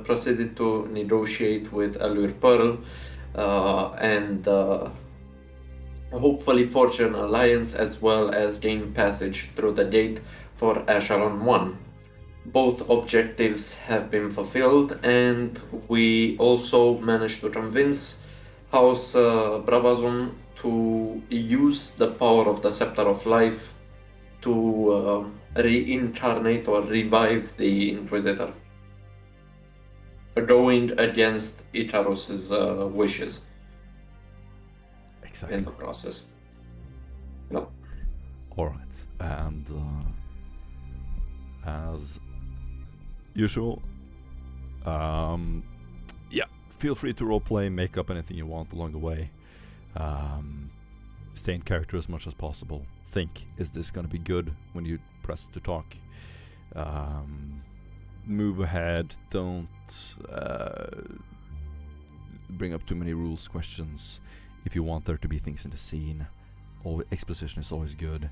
proceeded to negotiate with Allure Pearl and hopefully forge an alliance as well as gain passage through the gate for Askellon 1. Both objectives have been fulfilled, and we also managed to convince House Brabazon to use the power of the Scepter of Life to reincarnate or revive the Inquisitor, going against Icarus's wishes. Exactly. In the process. No. All right, and as usual, yeah, feel free to roleplay, make up anything you want along the way. Stay in character as much as possible. Think, is this going to be good when you press to talk? Move ahead. Don't bring up too many rules questions. If you want there to be things in the scene, exposition is always good.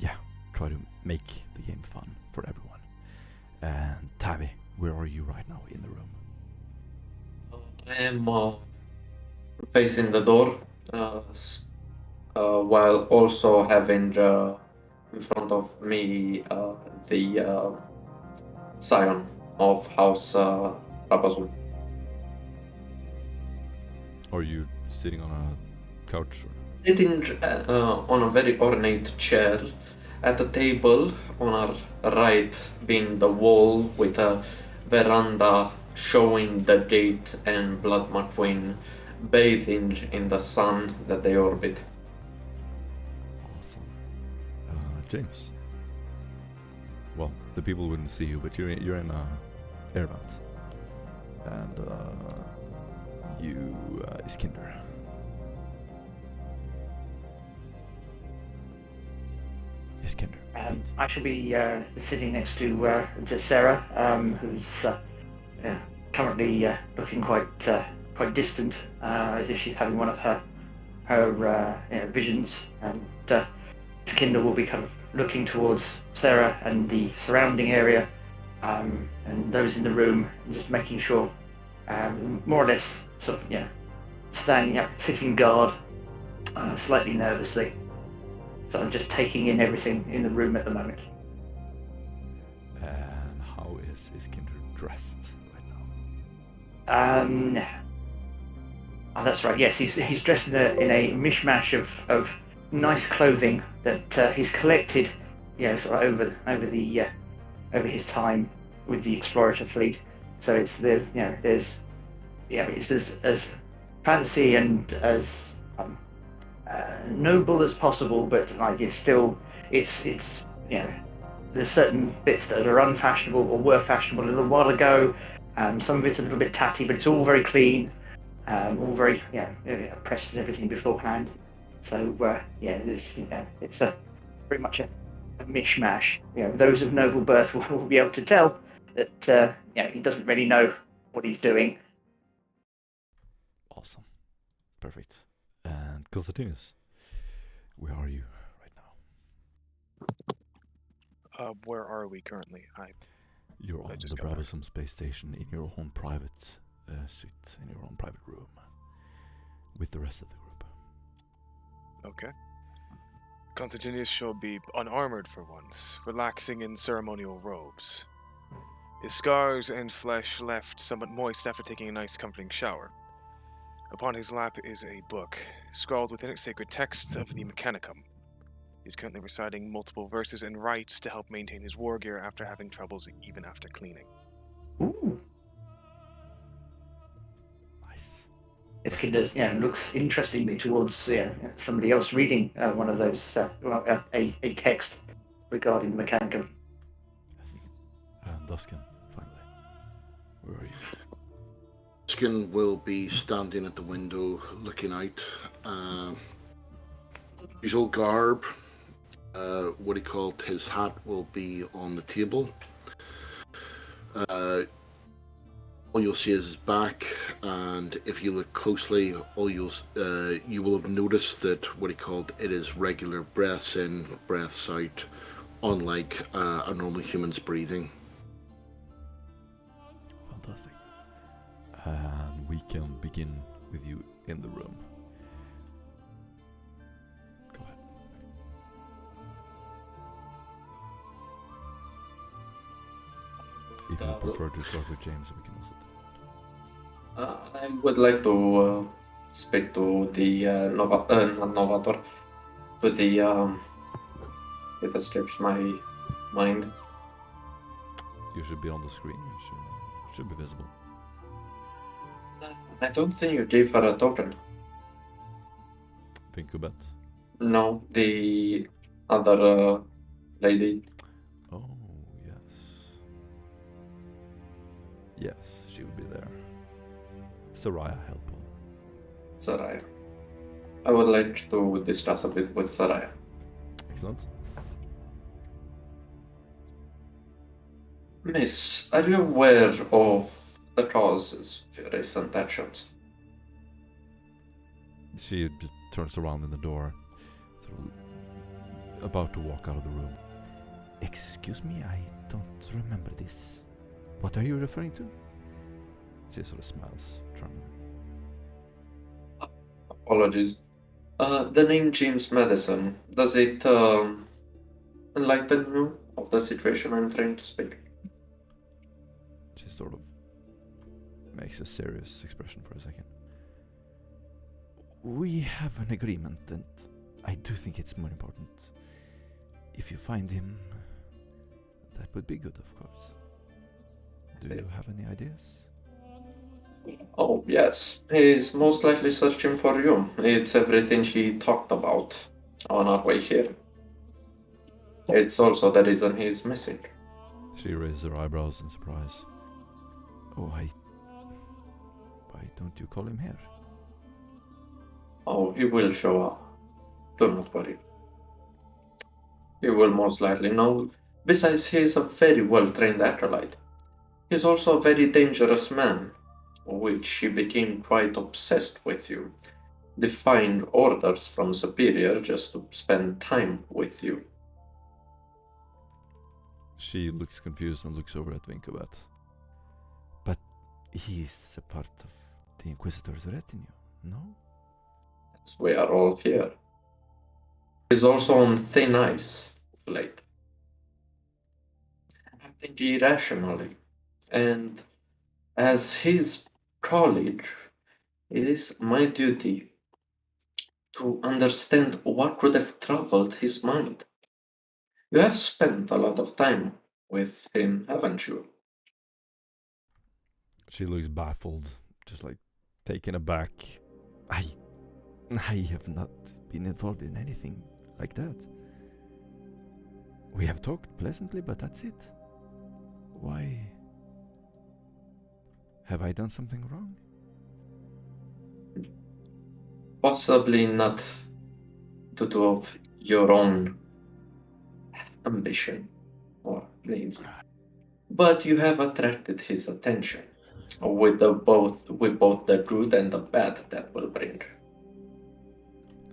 Yeah, try to make the game fun for everyone. And Tavi, where are you right now in the room? I am facing the door, while also having in front of me the scion of House Rabazul. Are you sitting on a couch? Sitting on a very ornate chair at a table on our right being the wall with a veranda showing the gate and Blood McQueen bathing in the sun that they orbit. Awesome. James. Well, the people wouldn't see you, but you're in a air mount. And you Iskender. Iskender. I shall be sitting next to Sarah, who's currently looking quite distant, as if she's having one of her visions. And Iskender will be kind of looking towards Sarah and the surrounding area, and those in the room, and just making sure, more or less, sort of, standing up, sitting guard, slightly nervously. So I'm just taking in everything in the room at the moment. And how is Iskender dressed right now? Oh, that's right. Yes, he's dressed in a mishmash of nice clothing that he's collected, sort of over his time with the explorator fleet. So it's it's as fancy and as noble as possible, but like it's there's certain bits that are unfashionable or were fashionable a little while ago. Some of it's a little bit tatty, but it's all very clean, all very pressed and everything beforehand. So it's a very much a mishmash. Those of noble birth will be able to tell that he doesn't really know what he's doing. Awesome, perfect. And Constantinus, where are you right now? Where are we currently? You're on the Brabazon space station in your own private suite, in your own private room, with the rest of the group. Okay. Constantinus shall be unarmored for once, relaxing in ceremonial robes. His scars and flesh left somewhat moist after taking a nice comforting shower. Upon his lap is a book, scrawled within it sacred texts of the Mechanicum. He's currently reciting multiple verses and rites to help maintain his war gear after having troubles even after cleaning. Ooh. Nice. Iskender looks interestingly towards somebody else reading one of those, a text regarding the Mechanicum. Yes. And Duskin, finally. Where are you? Duskin will be standing at the window looking out. His old garb, his hat will be on the table. All you'll see is his back, and if you look closely, you will have noticed that it is regular breaths in, breaths out, unlike a normal human's breathing. Fantastic. And we can begin with you in the room. Go ahead. If you prefer to start with James, we can also do I would like to speak to the not Novator, to the it escapes my mind. it. You should be on the screen. Should be visible. I don't think you gave her a token. Think about. No, the other lady. Oh, yes. Yes, she will be there. Saraya, help her. Saraya. I would like to discuss a bit with Saraya. Excellent. Miss, are you aware of the causes of your recent actions? She just turns around in the door, sort of about to walk out of the room. Excuse me, I don't remember this. What are you referring to? She sort of smiles, charming. Apologies. The name James Madison, does it enlighten you of the situation I'm trying to speak? She sort of makes a serious expression for a second. We have an agreement, and I do think it's more important. If you find him, that would be good, of course. Do you have any ideas? Oh, yes. He's most likely searching for you. It's everything he talked about on our way here. It's also the reason he's missing. She raises her eyebrows in surprise. Oh, why don't you call him here? Oh, he will show up. Do not worry. He will most likely know. Besides, he is a very well-trained acolyte. He's also a very dangerous man, which he became quite obsessed with you, defying orders from Superior just to spend time with you. She looks confused and looks over at Vinkovat. But he's a part of the Inquisitor's retinue, no? As we are all here. He's also on thin ice of late, acting irrationally, and as his colleague, it is my duty to understand what could have troubled his mind. You have spent a lot of time with him, haven't you? She looks baffled, just like taken aback. I have not been involved in anything like that. We have talked pleasantly, but that's it. Why? Have I done something wrong? Possibly not due to of your own ambition or needs, but you have attracted his attention with both the good and the bad that will bring.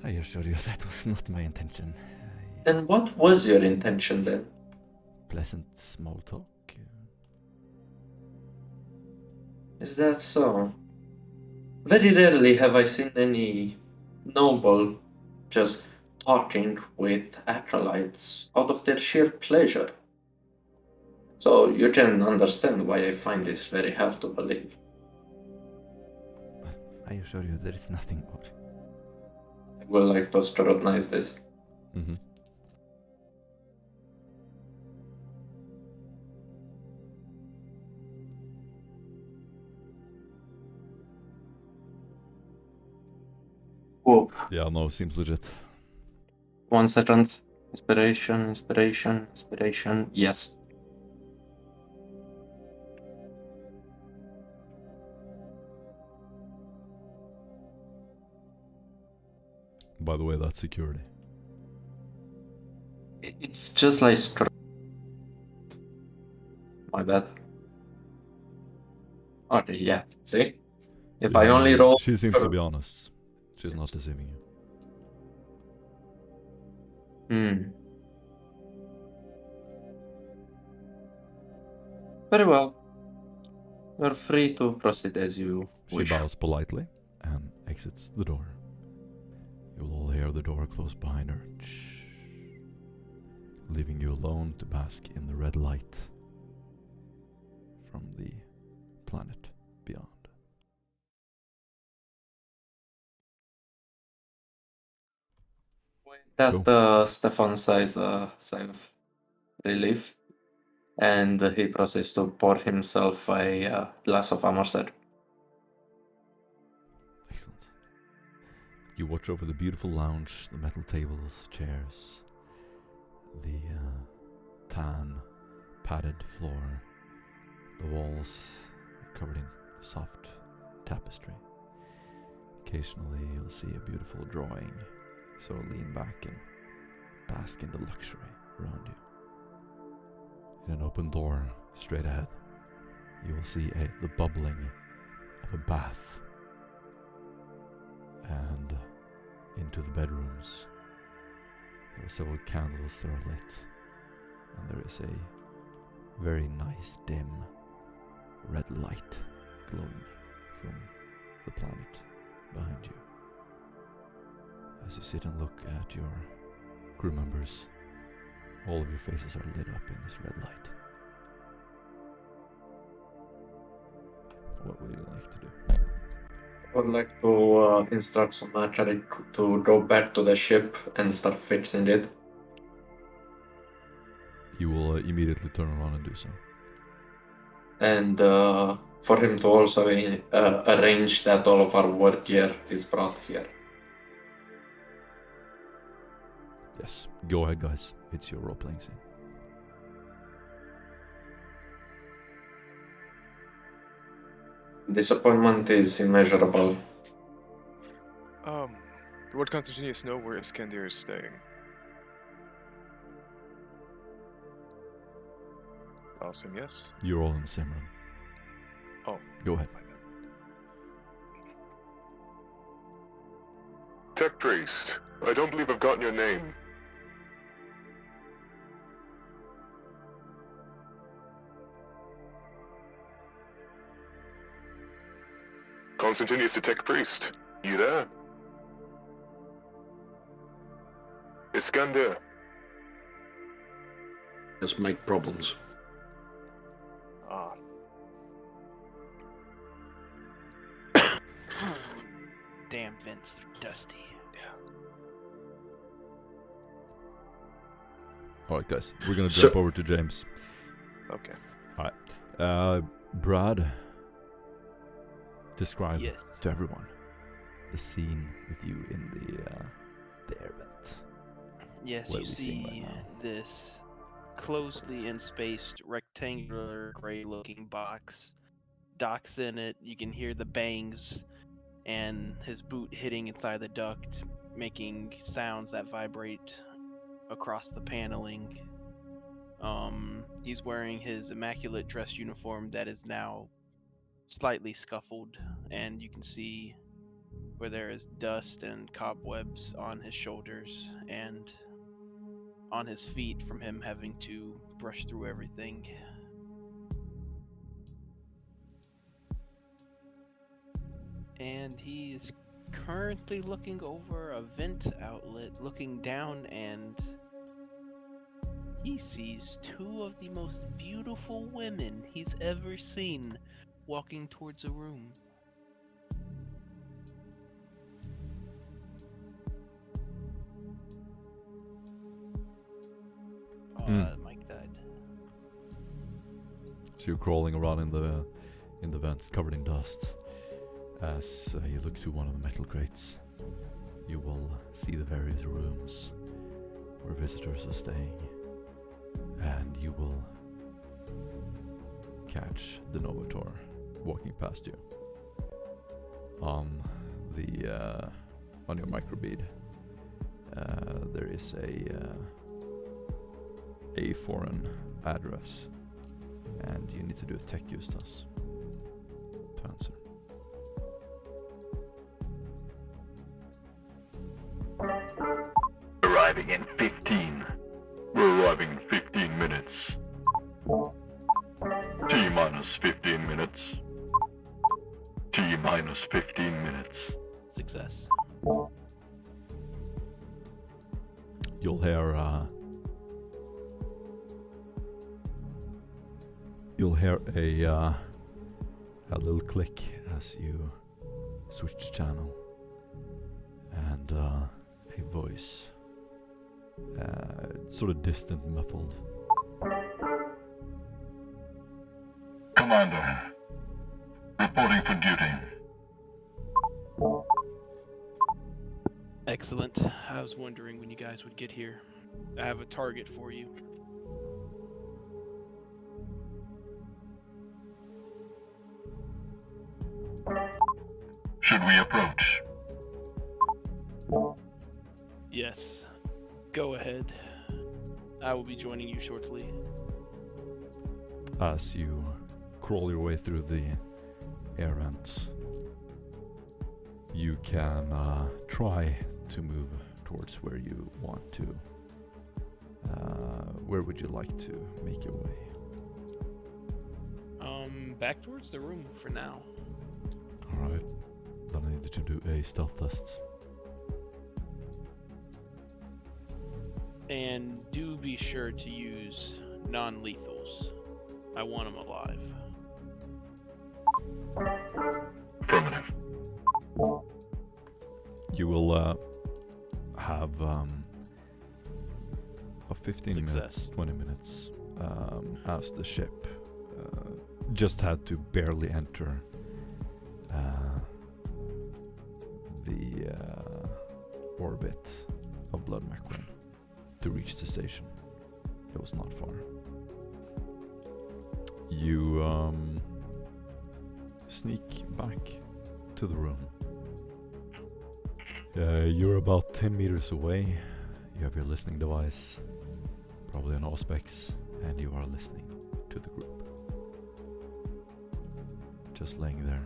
I assure you that was not my intention. Then what was your intention then? Pleasant small talk. Is that so? Very rarely have I seen any noble just talking with acolytes out of their sheer pleasure. So you can understand why I find this very hard to believe. But I assure you there is nothing more. I would like to scrutinize this. Mm-hmm. Whoa. Yeah, no, seems legit. 1 second. Inspiration. Yes. By the way, that's security. It's just like my bad. Okay, yeah. See? If I only roll. She seems to be honest. She's not deceiving you. Very well. You're free to proceed as you She wish. bows politely and exits the door. You'll all hear the door close behind her, leaving you alone to bask in the red light from the planet beyond. That Stefan sighs a sigh of relief, and he proceeds to pour himself a glass of Amerset. Excellent. You watch over the beautiful lounge, the metal tables, chairs, the tan padded floor, the walls covered in soft tapestry. Occasionally you'll see a beautiful drawing, so lean back and bask in the luxury around you. In an open door straight ahead, you will see the bubbling of a bath. And into the bedrooms, there are several candles that are lit, and there is a very nice dim red light glowing from the planet behind you. As you sit and look at your crew members, all of your faces are lit up in this red light. What would you like to do? I would like to instruct some archery to go back to the ship and start fixing it. You will immediately turn around and do so. And for him to also arrange that all of our work gear is brought here. Yes, go ahead guys, it's your role-playing scene. Disappointment is immeasurable. Would Constantinius know where Iskender is staying? I'll assume yes. You're all in the same room. Oh. Go ahead. Tech Priest, I don't believe I've gotten your name. Constantinius the Tech Priest, you there? Iskander. Has mic problems. Ah. Damn vents, they're dusty. Alright guys, we're gonna jump over to James. Okay. Alright. Brad, describe Yes. to everyone the scene with you in the air vent. Yes, What you are we seeing right see now? this closely enspaced rectangular gray-looking box. Doc's in it. You can hear the bangs and his boot hitting inside the duct, making sounds that vibrate across the paneling. He's wearing his immaculate dress uniform that is now slightly scuffled, and you can see where there is dust and cobwebs on his shoulders and on his feet from him having to brush through everything. And he is currently looking over a vent outlet, looking down, and he sees two of the most beautiful women he's ever seen walking towards a room. Mike died. So you're crawling around in the vents covered in dust. As you look to one of the metal crates, you will see the various rooms where visitors are staying, and you will catch the Novator walking past you. On your microbead, there is a foreign address, and you need to do a tech use test to answer. Arriving in 15. We're arriving in 15 minutes. T minus 15 minutes. T-minus 15 minutes. Success. You'll hear a little click as you switch channel, and a voice, sort of distant, muffled. Commander, reporting for duty. Excellent. I was wondering when you guys would get here. I have a target for you. Should we approach? Yes. Go ahead. I will be joining you shortly. As you crawl your way through the air vents, you can try to move towards where you want to. Where would you like to make your way? Back towards the room for now. Alright, then I need to do a stealth test. And do be sure to use non-lethals. I want them alive. Affirmative. You will have a 15 Success. minutes, 20 minutes as the ship just had to barely enter the orbit of Blood Macron to reach the station. It was not far. You sneak back to the room. You're about 10 meters away. You have your listening device, probably an Auspex, and you are listening to the group. Just laying there,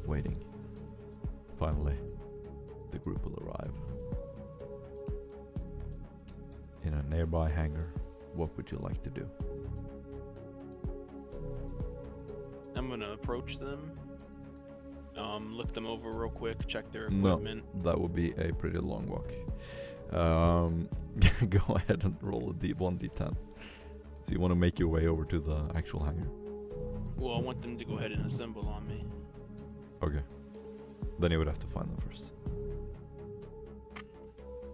waiting. Finally, the group will arrive. In a nearby hangar, what would you like to do? I'm gonna approach them. Look them over real quick, check their equipment. No, that would be a pretty long walk. Go ahead and roll a D1d10. So you want to make your way over to the actual hangar? Well, I want them to go ahead and assemble on me. Okay. Then you would have to find them first.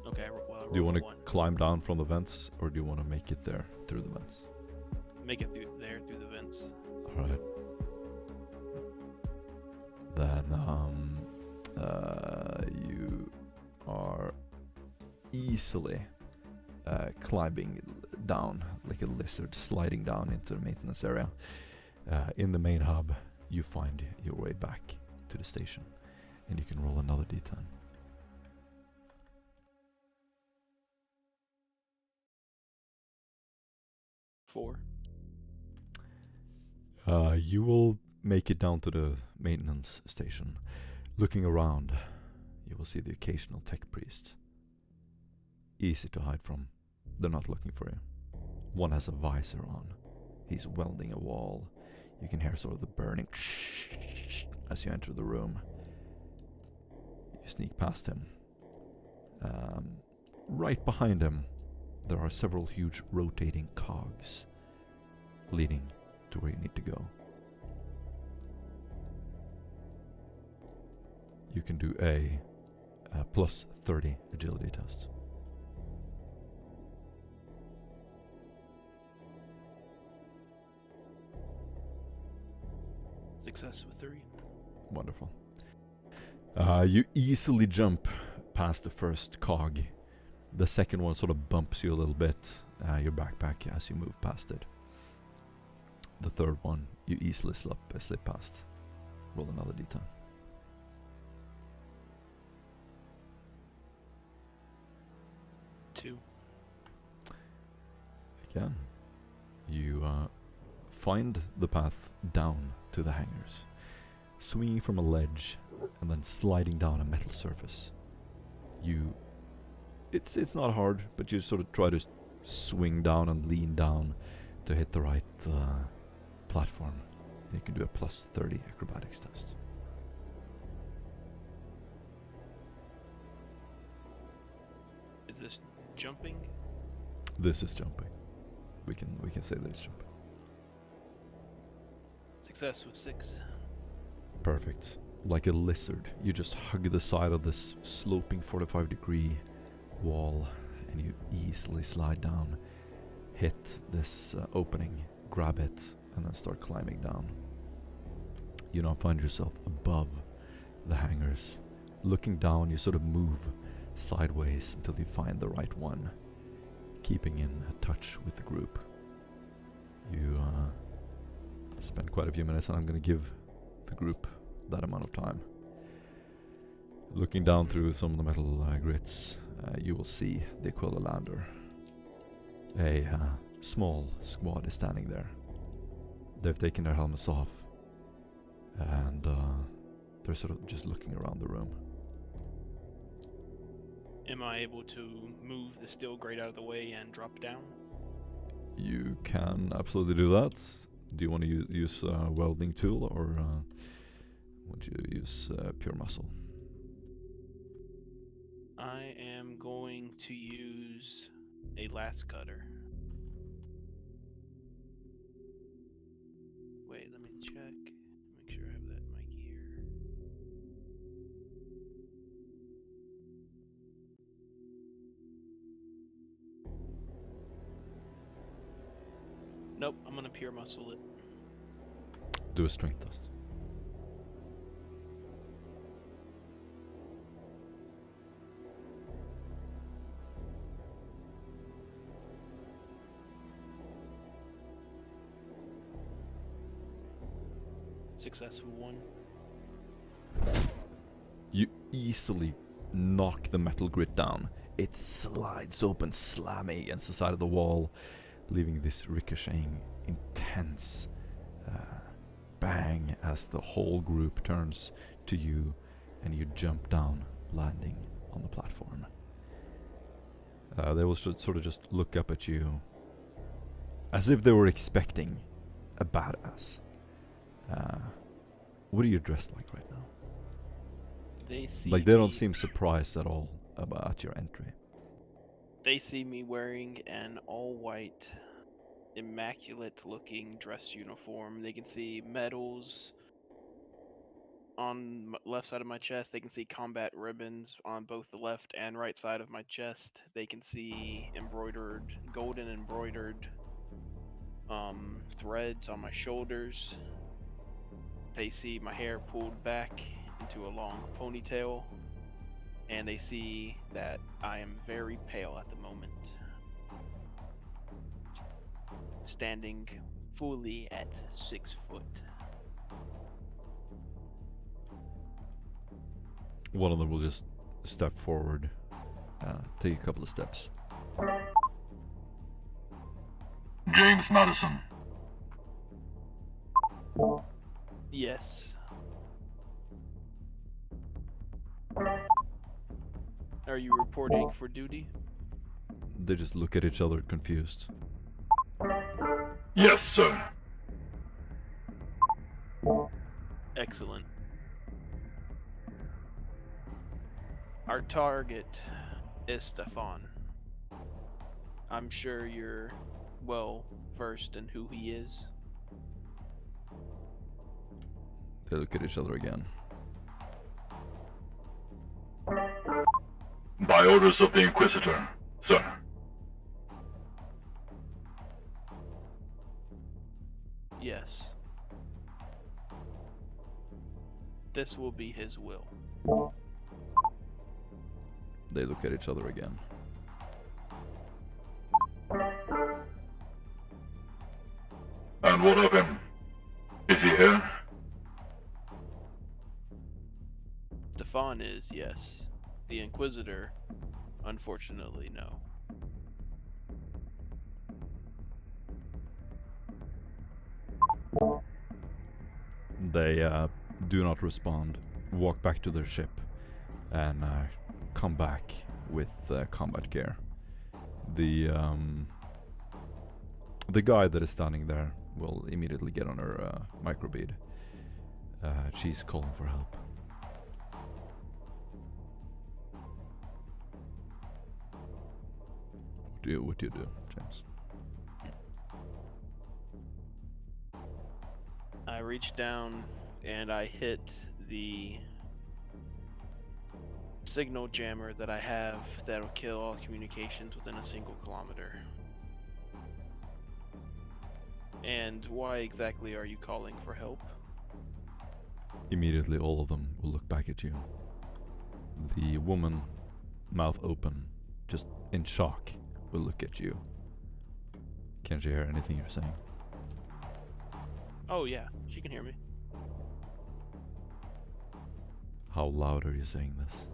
Okay, Do you want to one. climb down from the vents, or do you want to make it there through the vents? Make it through the vents. Alright. Then you are easily climbing down like a lizard, sliding down into the maintenance area. In the main hub, you find your way back to the station, and you can roll another d10. Four. You will make it down to the maintenance station. Looking around, you will see the occasional tech priest. Easy to hide from. They're not looking for you. One has a visor on. He's welding a wall. You can hear sort of the burning as you enter the room. You sneak past him. Right behind him, there are several huge rotating cogs leading to where you need to go. You can do a plus 30 agility test. Success with 3. Wonderful. You easily jump past the first cog. The second one sort of bumps you a little bit, your backpack, as you move past it. The third one, you easily slip past. Roll another d10. Two. Again, you find the path down to the hangars, swinging from a ledge and then sliding down a metal surface. It's not hard, but you sort of try to swing down and lean down to hit the right platform. And you can do a plus 30 acrobatics test. this jumping? This is jumping. We can say that it's jumping. Success with 6. Perfect. Like a lizard, you just hug the side of this sloping 45-degree wall, and you easily slide down, hit this opening, grab it, and then start climbing down. You now find yourself above the hangars. Looking down, you sort of move sideways until you find the right one, keeping in touch with the group. You spend quite a few minutes, and I'm going to give the group that amount of time. Looking down through some of the metal grits, you will see the Aquila lander. A small squad is standing there. They've taken their helmets off, and they're sort of just looking around the room. Am I able to move the steel grate out of the way and drop down? You can absolutely do that. Do you want to use a welding tool, or would you use pure muscle? I am going to use a last cutter. Wait, let me check. Make sure I have that in my gear. Nope, I'm gonna pure muscle it. Do a strength test. Successful 1. You easily knock the metal grit down. It slides open, slamming against the side of the wall, leaving this ricocheting, intense bang as the whole group turns to you, and you jump down, landing on the platform. They will sort of just look up at you, as if they were expecting a badass. What are you dressed like right now? They see Like, they don't me- seem surprised at all about your entry. They see me wearing an all-white, immaculate-looking dress uniform. They can see medals on left side of my chest. They can see combat ribbons on both the left and right side of my chest. They can see golden embroidered threads on my shoulders. They see my hair pulled back into a long ponytail, and they see that I am very pale at the moment, standing fully at 6 foot. One of them will just step forward, take a couple of steps. James Madison. Yes. Are you reporting for duty? They just look at each other confused. Yes, sir. Excellent. Our target is Stefan. I'm sure you're well versed in who he is. They look at each other again. By orders of the Inquisitor, sir. Yes. This will be his will. They look at each other again. And what of him? Is he here? Stefan is, yes. The Inquisitor, unfortunately, no. They do not respond, walk back to their ship, and come back with combat gear. The guy that is standing there will immediately get on her microbead. She's calling for help. What do you do, James? I reach down and I hit the signal jammer that I have that'll kill all communications within a single kilometer. And why exactly are you calling for help? Immediately, all of them will look back at you. The woman, mouth open, just in shock, will look at you. Can't you hear anything you're saying? Oh yeah, she can hear me. How loud are you saying this?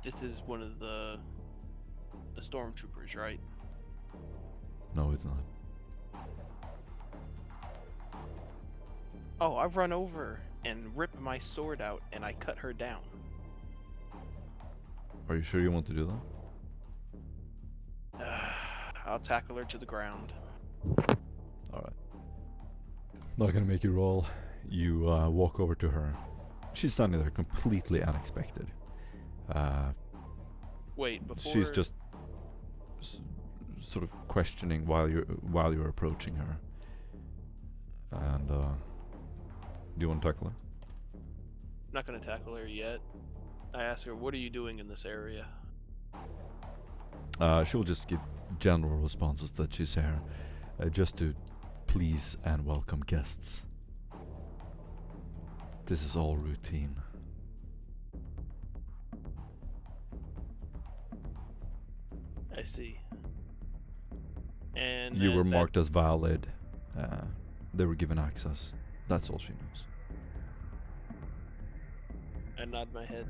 This is one of the stormtroopers, right? No, it's not. Oh, I run over and rip my sword out and I cut her down. Are you sure you want to do that? I'll tackle her to the ground. Alright. Not gonna make you roll. You walk over to her. She's standing there completely unexpected. Wait, before... She's just sort of questioning while you're approaching her. And do you want to tackle her? I'm not gonna tackle her yet. I ask her, what are you doing in this area? She'll just give general responses that she's here just to please and welcome guests. This is all routine. I see. And You were is that- marked as valid. They were given access. That's all she knows. I nod my head.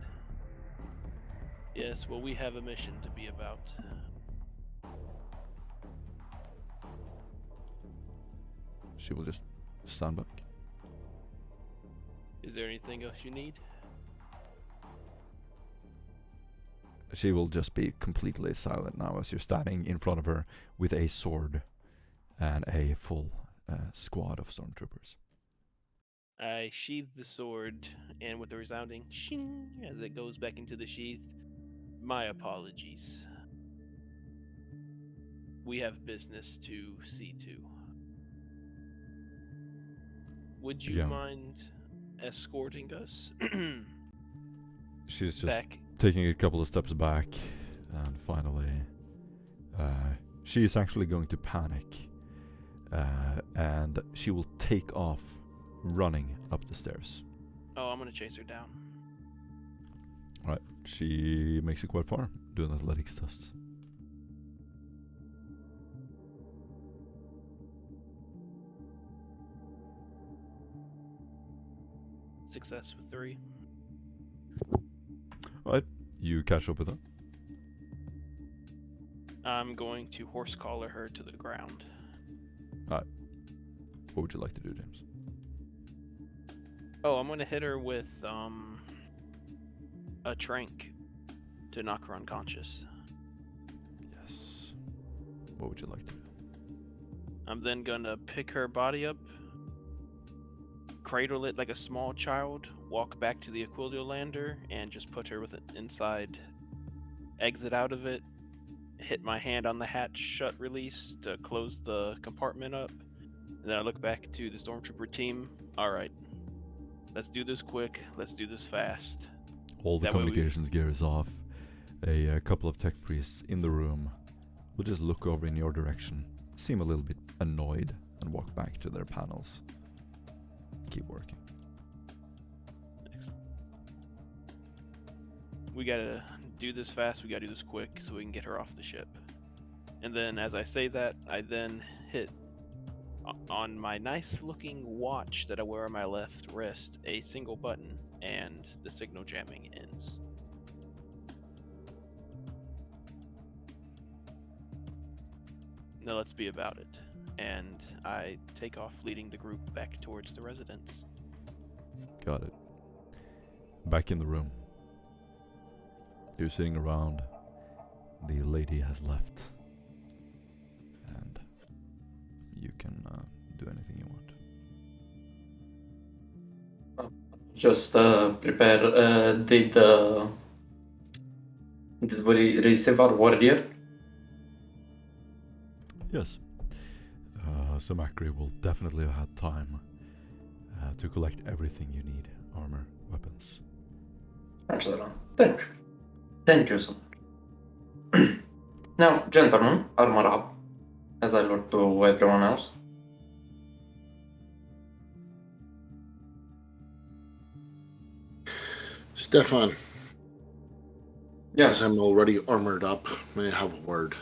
Yes, well, we have a mission to be about. She will just stand back. Is there anything else you need? She will just be completely silent now as you're standing in front of her with a sword and a full squad of stormtroopers. I sheathe the sword, and with a resounding shing as it goes back into the sheath, my apologies. We have business to see to. Would you Yeah. mind escorting us She's just back? taking a couple of steps back, and finally, she is actually going to panic, and she will take off running up the stairs. Oh, I'm gonna chase her down. Right, she makes it quite far, doing athletics tests. Success with 3. Right, you catch up with her. I'm going to horse collar her to the ground. What would you like to do, James? Oh, I'm gonna hit her with a trank to knock her unconscious. Yes. What would you like to do? I'm then gonna pick her body up, cradle it like a small child, walk back to the Aquilio lander, and just put her with it inside. Exit out of it, hit my hand on the hatch shut release to close the compartment up, and then I look back to the stormtrooper team. Alright, let's do this quick, let's do this fast. All the That way we- communications gear is off. A couple of tech priests in the room will just look over in your direction, seem a little bit annoyed, and walk back to their panels. Keep working. We gotta do this fast, we gotta do this quick so we can get her off the ship. And then as I say that, I then hit on my nice looking watch that I wear on my left wrist a single button, and the signal jamming ends. Now let's be about it. And I take off, leading the group back towards the residence. Got it. Back in the room. You're sitting around. The lady has left. And you can do anything you want. Just prepare. Did we receive our warrior? Yes. So Macri will definitely have had time to collect everything you need. Armor, weapons. Excellent. Thank you. Thank you so much. Now, gentlemen, armor up, as I look to everyone else. Stefan, Yes, as I'm already armored up, may I have a word?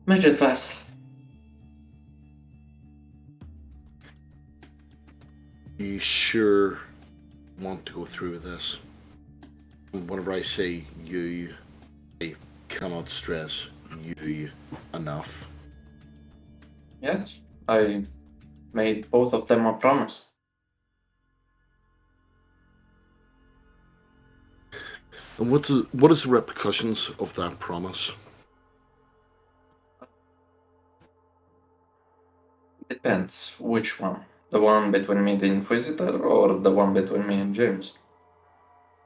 make it fast. You sure want to go through with this? Whenever I say you, I cannot stress you enough. Yes, I made both of them a promise. And what is the repercussions of that promise? Depends which one. The one between me and the Inquisitor, or the one between me and James.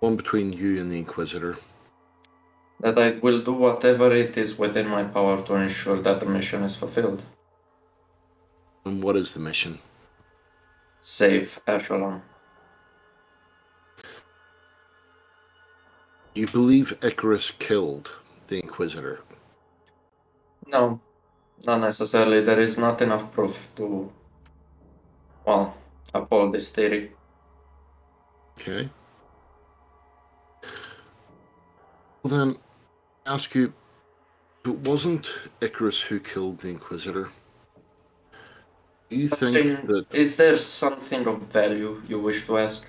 One between you and the Inquisitor. That I will do whatever it is within my power to ensure that the mission is fulfilled. And what is the mission? Save Askellon. You believe Icarus killed the Inquisitor? No, not necessarily. There is not enough proof to, well, uphold this theory. Okay. Well then, ask you, if it wasn't Icarus who killed the Inquisitor, do you think that... Is there something of value you wish to ask?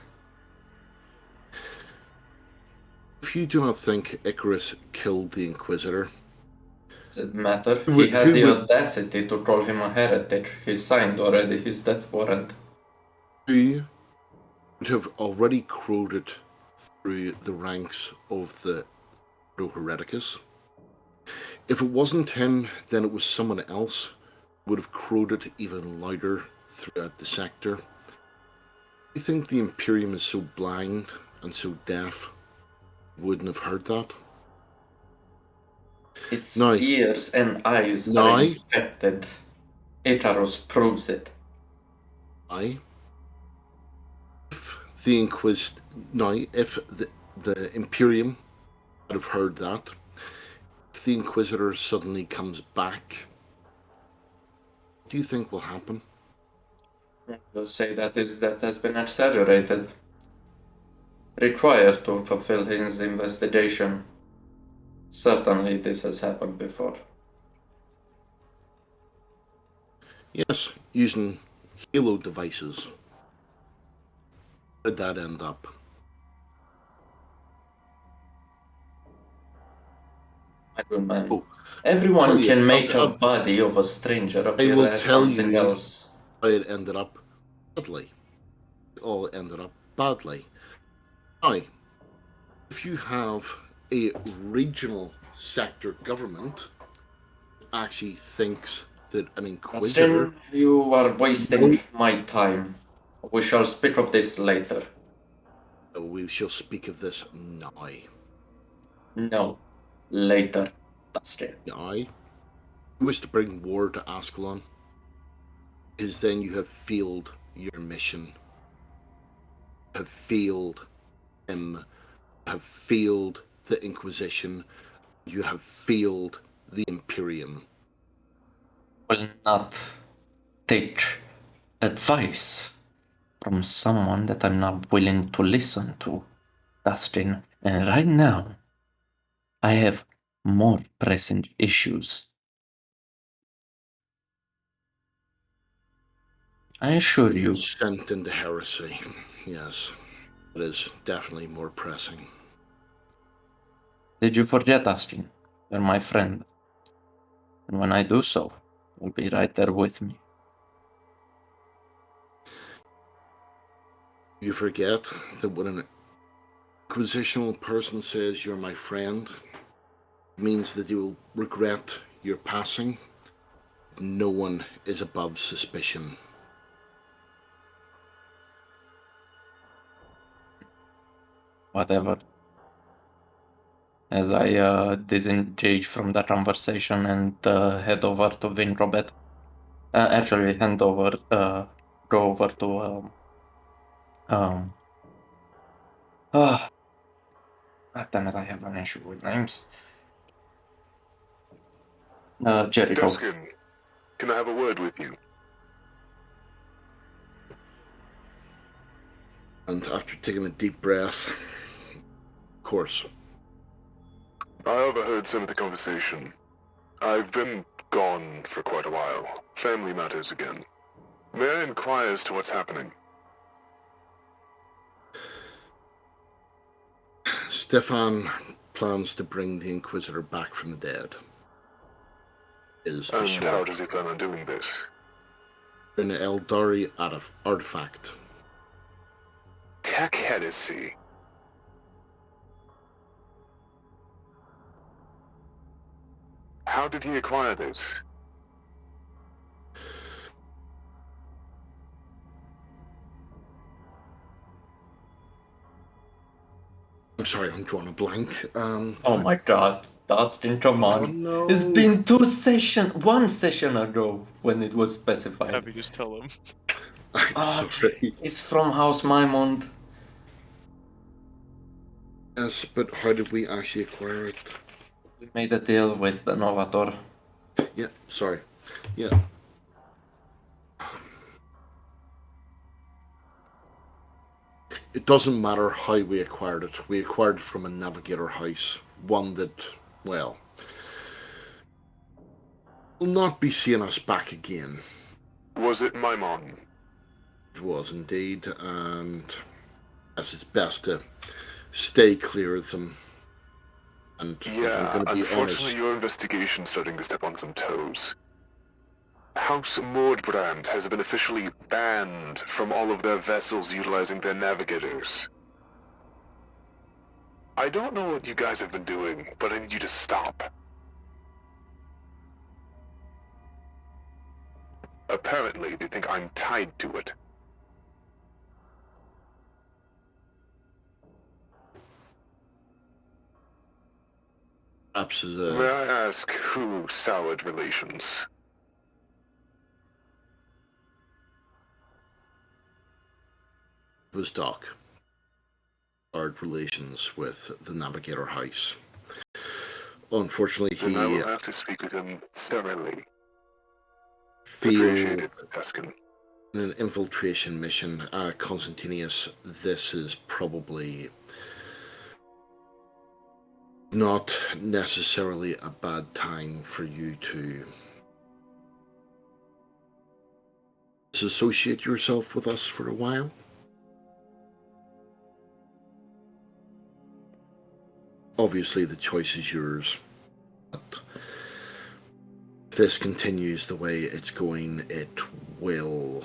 If you do not think Icarus killed the Inquisitor... Does it matter? Who He had the would- audacity to call him a heretic. He signed already his death warrant. who would have already crowed through the ranks of the Hereticus? If it wasn't him, then it was someone else who would have crowed it even louder throughout the sector. Do you think the Imperium is so blind and so deaf wouldn't have heard that? Its Now- ears and eyes Now- are infected. Icarus proves it. Aye. If the if the Imperium had have heard that, if the Inquisitor suddenly comes back, what do you think will happen? You'll say that his death has been exaggerated. Required to fulfill his investigation. Certainly this has happened before. Yes, using Halo devices. Where did that end up? I don't mind. Oh, Everyone tell you, can make I'll- a body of a stranger I appear will as tell something you- else. It ended up badly. It all ended up badly. Now, if you have a regional sector government that actually thinks that an Inquisitor... Astrin, you are wasting my time. We shall speak of this later. We shall speak of this now. No, later, Astrin. Now, you wish to bring war to Askellon, because then you have failed your mission. You have failed him. You have failed the Inquisition. You have failed the Imperium. Will not take advice from someone that I'm not willing to listen to, Dustin. And right now, I have more pressing issues. I assure you. Sent into Heresy. Yes, it is definitely more pressing. Did you forget, Dustin? You're my friend. And when I do so, you'll be right there with me. You forget that when an inquisitional person says you're my friend, it means that you will regret your passing. No one is above suspicion. whatever. As I disengage from the conversation and head over to Vinrobet. Actually, go over to God damn it, I have an issue with names. Jericho. Duskin, can I have a word with you? And after taking a deep breath, of course. I overheard some of the conversation. I've been gone for quite a while. Family matters again. May I inquire as to what's happening? Stefan plans to bring the Inquisitor back from the dead. Is the And short. how does he plan on doing this? An Eldari artifact. Tech Heresy. How did he acquire this? I'm sorry, I'm drawing a blank. Oh my god, Dustin, come Oh on. no. It's been one session ago when it was specified. Have you just tell him? I'm sorry. It's from House Maimond. Yes, but how did we actually acquire it? We made a deal with the Novator. Yeah, sorry. Yeah. It doesn't matter how we acquired it. We acquired it from a Navigator house. One that, well, will not be seeing us back again. Was it Maimon? It was indeed, and as it's best to stay clear of them. And if I'm Yeah, going to be unfortunately honest, your investigation's starting to step on some toes. House Mordbrand has been officially banned from all of their vessels utilizing their navigators. I don't know what you guys have been doing, but I need you to stop. Apparently, they think I'm tied to it. perhaps May I ask who soured relations? it was Doc. Hard relations with the Navigator house. Unfortunately, Then I he will have to speak with him thoroughly. failed Appreciated, Tuscan. in an infiltration mission. Constantinius, this is probably not necessarily a bad time for you to disassociate yourself with us for a while. Obviously, the choice is yours, but if this continues the way it's going, it will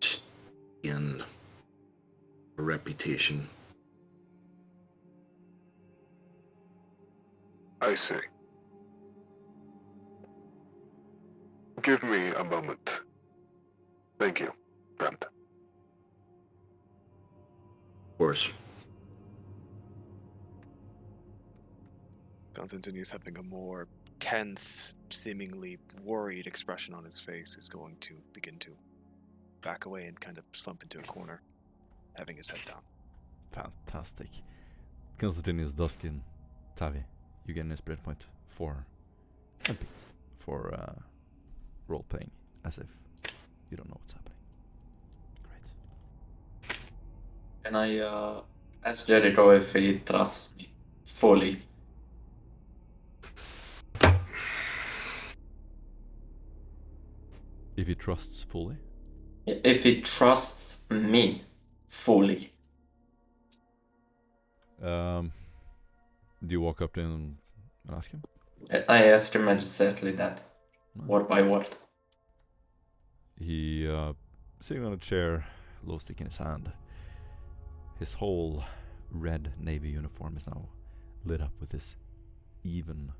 stain a reputation. I see. Give me a moment. Thank you, friend. Of course. Constantinius, having a more tense, seemingly worried expression on his face, is going to begin to back away and kind of slump into a corner, having his head down. Fantastic. Constantinius, Duskin, Tavi, you get an inspiration point for MPs for role playing as if you don't know what's happening. Great. Can I ask Jericho if he trusts me fully? If he trusts fully, If he trusts me fully. do you walk up to him and ask him? I asked him exactly that, word by word. He sitting on a chair, glow stick in his hand. His whole red navy uniform is now lit up with this even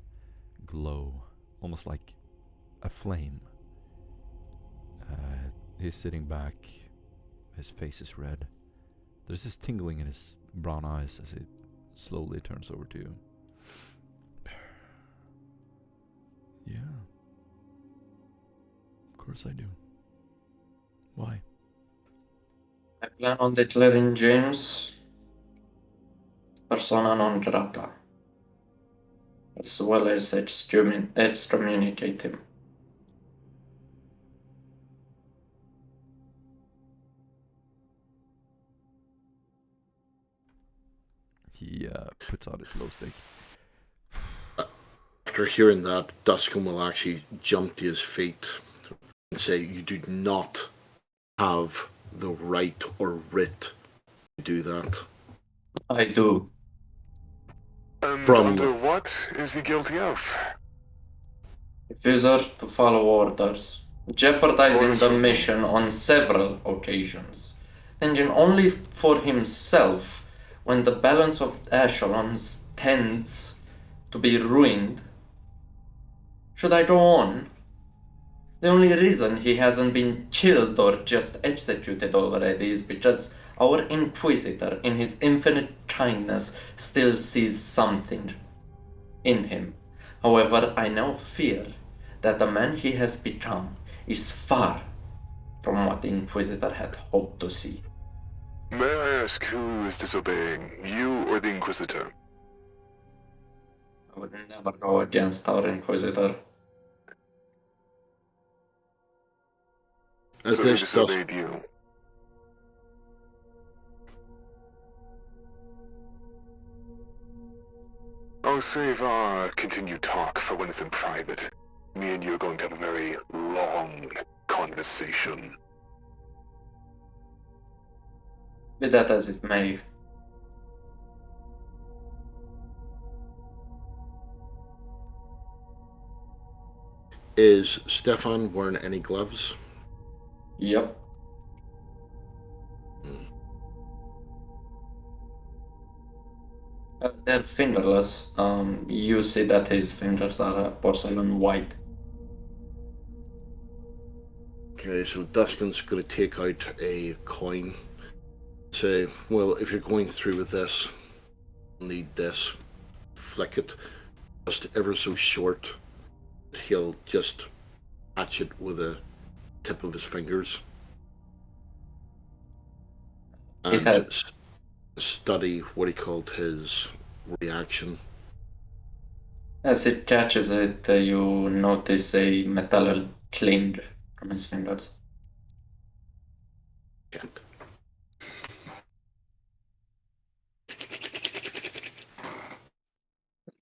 glow, almost like a flame. He's sitting back, his face is red, There's this tingling in his brown eyes as he slowly turns over to you. Yeah. Of course I do. Why? I plan on declaring James persona non grata, as well as excommunicate him. He puts out his glow stick. After hearing that, Duskin will actually jump to his feet and say, "You do not have the right or writ to do that." I do. And From- under what is he guilty of? Refusal to follow orders, jeopardizing Orders the from whom? mission on several occasions, thinking only for himself when the balance of Askellon tends to be ruined. Should I go on? The only reason he hasn't been killed or just executed already is because our Inquisitor, in his infinite kindness, still sees something in him. However, I now fear that the man he has become is far from what the Inquisitor had hoped to see. May I ask who is disobeying, you or the Inquisitor? I would never go against our Inquisitor. At So he this, disobeyed you. I'll save our continued talk for when it's in private. Me and you are going to have a very long conversation. Be that as it may, is Stefan wearing any gloves? yep. They're fingerless. You see that his fingers are porcelain white. Okay, so Dustin's going to take out a coin. Say, well, if you're going through with this, you'll need this. Flick it just ever so short. He'll just catch it with the tip of his fingers. It And had- study what he called his reaction. As it catches it, you notice a metal cling from his fingers. Gent.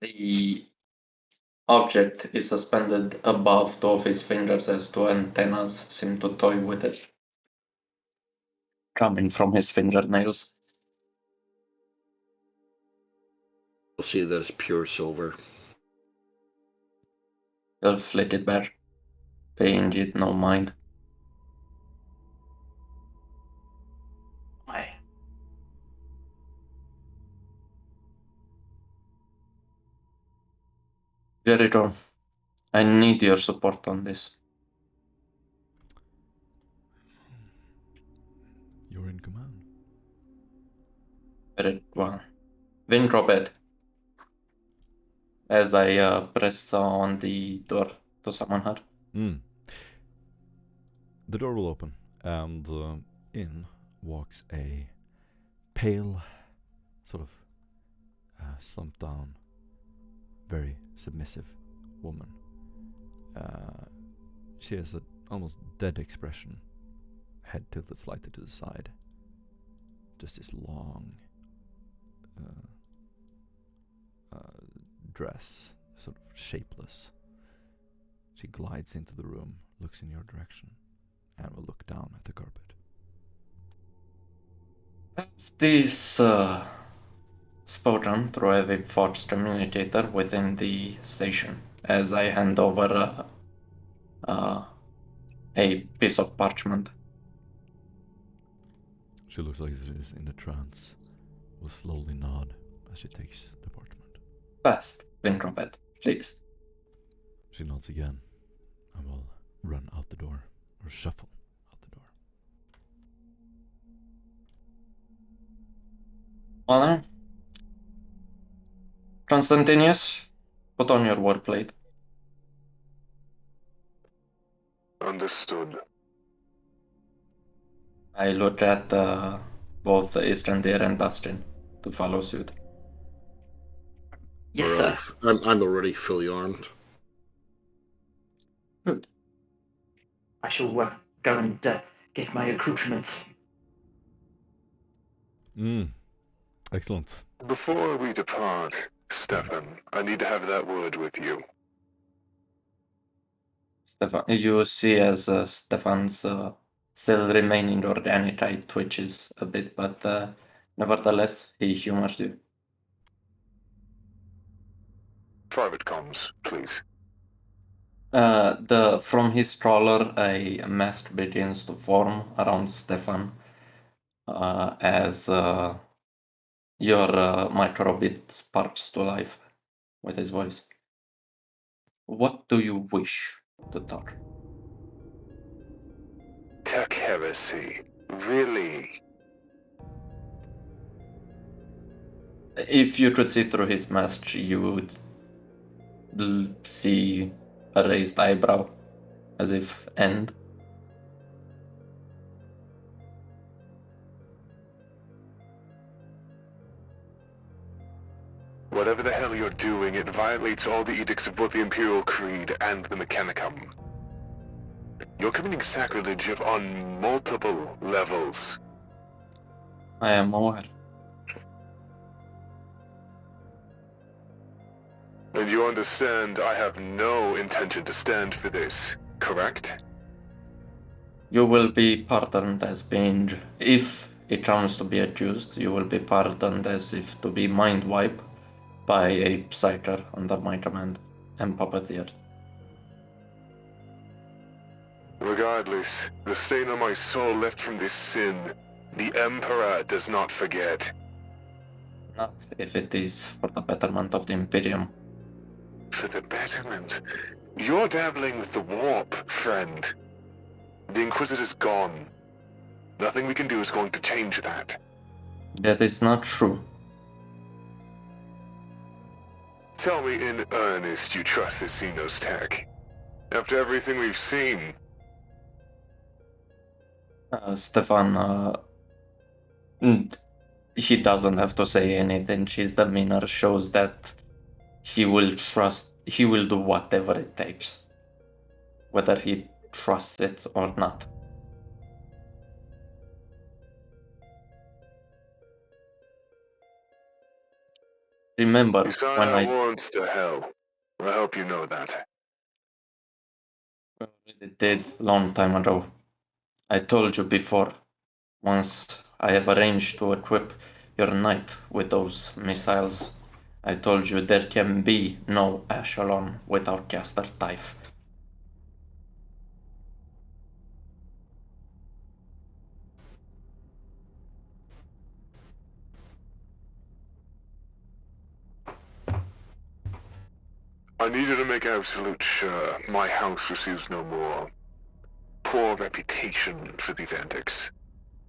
The object is suspended above two of his fingers as two antennas seem to toy with it, coming from his fingernails. You'll see that it's pure silver. You'll flick it back, paying it no mind. Aye. Jericho, I need your support on this. You're in command. Very well. Win Robert. As I press on the door to summon her. The door will open, and in walks a pale, sort of slumped down, very submissive woman. She has an almost dead expression, head tilted slightly to the side. Just this long dress, sort of shapeless. She glides into the room, looks in your direction, and will look down at the carpet. This spoken through a forged communicator within the station as I hand over a piece of parchment. She looks like she's in a trance, will slowly nod as she takes the parchment. Fast, Vincropet, please. She nods again and will run out the door, or shuffle out the door. Well, Constantinius, put on your war plate. Understood. I look at both Istandir and Bastion to follow suit. Yes, sir. I'm already fully armed. Good. I shall go and get my accoutrements. Excellent. Before we depart, Stefan, I need to have that word with you. Stefan, you see as Stefan's still remaining organic eye twitches a bit, but nevertheless, he humors you. Private comms, please. From his trawler, a mask begins to form around Stefan as your microbit sparks to life with his voice. What do you wish to talk? Tech heresy. Really? If you could see through his mask, you would see a raised eyebrow, as if end. Whatever the hell you're doing, it violates all the edicts of both the Imperial Creed and the Mechanicum. You're committing sacrilege on multiple levels. I am aware. And you understand I have no intention to stand for this, correct? You will be pardoned as being, if it comes to be accused, you will be pardoned as if to be mind wiped by a psyker under my command and puppeteered. Regardless, the stain on my soul left from this sin, the Emperor does not forget. Not if it is for the betterment of the Imperium. For the betterment. You're dabbling with the warp, friend. The Inquisitor's gone. Nothing we can do is going to change that. That is not true. Tell me in earnest you trust this Xenos tech. After everything we've seen. Stefan, he doesn't have to say anything. His demeanor shows that he will do whatever it takes, whether he trusts it or not. Remember, You saw when that I once to hell. I hope you know that. already did long time ago. I told you before, once I have arranged to equip your knight with those missiles, I told you there can be no Askellon without Caster Typh. I need you to make absolute sure my house receives no more poor reputation for these antics.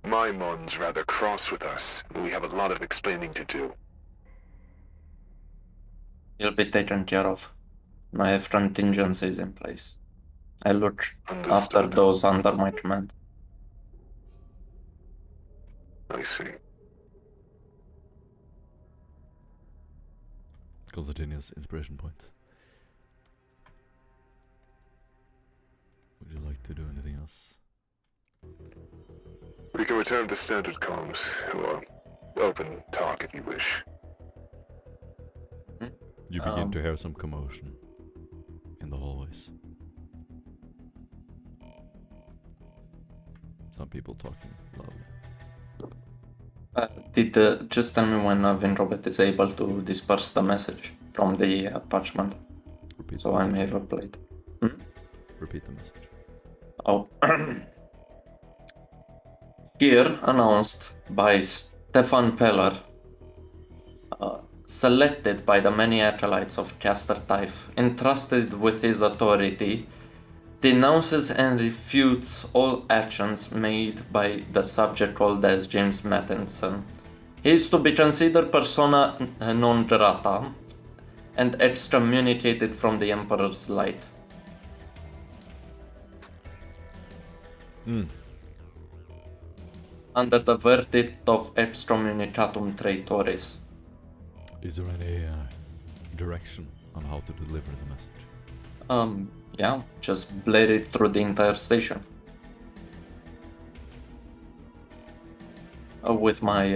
My mon's rather cross with us, and we have a lot of explaining to do. You'll be taken care of. I have contingencies in place. I look after Understood. those under my command. I see. Constantinius inspiration point. Would you like to do anything else? We can return to standard comms, or open talk if you wish. You begin to hear some commotion in the hallways. Some people talking loudly. Just tell me when Vinrobot is able to disperse the message from the parchment, Repeat so the I message. may reply it. Repeat the message. Oh. Here announced by Stefan Peller, selected by the many acolytes of Caster Typh, entrusted with his authority, denounces and refutes all actions made by the subject called as James Mattinson, He is to be considered persona non grata and excommunicated from the Emperor's light. Under the verdict of excommunicatum traitoris. Is there any direction on how to deliver the message? Yeah, just blare it through the entire station. With my,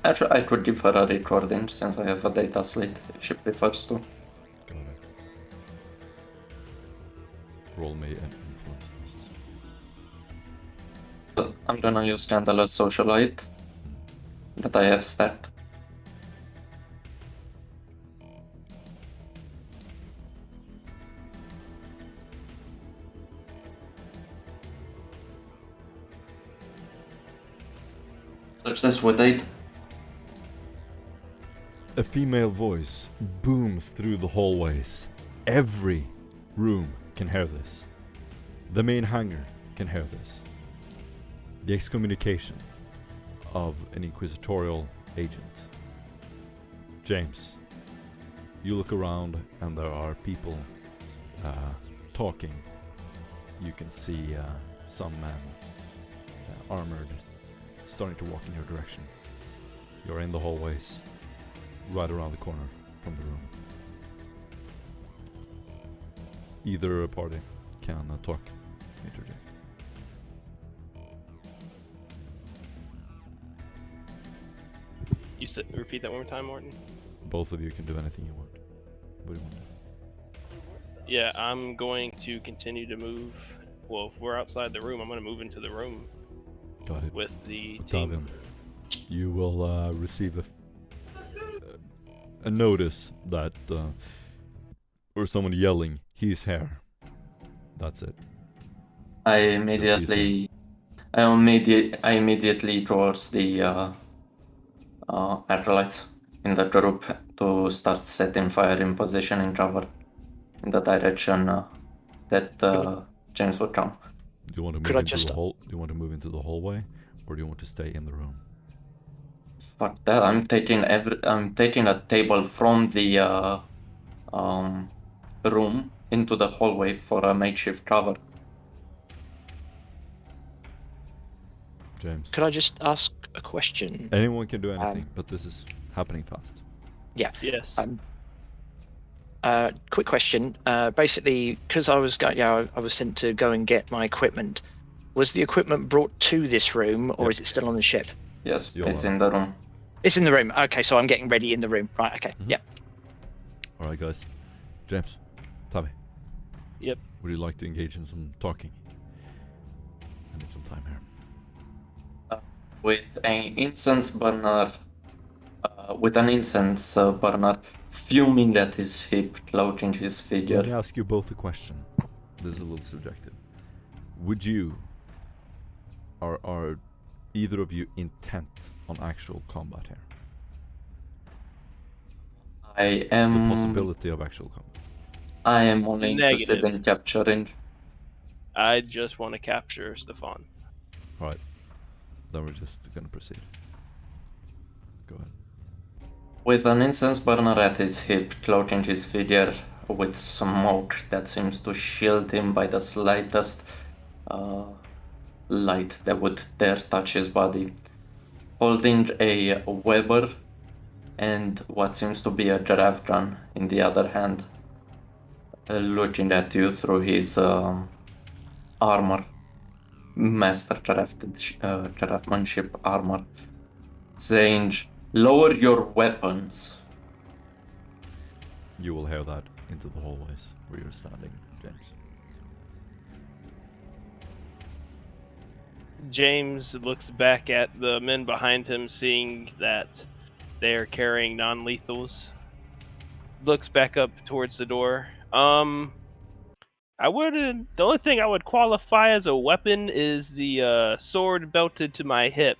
actually, I could give her a recording since I have a data slate if she prefers to. Got it. Roll me an influence test. I'm gonna use Scandalous Socialite that I have stacked. Success with 8. A female voice booms through the hallways. Every room can hear this. The main hangar can hear this. The excommunication of an inquisitorial agent. James, you look around and there are people talking. You can see some men armored starting to walk in your direction. You're in the hallways, right around the corner from the room. Either party can talk. Major J. You said, repeat that one more time, Morton? Both of you can do anything you want. What do you want to do? Yeah, I'm going to continue to move. Well, if we're outside the room, I'm going to move into the room Got it. with the Octavian, team. you will receive a notice that, or someone yelling, "He's here." That's it. I immediately towards the acolytes in the group to start setting fire in position in cover in the direction that James would come. Do you want to Could move I into just- the hall? Do you want to move into the hallway, or do you want to stay in the room? Fuck that! I'm taking a table from the room into the hallway for a makeshift cover. James. Could I just ask a question? Anyone can do anything, but this is happening fast. Yes. Quick question. Basically, because I was I was sent to go and get my equipment. Was the equipment brought to this room, or Yep. is it still on the ship? Yes, You're it's on. in the room. It's in the room. Okay, so I'm getting ready in the room. Right. Okay. Mhm. Yeah. All right, guys. James, Tavi. Yep. Would you like to engage in some talking? I need some time here. With an incense burner, fuming at his hip, cloaking his Let me figure. ask you both a question. This is a little subjective. Would you, are either of you intent on actual combat here? I The am. possibility of actual combat. I am only interested Negative. in capturing. I just want to capture Stefan. All right. Then we're just gonna proceed. Go ahead. With an incense burner at his hip, cloaking his figure with smoke that seems to shield him by the slightest light that would dare touch his body. Holding a Weber and what seems to be a giraffe gun in the other hand. Looking at you through his armor. Master craftsmanship armor. Saying, lower your weapons. You will hear that into the hallways where you're standing, James. James looks back at the men behind him, seeing that they are carrying non-lethals. Looks back up towards the door. I wouldn't. The only thing I would qualify as a weapon is the sword belted to my hip.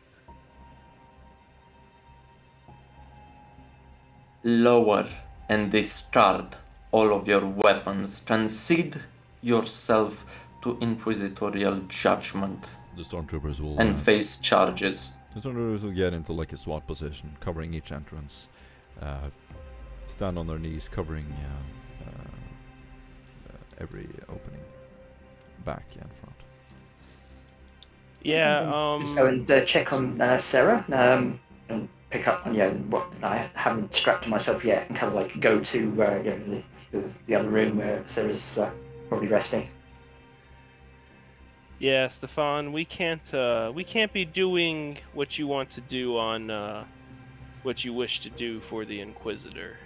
Lower and discard all of your weapons. Concede yourself to inquisitorial judgment The stormtroopers will and face charges. The stormtroopers will get into like a SWAT position, covering each entrance. Stand on their knees, covering every opening, back and front. Yeah. Go and check on Sarah and pick up on what I haven't strapped to myself yet, and kind of like go to the other room where Sarah's probably resting. Yeah, Stefan, we can't be doing what you want to do on what you wish to do for the Inquisitor.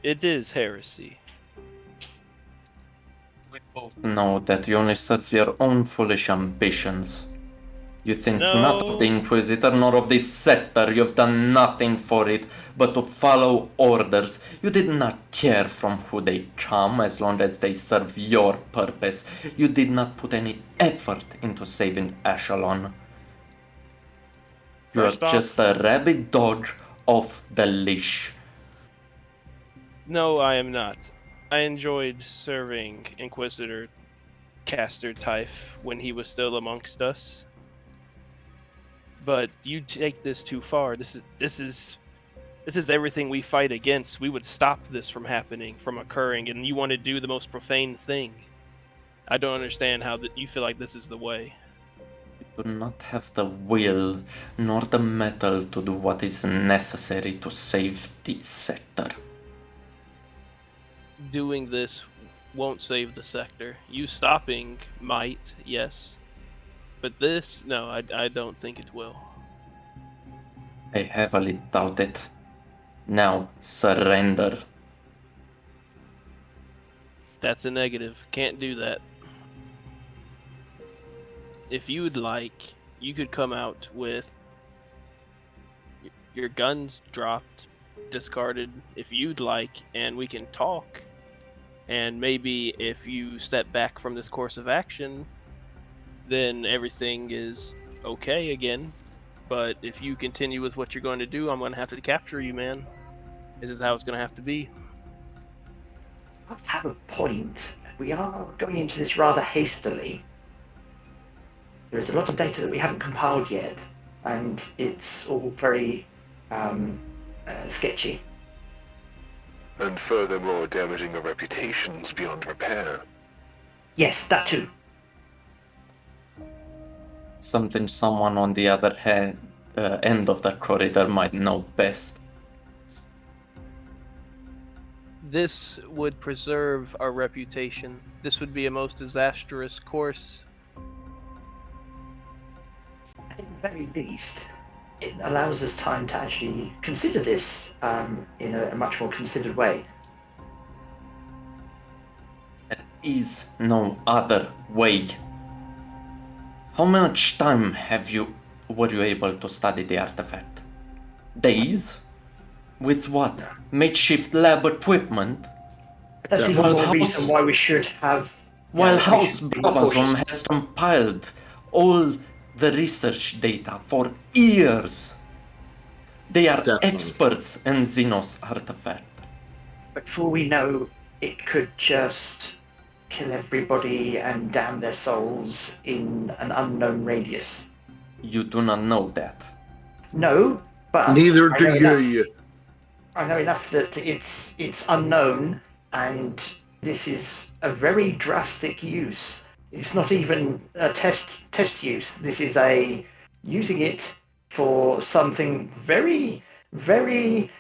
It is heresy. We both know that you only serve your own foolish ambitions. You think not of the No. Inquisitor nor of this scepter. You've done nothing for it but to follow orders. You did not care from who they come as long as they serve your purpose. You did not put any effort into saving Askellon. You are First off- just a rabid dog off the leash. No, I am not. I enjoyed serving Inquisitor Caster Typh when he was still amongst us. But you take this too far. This is everything we fight against. We would stop this from happening, from occurring, and you want to do the most profane thing. I don't understand how you feel like this is the way. You do not have the will nor the mettle to do what is necessary to save the sector. Doing this won't save the sector. You stopping might, yes. But this, no, I don't think it will. I heavily doubt it. Now, surrender. That's a negative. Can't do that. If you'd like, you could come out with your guns dropped, discarded, if you'd like, and we can talk. And maybe if you step back from this course of action, then everything is okay again. But if you continue with what you're going to do, I'm going to have to capture you, man. This is how it's going to have to be. I have a point. We are going into this rather hastily. There is a lot of data that we haven't compiled yet, and it's all very sketchy. And furthermore, damaging our reputations beyond repair. Yes, that too. Something someone on the other end of the corridor might know best. This would preserve our reputation. This would be a most disastrous course. At the very least, it allows us time to actually consider this in a much more considered way. There is no other way. How much time were you able to study the artifact? Days? With what? Makeshift lab equipment? But that's Yeah. even Well, more House- reason why we should have... While we House should be Brabazon cautious. has compiled all the research data for years. They are Definitely. experts in Xenos artifact. But for we know, it could just kill everybody and damn their souls in an unknown radius. You do not know that. No, but Neither I do know you. enough. I know enough that it's unknown, and this is a very drastic use. It's not even a test use. This is a using it for something very, very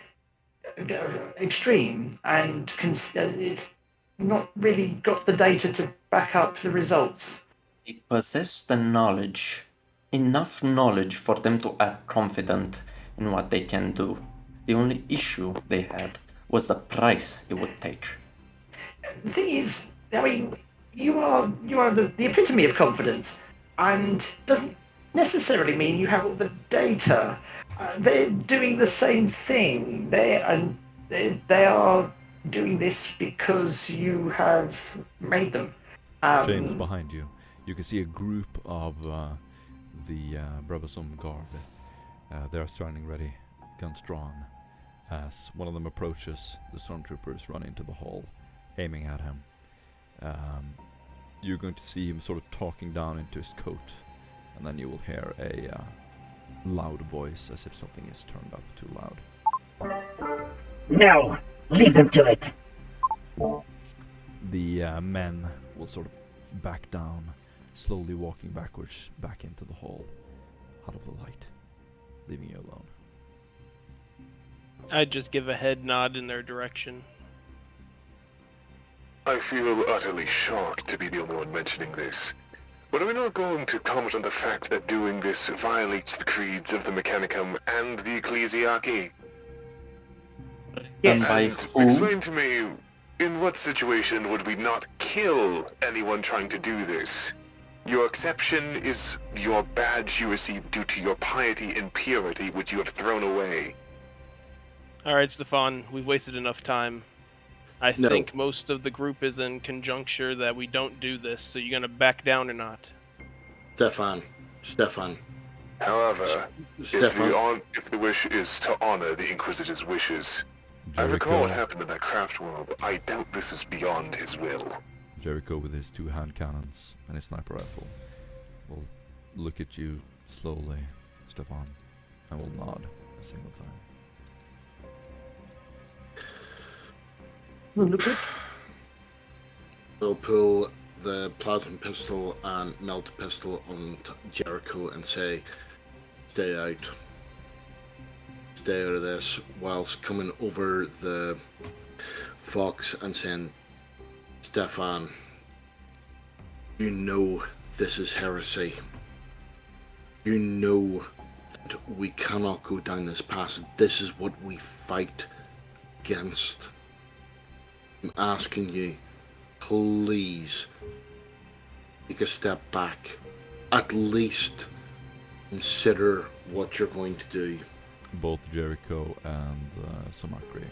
extreme, and it's not really got the data to back up the results. They possess the knowledge, enough knowledge for them to act confident in what they can do. The only issue they had was the price it would take. The thing is, I mean, you are the epitome of confidence, and doesn't necessarily mean you have all the data. They're doing the same thing. They are doing this because you have made them. James, behind you, you can see a group of the Brabazon guard. They are standing ready, guns drawn. As one of them approaches, the stormtroopers run into the hall, aiming at him. You're going to see him sort of talking down into his coat, and then you will hear a loud voice, as if something is turned up too loud. No! Leave them to it! The men will sort of back down, slowly walking backwards back into the hall, out of the light, leaving you alone. I'd just give a head nod in their direction. I feel utterly shocked to be the only one mentioning this. But are we not going to comment on the fact that doing this violates the creeds of the Mechanicum and the Ecclesiarchy? Yes. And by And who? explain to me, in what situation would we not kill anyone trying to do this? Your exception is your badge you received due to your piety and purity, which you have thrown away. Alright, Stefan, we've wasted enough time. I No. think most of the group is in conjuncture that we don't do this, so you're gonna back down or not? Stefan. However, Stefan. if the wish is to honor the Inquisitor's wishes, I recall what happened in that craft world. I doubt this is beyond his will. Jericho, with his 2 hand cannons and his sniper rifle, will look at you slowly, Stefan, and will nod a single time. We'll pull the plasma pistol and melt pistol on Jericho and say, stay out. Stay out of this, whilst coming over the fox and saying, Stefan, you know this is heresy. You know that we cannot go down this path. This is what we fight against. I'm asking you, please take a step back. At least consider what you're going to do. Both Jericho and Samakri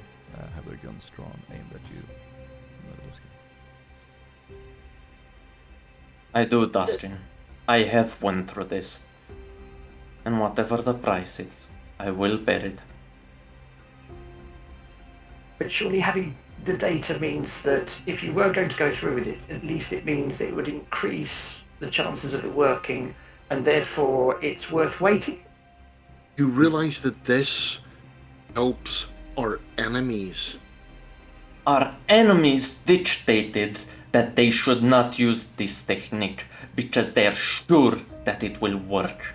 have their guns drawn, aimed at you, Liska. I do, Dustin. I have went through this. And whatever the price is, I will bear it. But surely having the data means that if you were going to go through with it, at least it means that it would increase the chances of it working, and therefore it's worth waiting. You realize that this helps our enemies. Our enemies dictated that they should not use this technique because they are sure that it will work.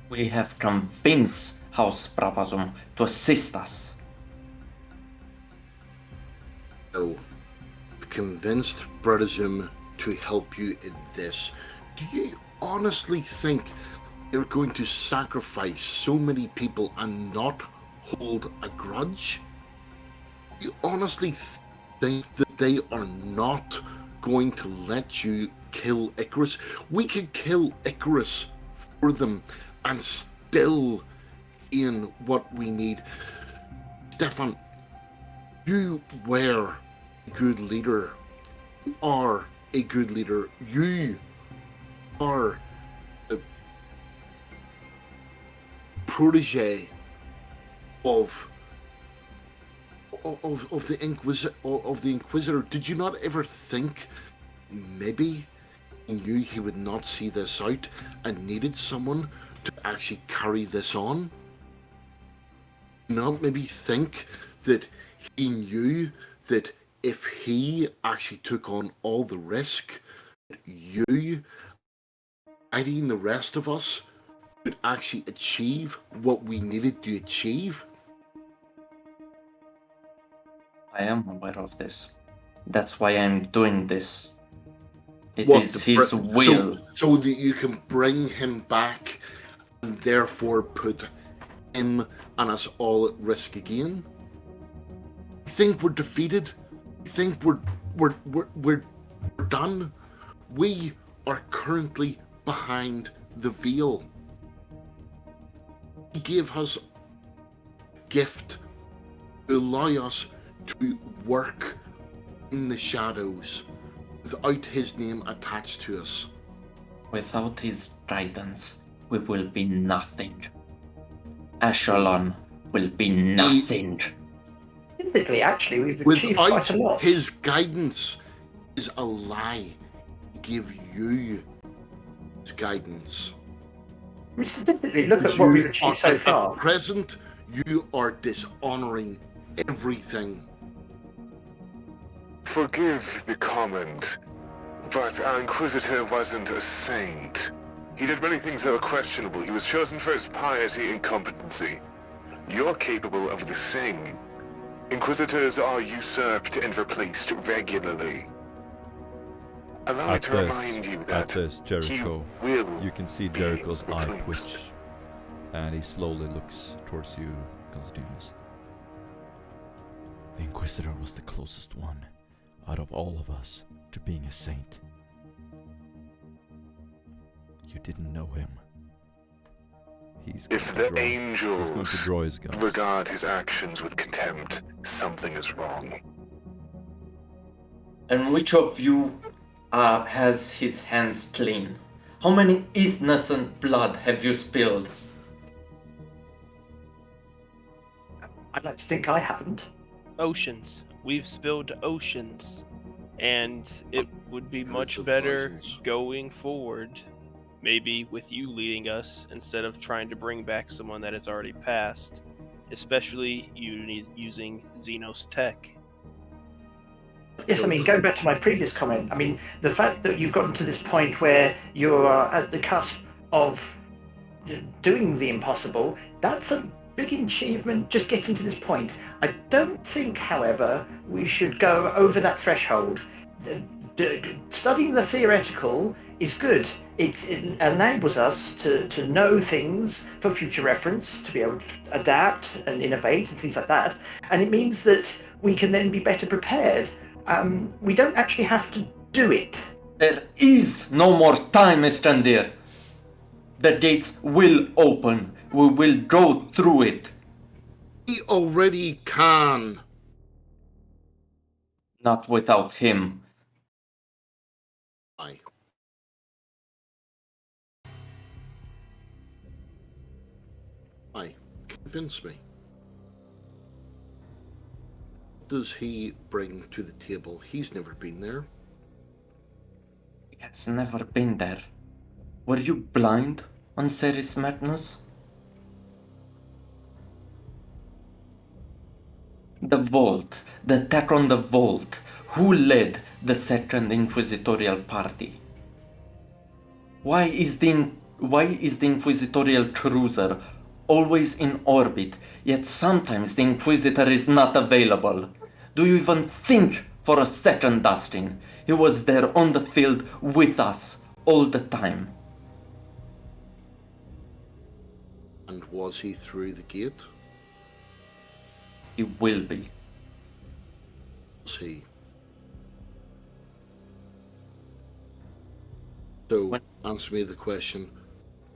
We have convinced House Brabazum to assist us. So, convinced Bradazum to help you in this. Do you honestly think you're going to sacrifice so many people and not hold a grudge? You honestly think that they are not going to let you kill Icarus? We could kill Icarus for them and still in what we need. Stefan, you were a good leader. You are a good leader. You are a protege of the Inquisitor. Did you not ever think maybe he knew he would not see this out and needed someone to actually carry this on? Not maybe think that he knew that if he actually took on all the risk, you, guiding the rest of us, could actually achieve what we needed to achieve? I am aware of this. That's why I'm doing this. It What, is to his br- will. So that you can bring him back and therefore put him and us all at risk again? You think we're defeated? You think we're done? We are currently behind the veil. He gave us a gift to allow us to work in the shadows without his name attached to us. Without his guidance, we will be nothing. Askellon will be nothing. Typically, actually, we've achieved Without quite a lot. his guidance is a lie. He gave you his guidance. I mean, statistically, look at what we've achieved so far. At present, you are dishonoring everything. Forgive the comment, but our Inquisitor wasn't a saint. He did many things that were questionable. He was chosen for his piety and competency. You're capable of the same. Inquisitors are usurped and replaced regularly. Allow me to remind you that at this, Jericho, he will you can see be Jericho's eye replaced. twitch, and he slowly looks towards you, Constantius. The Inquisitor was the closest one, out of all of us, to being a saint. You didn't know him. He's going If to the draw. He's going to angels draw his guns. regard his actions with contempt, something is wrong. And which of you has his hands clean? How many innocent blood have you spilled? I'd like to think I haven't. Oceans. We've spilled oceans. And it would be much of better thousands. going forward, maybe with you leading us, instead of trying to bring back someone that has already passed, especially using Xenos tech. Yes, I mean, going back to my previous comment, I mean, the fact that you've gotten to this point where you are at the cusp of doing the impossible, that's a big achievement, just getting to this point. I don't think, however, we should go over that threshold. Studying the theoretical is good. It enables us to know things for future reference, to be able to adapt and innovate and things like that. And it means that we can then be better prepared. We don't actually have to do it. There is no more time, Estrandir. The gates will open. We will go through it. We already can. Not without him. Aye. Aye. Convince me. What does he bring to the table? He's never been there. He has never been there. Were you blind on Ceres Madness? The Vault, the attack on the Vault. Who led the Second Inquisitorial Party? Why is the Inquisitorial Cruiser always in orbit, yet sometimes the Inquisitor is not available? Do you even think for a second, Dustin? He was there on the field with us all the time. And was he through the gate? He will be. Was he? So, answer me the question,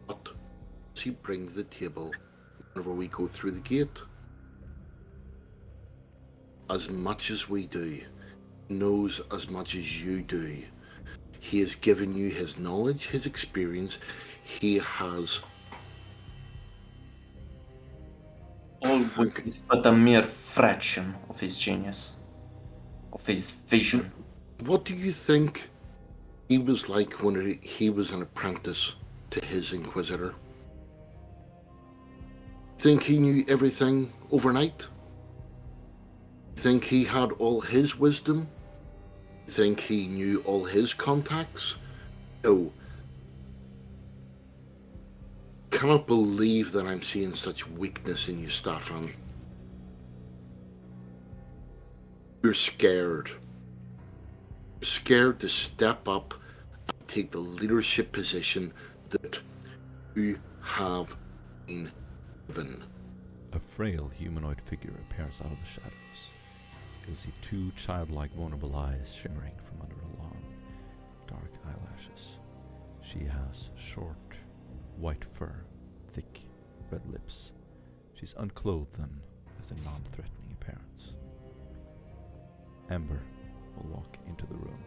what does he bring to the table whenever we go through the gate? As much as we do, he knows as much as you do. He has given you his knowledge, his experience. He has... All which is but a mere fraction of his genius, of his vision. What do you think he was like when he was an apprentice to his Inquisitor? Think he knew everything overnight? Think he had all his wisdom? Think he knew all his contacts? No. Cannot believe that I'm seeing such weakness in you, Staffan. You're scared. You're scared to step up and take the leadership position that you have been given. A frail humanoid figure appears out of the shadows. You'll see two childlike, vulnerable eyes shimmering from under a long, dark eyelashes. She has short, white fur, thick, red lips. She's unclothed and has a non-threatening appearance. Ember will walk into the room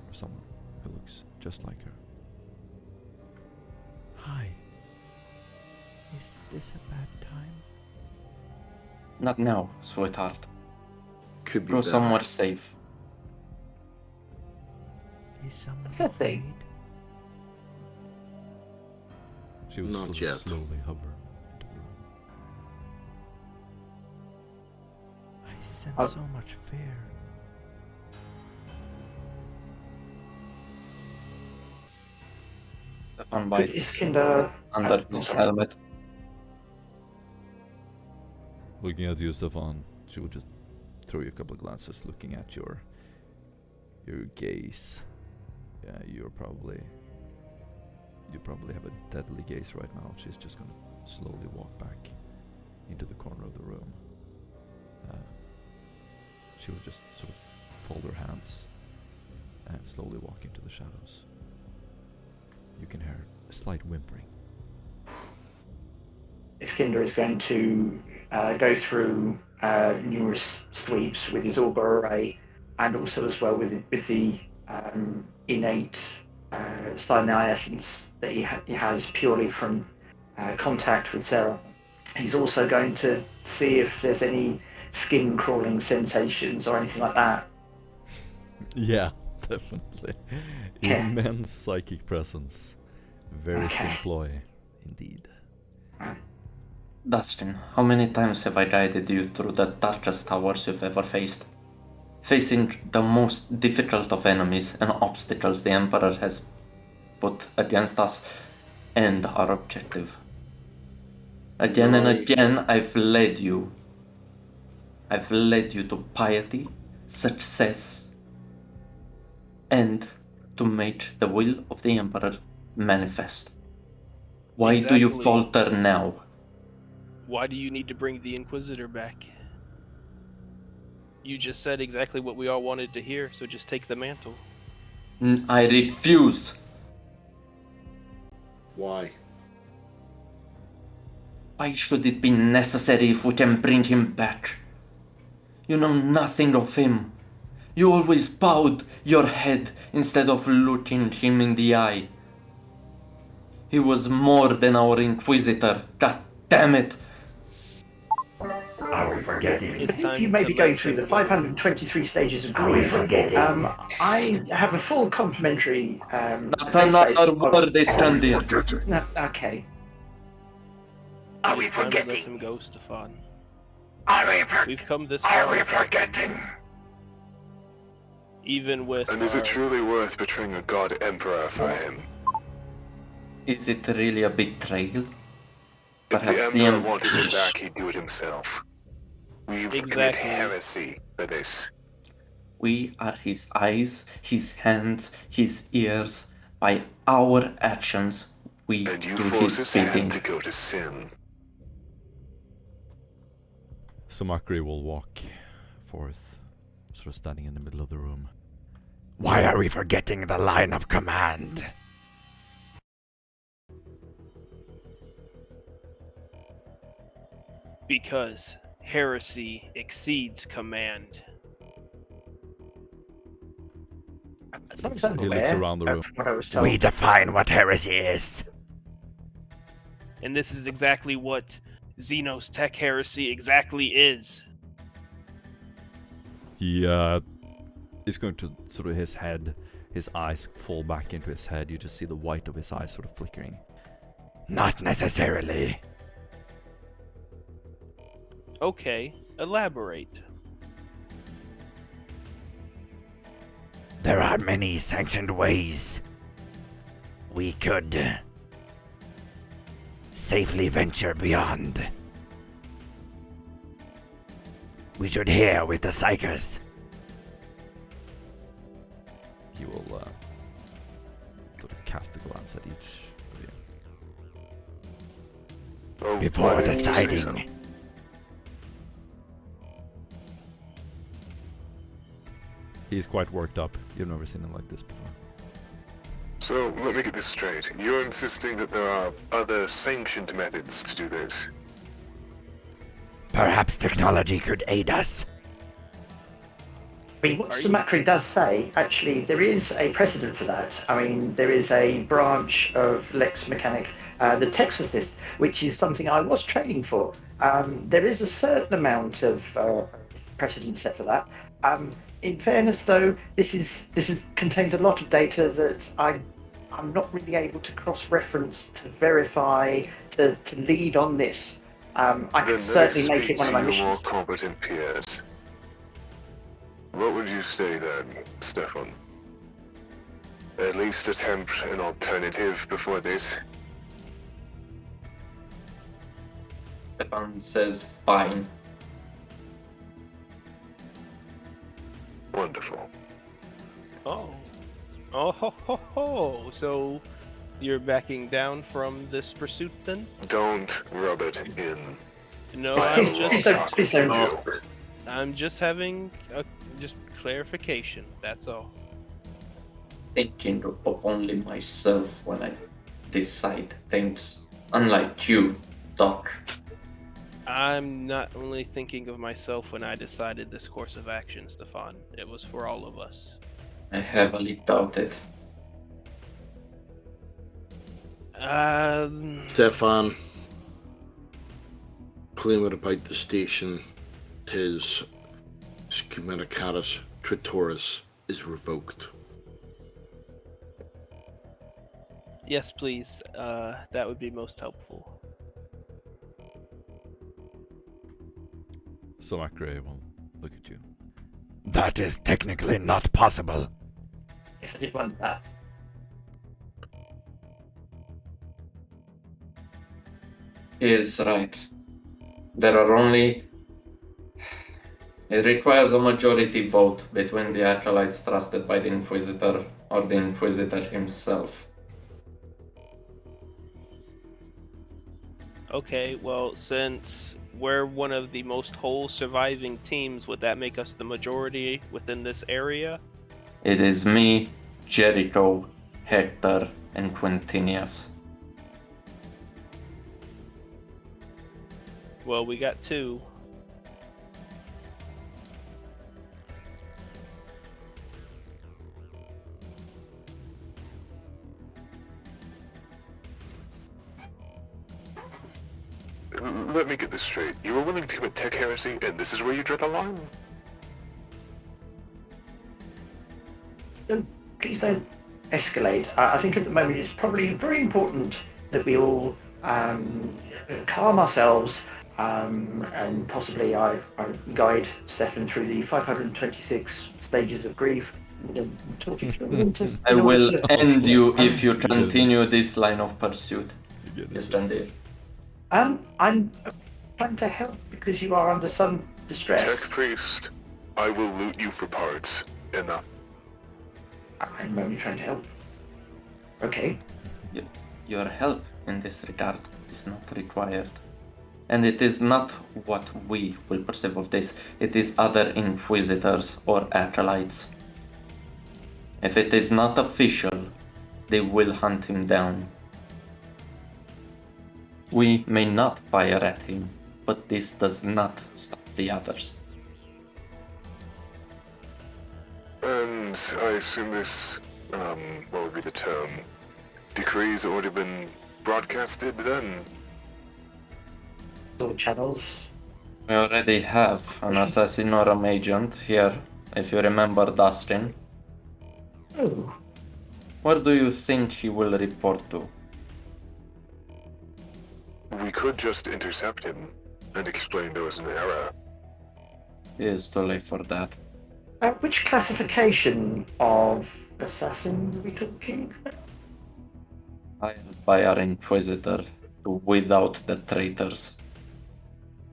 for someone who looks just like her. Hi. Is this a bad time? Not now, sweetheart. Could be Go better. somewhere safe. Is someone That's the thing. afraid? She will Not sort of yet. slowly hover into the room. I sense Oh. so much fear. Stefan Could bites Iskander... under oh, his sorry. helmet. Looking at you, Stefan, she will just throw you a couple of glances, looking at your gaze. Yeah, you probably have a deadly gaze right now. She's just gonna slowly walk back into the corner of the room. She will just sort of fold her hands and slowly walk into the shadows. You can hear a slight whimpering. Iskander is going to go through numerous sweeps with his Augur array, and also as well with the innate Sinai essence that he has purely from contact with Sarah. He's also going to see if there's any skin crawling sensations or anything like that. Yeah, definitely. Yeah. Immense psychic presence. Very Okay. skinfloy, indeed. Dustin, how many times have I guided you through the darkest towers you've ever faced? Facing the most difficult of enemies and obstacles the Emperor has put against us and our objective. Again and Right. again, I've led you. I've led you to piety, success, and to make the will of the Emperor manifest. Why do you Exactly. falter now? Why do you need to bring the Inquisitor back? You just said exactly what we all wanted to hear, so just take the mantle. I refuse. Why? Why should it be necessary if we can bring him back? You know nothing of him. You always bowed your head instead of looking him in the eye. He was more than our Inquisitor. God damn it! Are we forgetting? I It's think time you may to be going let through him the go. 523 stages of Are we grief. forgetting? I have a full complimentary Not database another of- word, Iskander. No, okay. Are It we is time to let forgetting? him go, Stefan. Are we We've come this Are we far, forgetting? even with And is it our- truly worth betraying a god emperor for him? Is it really a betrayal? If the Perhaps the emperor Em- wanted him back, he'd do it himself. We've committed Exactly. heresy for this. We are his eyes, his hands, his ears. By our actions, we And you do force his his hand bidding. to go to sin. Samakri will walk forth, sort of standing in the middle of the room. Why are we forgetting the line of command? because heresy exceeds command. As far as I'm He looks aware around the room. of what I was told, We define what heresy is. And this is exactly what Xenos Tech Heresy exactly is. He is going to sort of his eyes fall back into his head. You just see the white of his eyes sort of flickering. Not necessarily. Okay, elaborate. There are many sanctioned ways we could safely venture beyond. We should hear with the Psychers. He will sort of cast a glance at each of you. Oh, why Before didn't you say so? deciding. He's quite worked up. You've never seen him like this before. So, let me get this straight. You're insisting that there are other sanctioned methods to do this? Perhaps technology could aid us. I mean, what Are you- Samakri does say, actually, there is a precedent for that. I mean, there is a branch of Lex Mechanic, the Texasist, which is something I was training for. There is a certain amount of precedent set for that. In fairness, though, this contains a lot of data that I I'm not really able to cross-reference, to verify, to lead on this. I Then could let us certainly make speak it one to of my your more missions. competent peers. What would you say then, Stefan? At least attempt an alternative before this? Stefan says fine. Wonderful. Oh. Oh ho ho ho! So you're backing down from this pursuit then? Don't rub it in. No, I I'm have a lot of just don't- talking please to don't. do. I'm just having a just clarification. That's all. Thinking of only myself when I decide things. Unlike you, Doc. I'm not only thinking of myself when I decided this course of action, Stefan. It was for all of us. I heavily doubt it. Stefan, claiming about the station, his Communicatus Tritoris is revoked. Yes, please. That would be most helpful. So Macrae will look at you. That is technically not possible. Yes, I did want that. He is right. There are only... It requires a majority vote between the acolytes trusted by the Inquisitor or the Inquisitor himself. Okay, well, since we're one of the most whole surviving teams, would that make us the majority within this area? It is me, Jericho, Hector, and Quintinius. Well, we got two. Let me get this straight. You were willing to commit tech heresy, and this is where you drew the line? Please don't escalate. I think at the moment it's probably very important that we all calm ourselves, and possibly I guide Stefan through the 526 stages of grief. Talking through them to, I will end you Oh, if you get it. continue this line of pursuit. You get it. Istandi. I'm trying to help because you are under some distress. Tech priest, I will loot you for parts. Enough. I'm only trying to help. Okay. Your help in this regard is not required. And it is not what we will perceive of this. It is other Inquisitors or Acolytes. If it is not official, they will hunt him down. We may not fire at him, but this does not stop the others. And I assume this, what would be the term? Decree's already been broadcasted then? All channels. We already have an Assassinorum agent here, if you remember Dustin. Oh, Where do you think he will report to? We could just intercept him and explain there was an error. It is too late for that. which classification of assassin are we talking? Hired by our Inquisitor to weed out the traitors.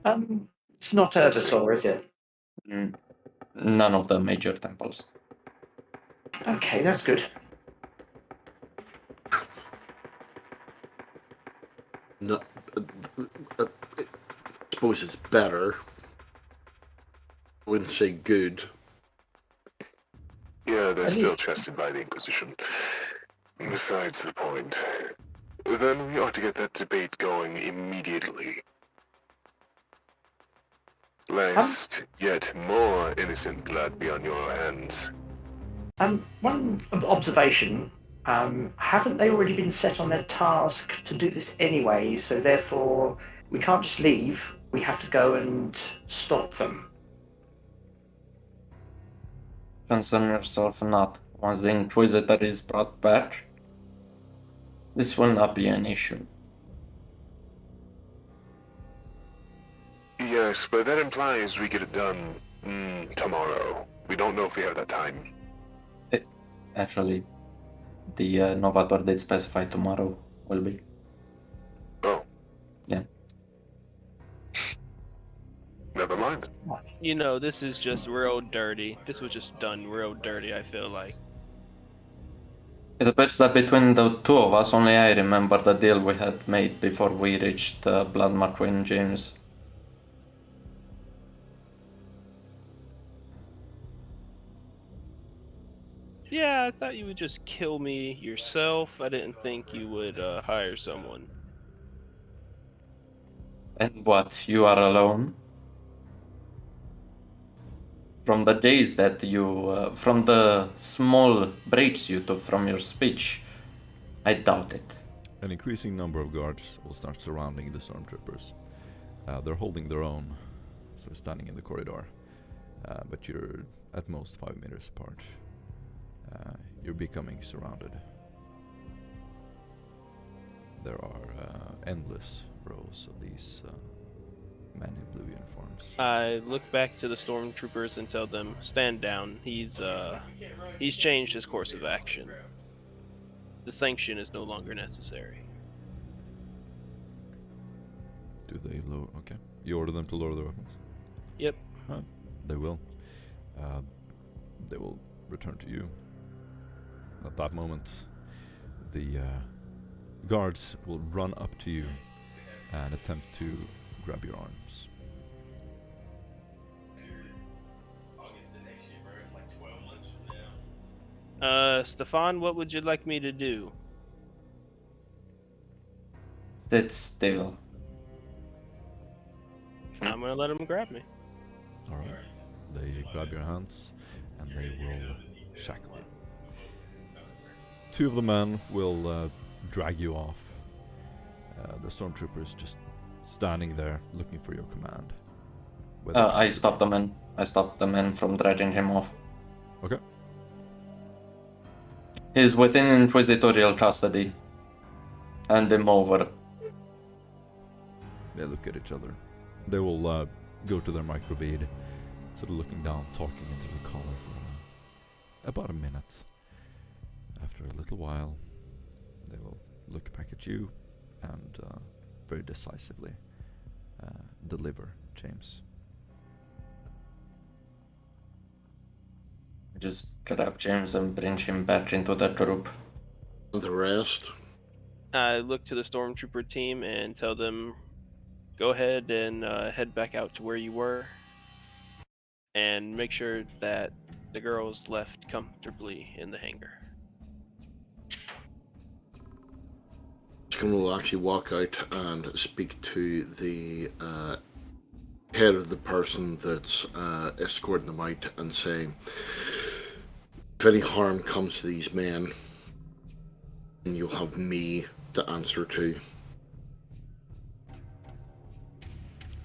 It's not Herbisaur, is it? None of the major temples. Okay, that's good. No, I suppose it's better. I wouldn't say good. Yeah, they're At still least- trusted by the Inquisition. Besides the point. Then we ought to get that debate going immediately. Lest yet more innocent blood be on your hands. One observation. Haven't they already been set on their task to do this anyway? So therefore, we can't just leave. We have to go and stop them. Concern yourself not. Once the Inquisitor is brought back, This will not be an issue. Yes, but that implies we get it done tomorrow. We don't know if we have that time. Actually, the Novator did specify tomorrow will be. Oh. Yeah. Never mind. You know, this is just real dirty. This was just done real dirty, I feel like. It appears that between the two of us, only I remember the deal we had made before we reached Blood McQueen James. Yeah, I thought you would just kill me yourself. I didn't think you would hire someone. And what, you are alone? From the days that you, from the small breaks you took from your speech, I doubt it. An increasing number of guards will start surrounding the stormtroopers. They're holding their own, so standing in the corridor. But you're at most 5 meters apart. You're becoming surrounded. There are endless rows of these men in blue uniforms. I look back to the stormtroopers and tell them, "Stand down. He's changed his course of action. The sanction is no longer necessary." Do they lower? Okay. You order them to lower their weapons? Yep. They will. They will return to you. At that moment, the guards will run up to you and attempt to grab your arms. Stefan, what would you like me to do? Sit still. I'm gonna let him grab me. Alright. They grab your hands and they will shackle you. Two of the men will drag you off. The stormtroopers just standing there looking for your command. I stopped the men. I stopped the men from dragging him off. Okay. He's within Inquisitorial custody. Hand him over. They look at each other. They will go to their microbead, sort of looking down, talking into the collar for about a minute. After a little while, they will look back at you and very decisively deliver James. Just grab James and bring him back into the group. And the rest? I look to the stormtrooper team and tell them, "Go ahead and head back out to where you were, and make sure that the girl's left comfortably in the hangar." Skin will actually walk out and speak to the head of the person that's escorting them out and say, if any harm comes to these men, then you'll have me to answer to.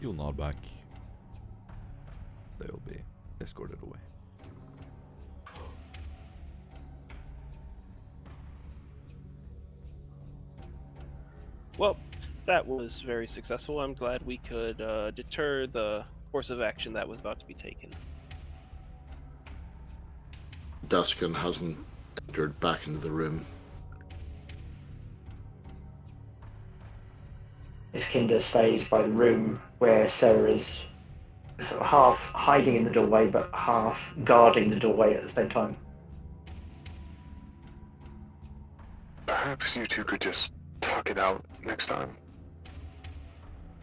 You'll nod back. They will be escorted away. Well, that was very successful. I'm glad we could deter the course of action that was about to be taken. Duskin hasn't entered back into the room. Iskander stays by the room where Sarah is sort of half hiding in the doorway but half guarding the doorway at the same time. Perhaps you two could just talk it out next time.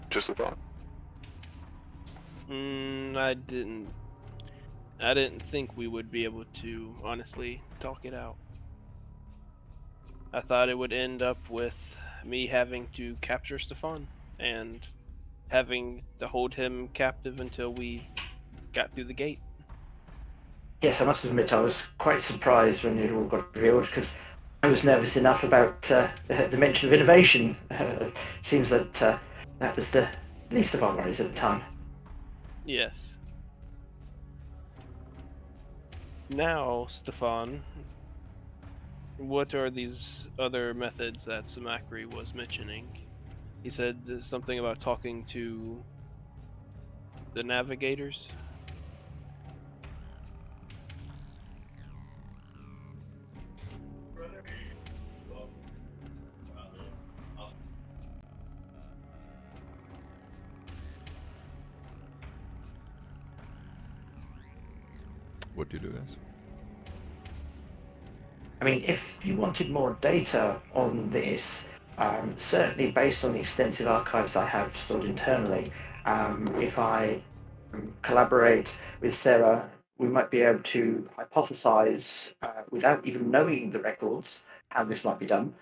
Just a thought. I didn't think we would be able to honestly talk it out. I thought it would end up with me having to capture Stefan and having to hold him captive until we got through the gate. Yes, I must admit I was quite surprised when it all got revealed because I was nervous enough about the mention of innovation. Seems that that was the least of our worries at the time. Yes. Now, Stefan, What are these other methods that Samakri was mentioning? He said something about talking to the navigators. What do you do, guys? I mean, if you wanted more data on this, certainly based on the extensive archives I have stored internally, if I collaborate with Sarah, we might be able to hypothesize, without even knowing the records, how this might be done.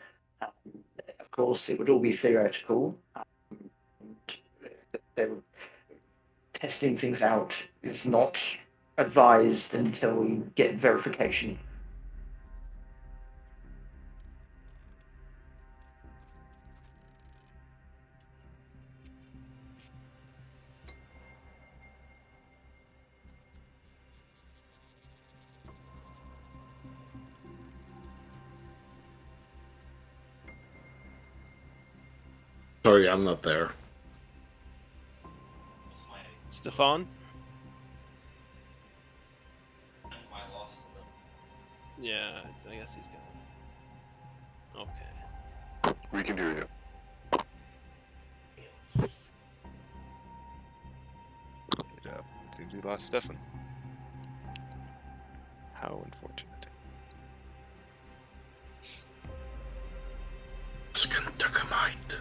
Of course, it would all be theoretical. Testing things out is not advised until we get verification. Sorry, I'm not there. Stefan? Yeah, I guess he's gone. Okay. We can hear you. Seems we lost Stefan. How unfortunate. Scantugamite.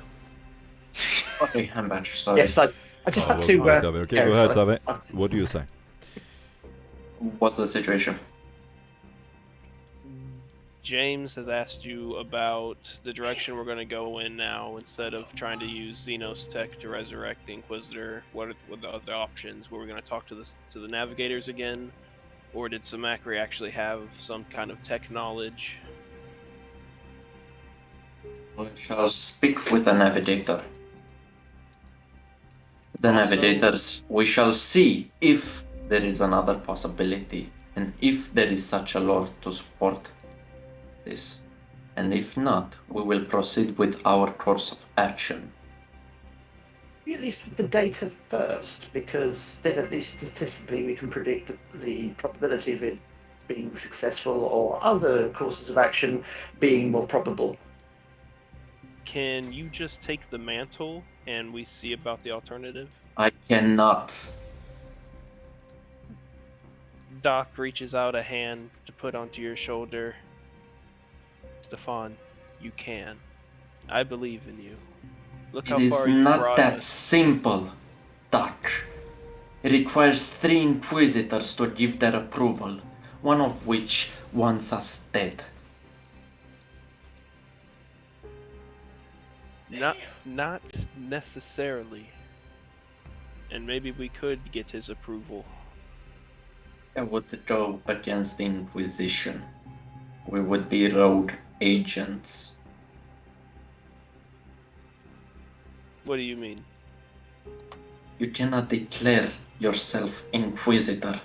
Okay, I'm back. Sorry. Yes, I just had to. Right, David. Okay, go ahead, sorry. David. What do you say? What's the situation? James has asked you about the direction we're going to go in now. Instead of trying to use Xenos tech to resurrect the Inquisitor, what are the other options? Were we going to talk to the navigators again, or did Samakri actually have some kind of tech knowledge? We shall speak with the navigator. The Also- navigators. We shall see if there is another possibility, and if there is such a lord to support this. And if not, we will proceed with our course of action. At least with the data first, because then at least statistically we can predict the probability of it being successful or other courses of action being more probable. Can you just take the mantle and we see about the alternative? I cannot. Doc reaches out a hand to put onto your shoulder. Stefan, you can. I believe in you. Look how It is far you not brought that us. simple, Doc. It requires 3 Inquisitors to give their approval, one of which wants us dead. Not necessarily. And maybe we could get his approval. I would go against the Inquisition. We would be rogue agents. What do you mean? You cannot declare yourself Inquisitor,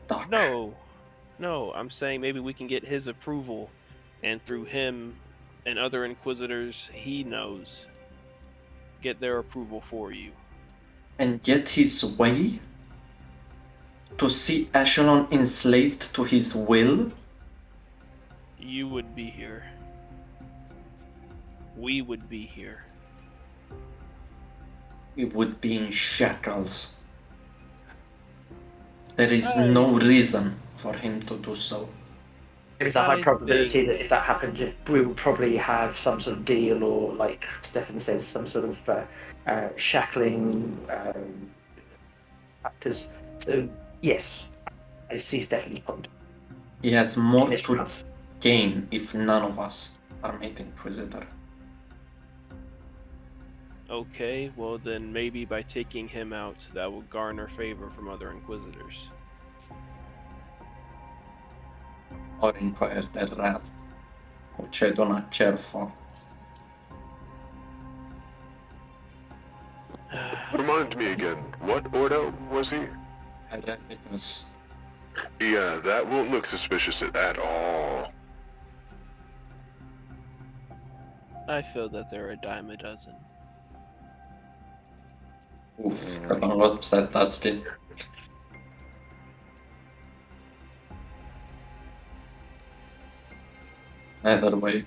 Doc. No, I'm saying maybe we can get his approval, and through him and other Inquisitors he knows, get their approval for you. And get his way? To see Askellon enslaved to his will? You would be here. We would be here. We would be in shackles. There is no reason for him to do so. There's a high I probability think- that if that happened, we would probably have some sort of deal, or like Stefan says, some sort of shackling factors. So yes, I see Stefan's point. He has more This to runs. gain if none of us are made Inquisitor. Okay, well then maybe by taking him out, that will garner favor from other Inquisitors. Or inquire their wrath, which I do not care for. Remind me again, what order was he? Hereticus. Yeah, that won't look suspicious at all. I feel that they're a dime a dozen. Oof, Stefan looks that dusty. Either way,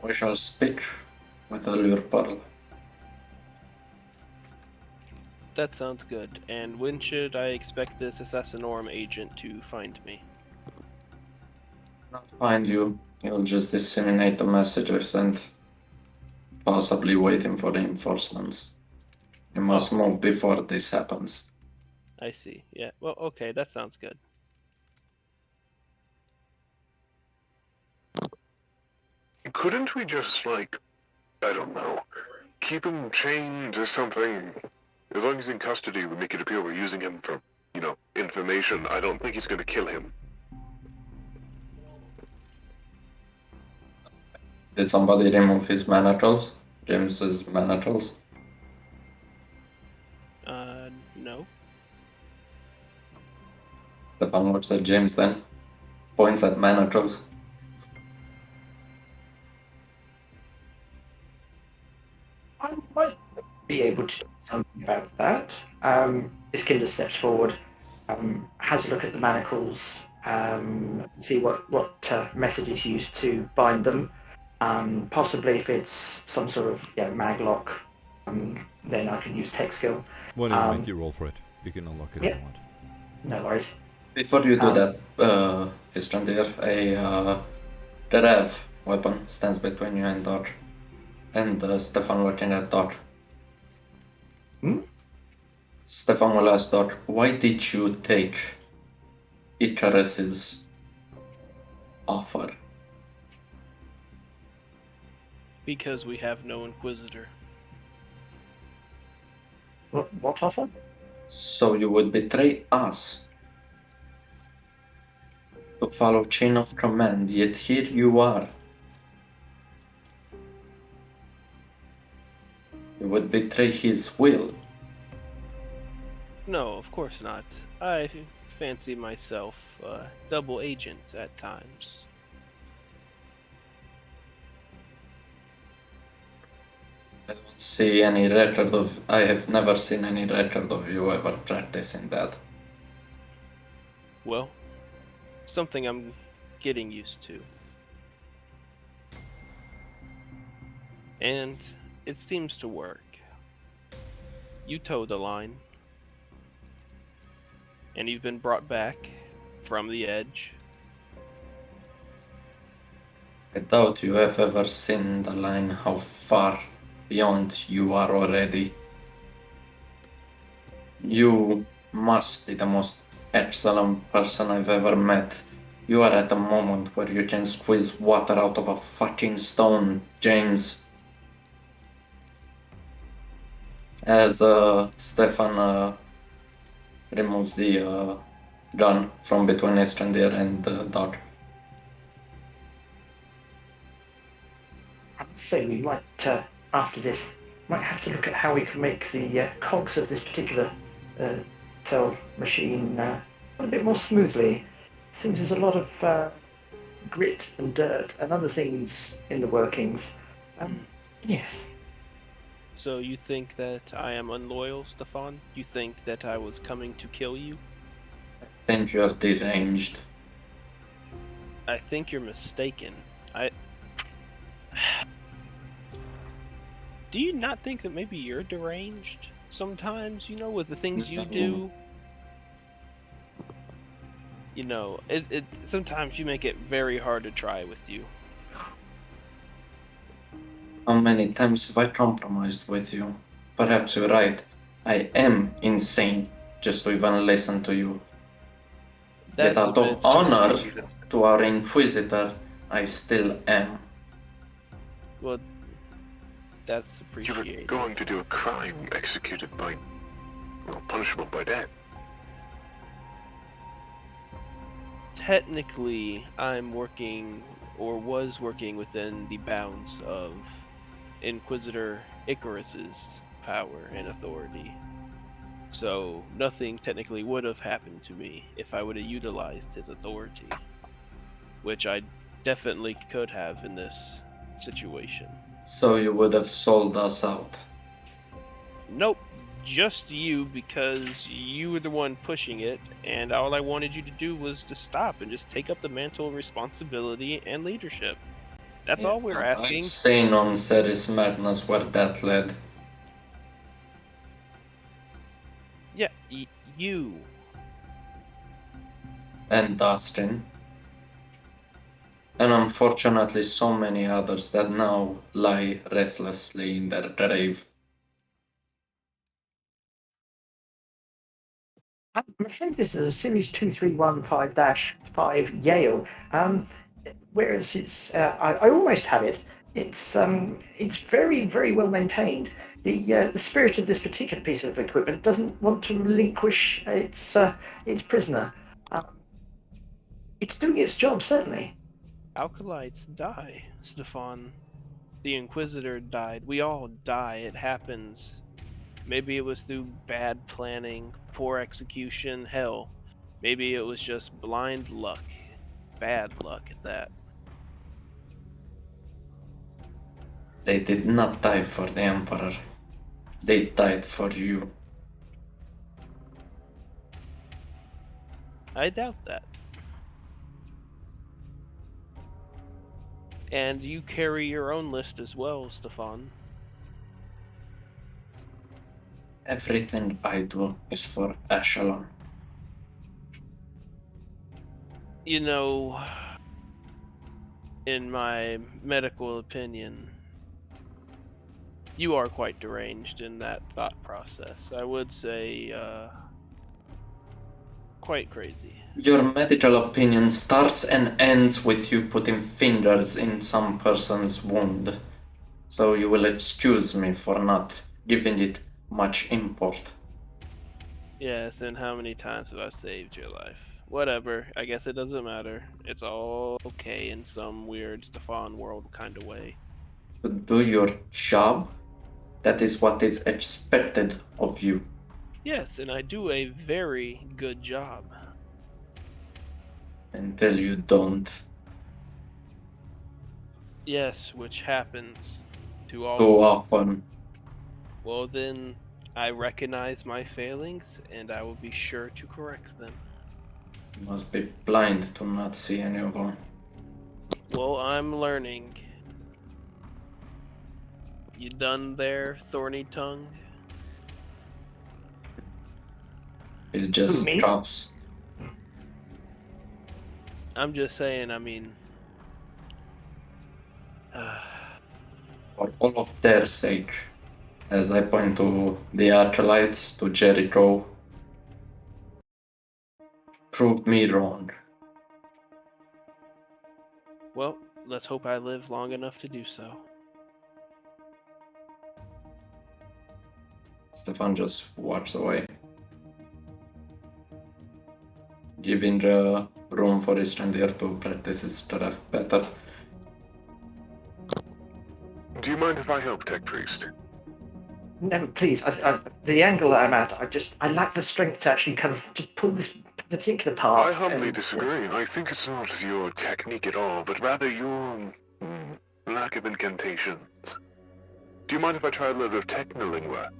we shall speak with Allure Pearl. That sounds good. And when should I expect this Assassinorum agent to find me? Not find you, he'll just disseminate the message I've sent. Possibly waiting for reinforcements. You must move before this happens. I see. Yeah. Well, okay, that sounds good. Couldn't we just, like, I don't know, keep him chained or something? As long as he's in custody, we make it appear we're using him for, information. I don't think he's going to kill him. Did somebody remove his manacles? James's manacles? No. Stefan looks at James then. Points at manacles. I might be able to do something about that. Iskander steps forward, has a look at the manacles, see what method is used to bind them. Possibly if it's some sort of maglock, then I can use tech skill. Why don't you make your roll for it? You can unlock it if you want. No worries. Before you do that, Istrandir, the Rev weapon stands between you and Dot. And Stefan looking at Dot. Stefan will ask Dot, why did you take Icarus's offer? Because we have no Inquisitor. What offer? So you would betray us to follow chain of command, yet here you are. You would betray his will. No, of course not. I fancy myself a double agent at times. I have never seen any record of you ever practicing that. Well, something I'm getting used to. And it seems to work. You toe the line. And you've been brought back from the edge. I doubt you have ever seen the line how far beyond you are already. You must be the most excellent person I've ever met. You are at a moment where you can squeeze water out of a fucking stone, James. As Stefan removes the gun from between Estrandir and Dot. I would say we might, after this, might have to look at how we can make the cogs of this particular cell machine run a bit more smoothly. Seems there's a lot of grit and dirt and other things in the workings. Yes. So you think that I am unloyal, Stefan? You think that I was coming to kill you? I think you're deranged. I think you're mistaken. Do you not think that maybe you're deranged sometimes, with the things you do? Sometimes you make it very hard to try with you. How many times have I compromised with you? Perhaps you're right. I am insane just to even listen to you. Yet out of honor to our Inquisitor, I still am. Well, that's appreciated. You were going to do a crime executed by, punishable by death. Technically, I'm working, or was working within the bounds of Inquisitor Icarus's power and authority. So nothing technically would have happened to me if I would have utilized his authority, which I definitely could have in this situation. So you would have sold us out. Nope, just you, because you were the one pushing it, and all I wanted you to do was to stop and just take up the mantle of responsibility and leadership. That's all we're asking. Insane on Ceres madness where that led. Yeah, you. And Dustin. And unfortunately so many others that now lie restlessly in their grave. I'm afraid this is a Series 2315-5 Yale. Whereas I almost have it. It's very, very well maintained. The spirit of this particular piece of equipment doesn't want to relinquish its prisoner. It's doing its job, certainly. Alkalites die, Stefan. The Inquisitor died. We all die. It happens. Maybe it was through bad planning, poor execution, hell. Maybe it was just blind luck. Bad luck at that. They did not die for the Emperor. They died for you. I doubt that. And you carry your own list as well, Stefan. Everything I do is for Askellon. You know, in my medical opinion, you are quite deranged in that thought process. I would say, quite crazy. Your medical opinion starts and ends with you putting fingers in some person's wound. So you will excuse me for not giving it much import. Yes, and how many times have I saved your life? Whatever, I guess it doesn't matter. It's all okay in some weird Stefan world kind of way. To do your job, that is what is expected of you. Yes, and I do a very good job. Until you don't. Yes, which happens to all Too of us. often. Well then, I recognize my failings, and I will be sure to correct them. You must be blind to not see any of them. Well, I'm learning. You done there, Thorny Tongue? It's just Me? drops. I'm just saying, I mean... For all of their sake. As I point to the acolytes, to Jericho. Prove me wrong. well, let's hope I live long enough to do so. Stefan just walks away. Giving the room for his reindeer to practice his craft better. Do you mind if I help, Tech Priest? No, please. The angle that I'm at, I lack the strength to actually kind of to pull this particular part. I humbly disagree. I think it's not your technique at all, but rather your lack of incantations. Do you mind if I try a little bit of technolingua?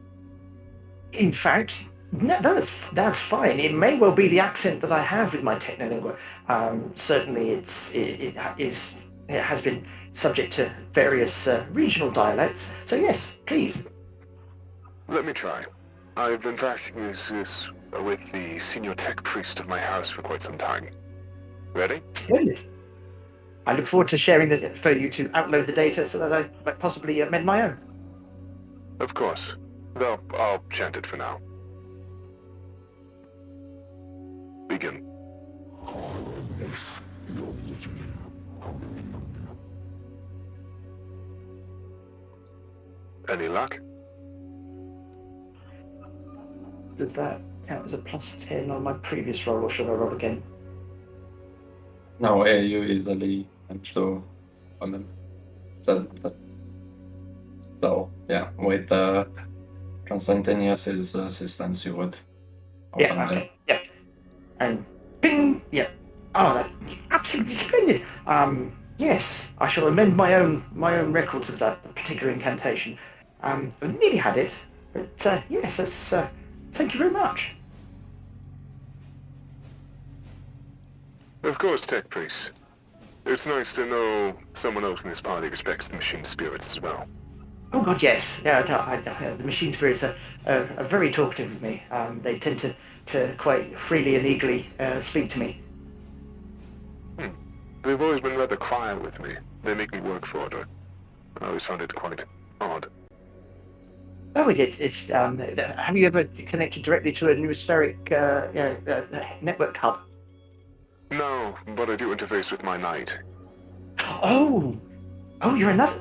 In fact, no, that's fine. It may well be the accent that I have with my technolingua. Certainly, it has been subject to various regional dialects. So yes, please. Let me try. I've been practicing this with the senior tech priest of my house for quite some time. Ready? Splendid. I look forward to sharing for you to upload the data so that I might possibly amend my own. Of course. Though I'll chant it for now. Begin. Any luck? Does that count as a +10 on my previous roll, or should I roll again? No, you easily manage to on them. So yeah, with Constantius' assistance, you would open Yeah. them. Okay. Yeah. And bing. Yeah. Oh, that's absolutely splendid. Yes, I shall amend my own records of that particular incantation. I nearly had it, but yes, that's, thank you very much. Of course, Tech Priest. It's nice to know someone else in this party respects the machine spirits as well. Oh God, yes. Yeah, the machine spirits are very talkative with me. They tend to quite freely and eagerly speak to me. They've always been rather quiet with me. They make me work for it. I always found it quite odd. Oh, it's. Have you ever connected directly to a neurospheric network hub? No, but I do interface with my knight. Oh, you're another.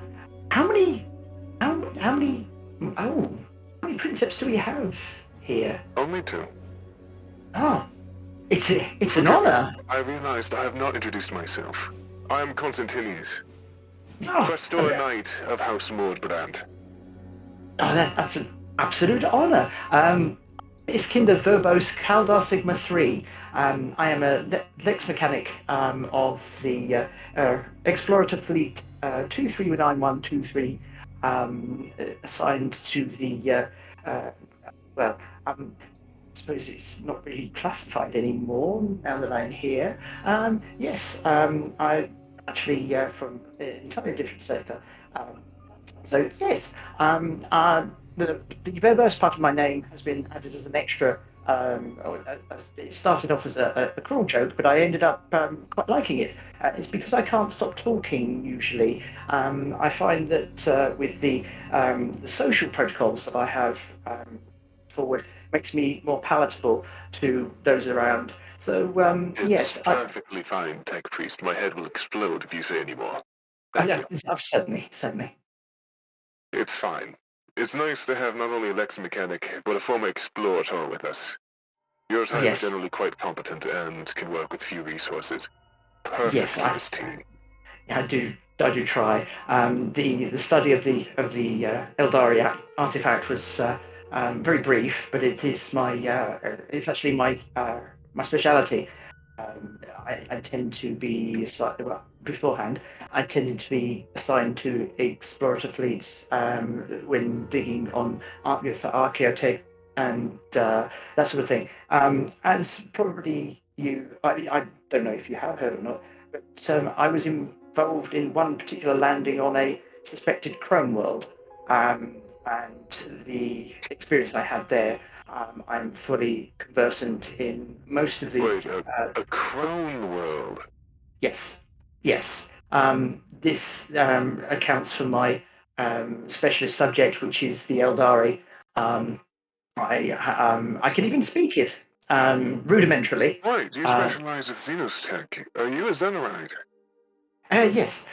How many? How many? Oh, how many princeps do we have here? Only two. Oh, it's an Forgive me. honor. I realized I have not introduced myself. I am Constantinius, Oh, Pastor Knight of House Mordbrand. that's an absolute honor. Iskinder Verbos Kaldar Sigma 3. I am a Lex mechanic of the Explorator Fleet 239123, assigned to the, well, I suppose it's not really classified anymore now that I'm here. Yes, I actually from an entirely different sector. So yes, the Verbose part of my name has been added as an extra. It started off as a cruel joke, but I ended up quite liking it. It's because I can't stop talking usually. I find that with the social protocols that I have forward makes me more palatable to those around. So It's perfectly fine, Tech Priest. My head will explode if you say any more. Thank you. Certainly. It's fine. It's nice to have not only a Lex mechanic, but a former explorator with us. Your type Yes. are generally quite competent and can work with few resources. Perfect Yes, for this team. I do try. The study of the Eldari artifact was very brief, but it is it's actually my speciality. I tend to be beforehand. I tended to be assigned to explorator fleets when digging on for archaeotech and that sort of thing. As probably I don't know if you have heard or not, but I was involved in one particular landing on a suspected chrome world, and the experience I had there. I'm fully conversant in most of the. Wait, a crown world? Yes. This accounts for my specialist subject, which is the Eldari. I can even speak it rudimentarily. Right, you specialize with Xenos tech. Are you a Xenoride? Yes.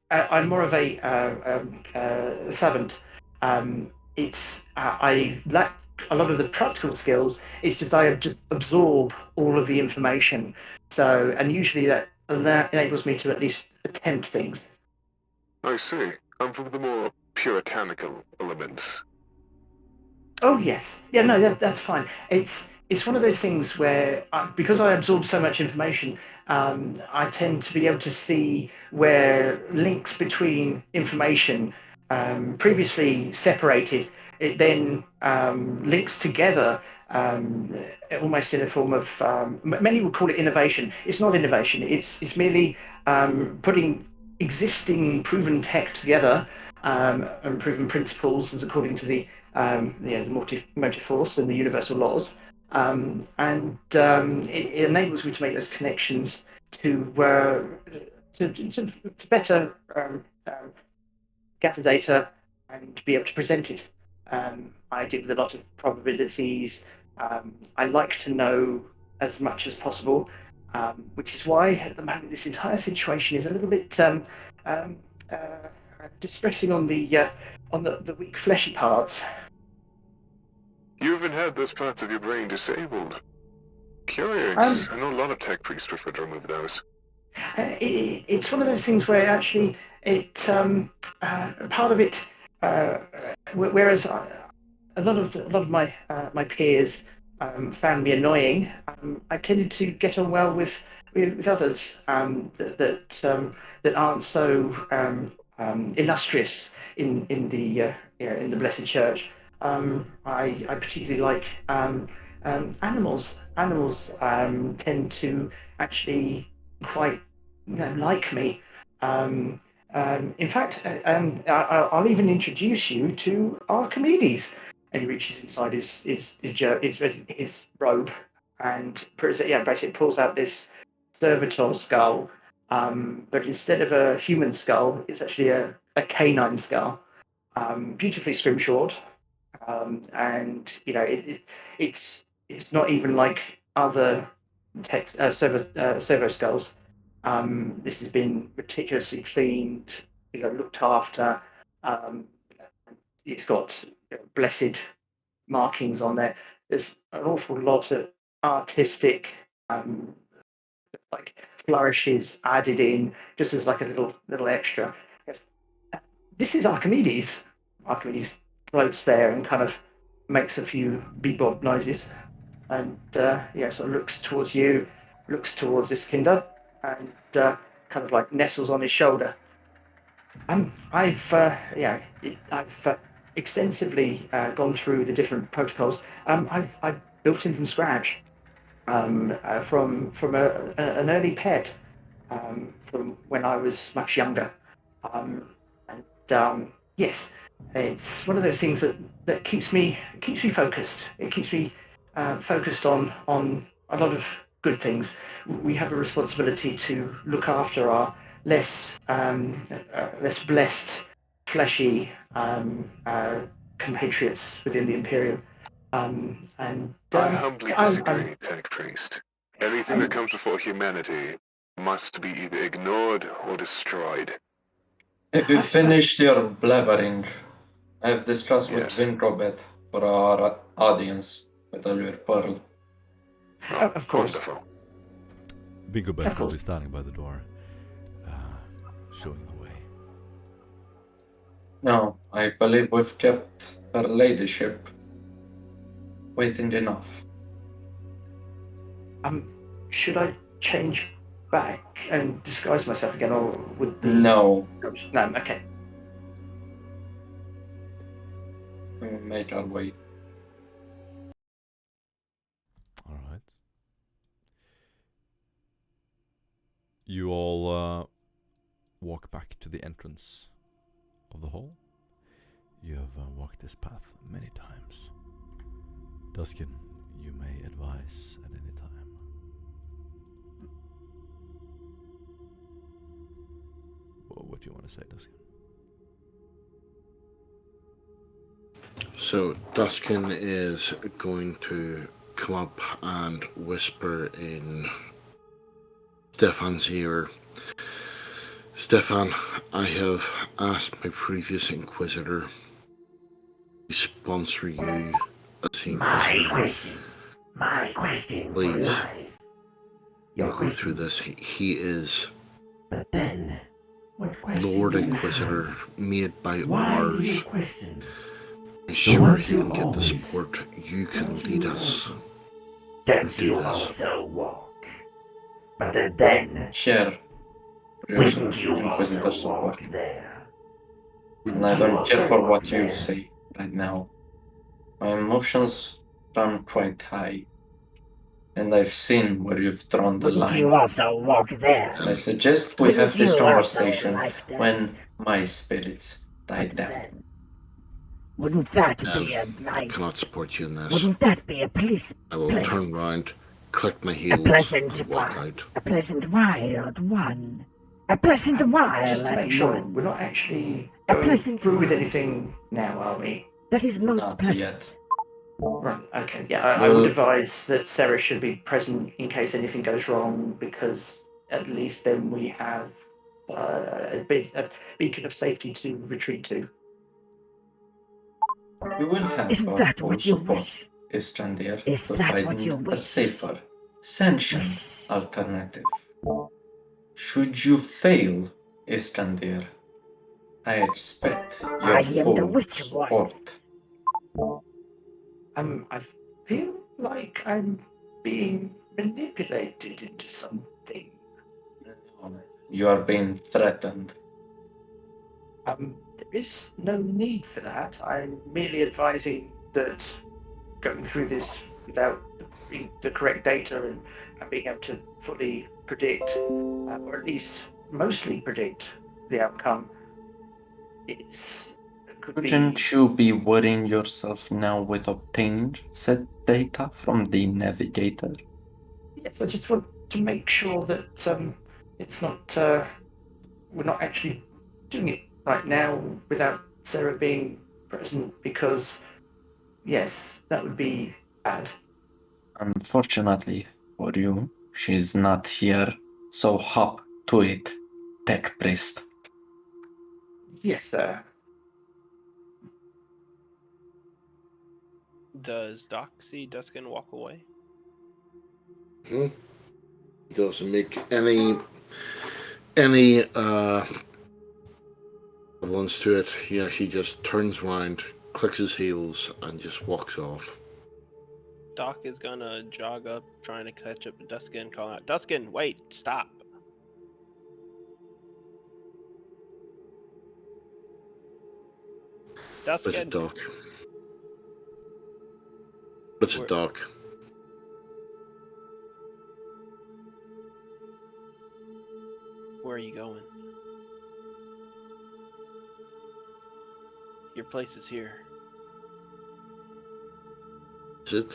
I'm more of a savant. It's I lack a lot of the practical skills. It's just I have to absorb all of the information. So, and usually that enables me to at least attempt things. I see. I'm from the more puritanical elements. Oh yes, yeah, no, that's fine. It's one of those things where because I absorb so much information, I tend to be able to see where links between information previously separated, it then links together almost in a form of many would call it innovation. It's not innovation. It's merely putting existing proven tech together and proven principles as according to the motive force and the universal laws, and it enables me to make those connections to better gather data and be able to present it. I deal with a lot of probabilities. I like to know as much as possible, which is why at the moment this entire situation is a little bit um, uh, distressing on the weak fleshy parts. You even had those parts of your brain disabled. Curious. Um, I know a lot of tech priests prefer to remove those. it's one of those things where actually part of it, whereas a lot of my peers found me annoying, I tended to get on well with others that aren't so illustrious in the Blessed Church. I particularly like animals. Animals tend to actually quite like me. In fact, I'll even introduce you to Archimedes. And he reaches inside his robe and basically pulls out this servitor skull. But instead of a human skull, it's actually a canine skull, beautifully scrimshawed. And it's not even like other servo skulls. This has been meticulously cleaned, looked after. Um, it's got blessed markings on there. There's an awful lot of artistic like flourishes added in just as like a little extra. This is Archimedes. Archimedes floats there and kind of makes a few bebop noises, and sort of looks towards you, looks towards Iskander, and kind of like nestles on his shoulder. I've extensively gone through the different protocols. I've built him from scratch, from an early pet, from when I was much younger, and yes, it's one of those things that keeps me focused. It keeps me focused on a lot of good things. We have a responsibility to look after our less blessed, fleshy compatriots within the Imperium. I humbly disagree, Tech Priest. Anything that comes before humanity must be either ignored or destroyed. If you finished your blabbering, I've discussed with Yes. Vinrobet for our audience with Allure Pearl. Of course. Wonderful. Bingobet will be standing by the door, showing the way. No, I believe we've kept her ladyship waiting enough. Should I change back and disguise myself again, or would the No. No, okay. We make our way. All right. You all walk back to the entrance of the hall. You have walked this path many times. Duskin, you may advise at any time. What do you want to say, Duskin? So Duskin is going to come up and whisper in Stefan's ear. Stefan, I have asked my previous Inquisitor to sponsor you as the Inquisitor. My question for Please. life. Your Go through question. this. He is But then, what question Lord do you Inquisitor, have? made by Why do you ours. question? I'm sure ones you who can get the always- support. You can Don't lead you us. Don't do you this. also walk? But then, Here, wouldn't you Inquisitor also support. walk there? And I don't care for what you say right now. My emotions run quite high. And I've seen where you've drawn the Wouldn't you line. also walk there? And I suggest we Wouldn't have this you also conversation like that? when my spirits die But down. then, wouldn't that be a I cannot nice? support you in this. Wouldn't that be a I will turn round, click my a heels, pleasant and walk while? out. A pleasant while at one. A pleasant while Just to at make sure, one. we're not actually A going pleasant through with while. anything now, are we? That is most Not pleasant. yet. Right, okay. Yeah, I would advise that Sarah should be present in case anything goes wrong, because at least then we have a beacon of safety to retreat to. We will have Isn't our that full what you support, wish? Istrandir, Is to that what you find a wish? safer, sentient alternative. Should you fail, Istrandir, I expect your I am the full witch wife. support. I feel like I'm being manipulated into something. You are being threatened. There is no need for that. I'm merely advising that going through this without the correct data and being able to fully predict, or at least mostly predict the outcome, could be. Shouldn't you be worrying yourself now with obtaining said data from the navigator? Yes, I just want to make sure that it's not we're not actually doing it right now without Sarah being present, because yes, that would be bad. Unfortunately for you, she's not here, so hop to it, tech priest. Yes, sir. Does Doc see Duskin walk away? He doesn't make any evidence to it. He actually just turns around, clicks his heels, and just walks off. Doc is gonna jog up, trying to catch up to Duskin, calling out, "Duskin, wait, stop!" It's a Duskin, dock. It's a Where- dock. where are you going? Your place is here. Is it?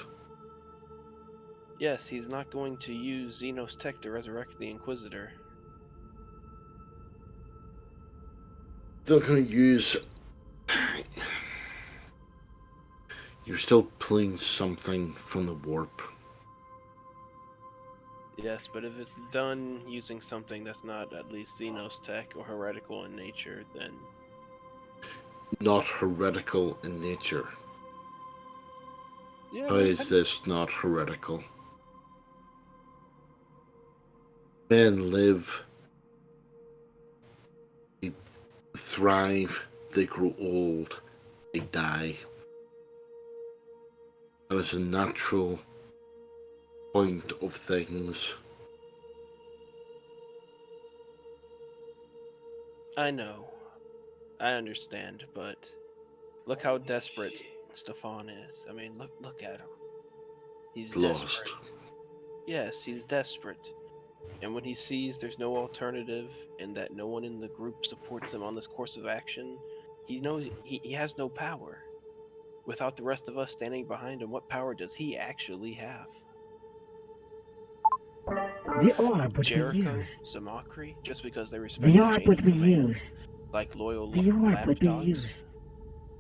Yes, he's not going to use Xenos tech to resurrect the Inquisitor. Still going to use. You're still pulling something from the warp. Yes, but if it's done using something that's not at least Xenos tech or heretical in nature, then Not heretical in nature. yeah. How is this not heretical? Men live, they thrive, they grow old, they die. That is a natural point of things. I know. I understand, but look how desperate Stefan is. I mean, look at him. He's Lost. desperate. Yes, he's desperate. And when he sees there's no alternative and that no one in the group supports him on this course of action, he knows he has no power. Without the rest of us standing behind him, what power does he actually have? The orb would Jericho, be used. Samacri, just because they respect The the orb chain would of be command, used. like loyal The orb would be lapdogs? used.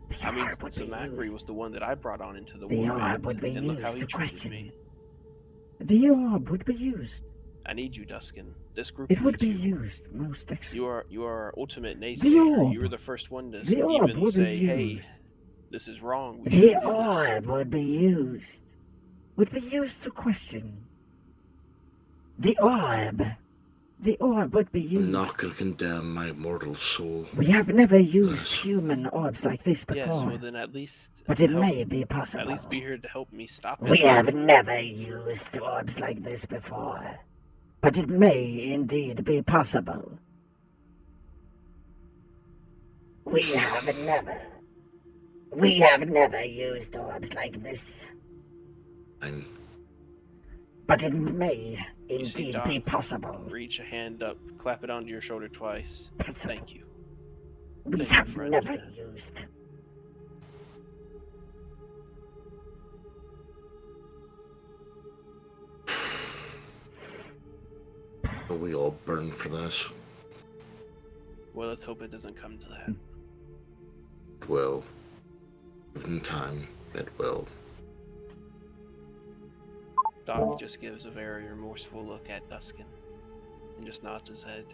The I mean, orb would be Samacri used. was the one that I brought on into the The warband, orb would be and look how used he to treated question. me. The orb would be used. I need you, Duskin. This group It would be needs you. used, most excellent. You are our ultimate The naysayer. orb. You were the first one to The orb even would be say, "Hey, used. this is wrong. We The shouldn't do this." orb would be used. Would be used to question. The orb. The orb would be I'm not used. going to condemn my mortal soul. We have never used Yes. human orbs like this Yes, before. well then at least But it help- may be possible. At least be here to help me stop it. We have never used orbs like this before. But it may indeed be possible. We have never used orbs like this. I'm But it may You see indeed Doc be possible. reach a hand up, clap it onto your shoulder twice. Possible. Thank you. We Thank you, have friend. never used. we all burn for this. Well, let's hope it doesn't come to that. It will. Given time, it will. Doc just gives a very remorseful look at Duskin and just nods his head.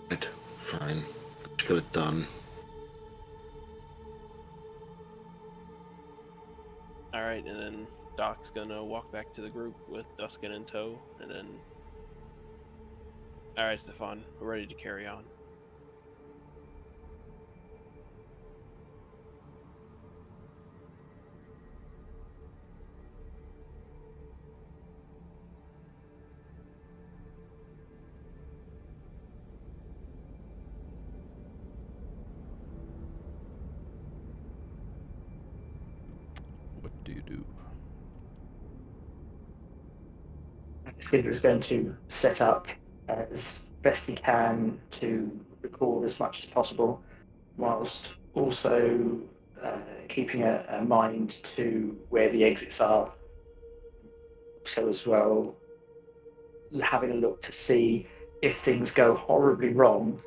Right, fine. Let's get it done. Alright, and then Doc's gonna walk back to the group with Duskin in tow, and then Alright, Stefan, we're ready to carry on. What do you do? Skidder is going to set up as best he can to record as much as possible, whilst also keeping a mind to where the exits are. So as well, having a look to see if things go horribly wrong,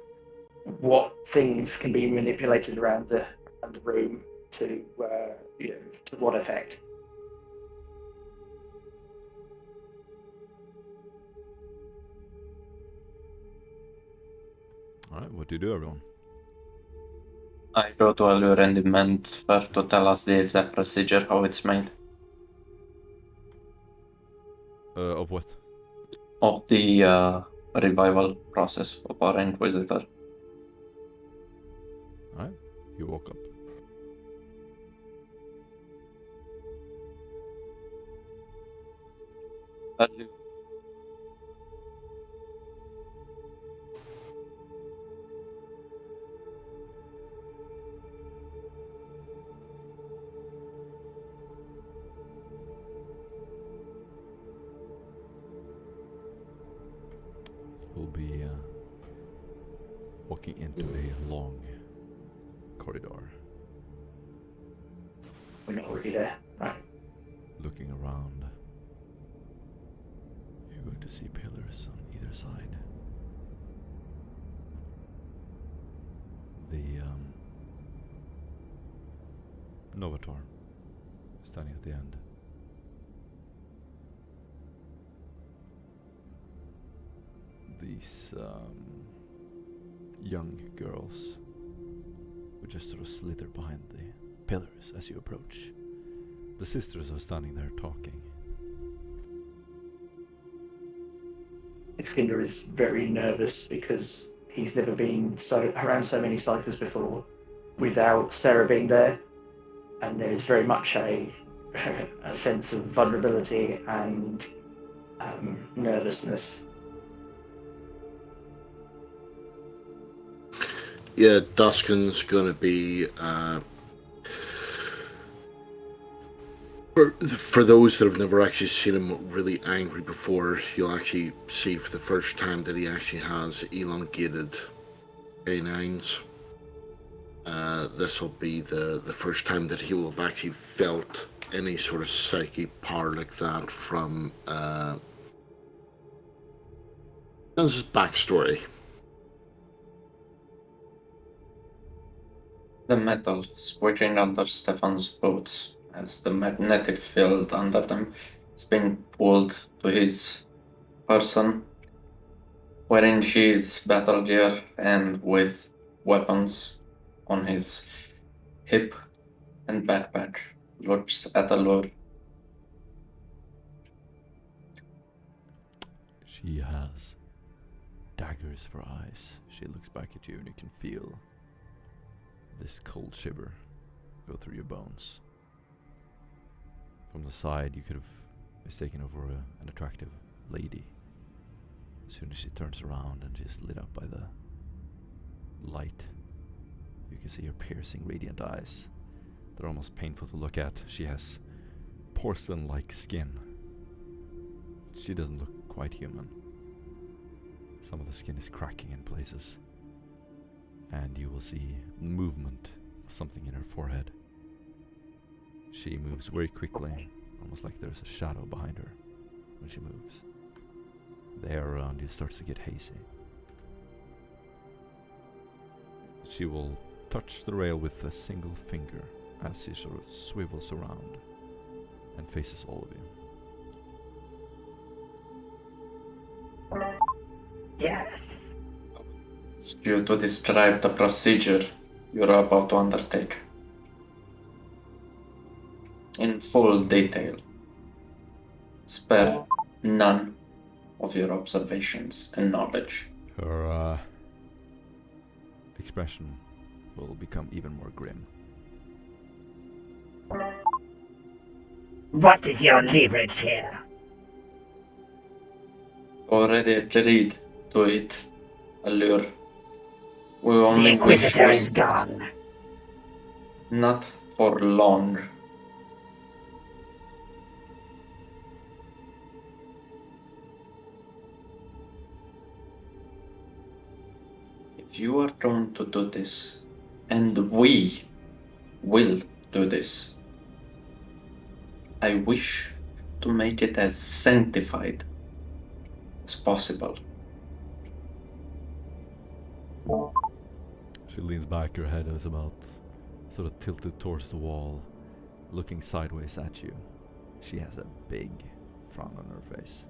what things can be manipulated around the room to to what effect. Alright, what do you do, everyone? I go to Allure and demand her to tell us the exact procedure, how it's made. Of what? Of the revival process of our Inquisitor. Alright, you woke up. Allure. You'll be walking into a long corridor, We're not already there, right? looking around. You're going to see pillars on either side. The Novator standing at the end. These young girls who just sort of slither behind the pillars as you approach. The sisters are standing there talking. Iskander is very nervous because he's never been around so many cycles before without Sarah being there, and there's very much a sense of vulnerability and nervousness. Yeah, Duskin's gonna be for those that have never actually seen him really angry before, you'll actually see for the first time that he actually has elongated canines. This will be the first time that he will have actually felt any sort of psychic power like that from his backstory. The metal squishing under Stefan's boots as the magnetic field under them is being pulled to his person, wearing his battle gear and with weapons on his hip and backpack. Looks at Allure. She has daggers for eyes. She looks back at you and you can feel this cold shiver go through your bones. From the side, you could have mistaken her for an attractive lady. As soon as she turns around and she's lit up by the light, you can see her piercing, radiant eyes. They're almost painful to look at. She has porcelain-like skin. She doesn't look quite human. Some of the skin is cracking in places. And you will see movement of something in her forehead. She moves very quickly, almost like there's a shadow behind her when she moves. The air around you starts to get hazy. She will touch the rail with a single finger as she sort of swivels around and faces all of you. Yes. It's you to describe the procedure you're about to undertake in full detail. Spare none of your observations and knowledge. Her expression will become even more grim. What is your leverage here? Already agreed to it, Allure. We only The Inquisitor wish is gone. not for long. If you are going to do this, and we will do this, I wish to make it as sanctified as possible. She leans back, her head is about sort of tilted towards the wall, looking sideways at you. She has a big frown on her face.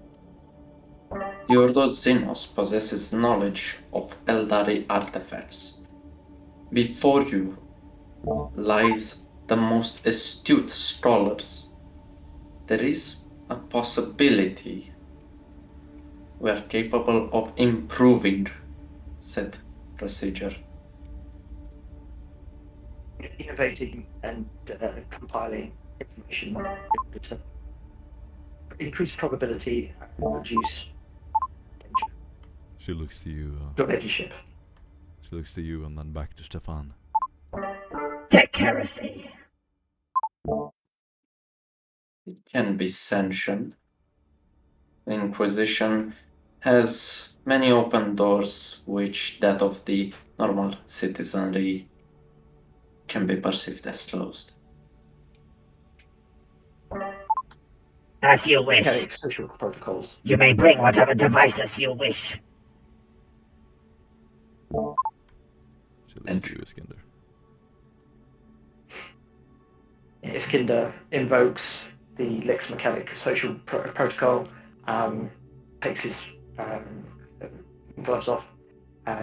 The Ordo Xenos possesses knowledge of Eldari artifacts. Before you lies the most astute scholars. There is a possibility we are capable of improving said procedure. Innovating and compiling information to increase probability and reduce danger. She looks to you. Your leadership. She looks to you and then back to Stefan. Take Heresy. It can be sanctioned. The Inquisition has many open doors, which that of the normal citizenry can be perceived as closed. As you wish. Mechanic social protocols. You may bring whatever devices you wish. She looks to you, Iskander. Iskander invokes the Lex Mechanic social protocol, takes his gloves off,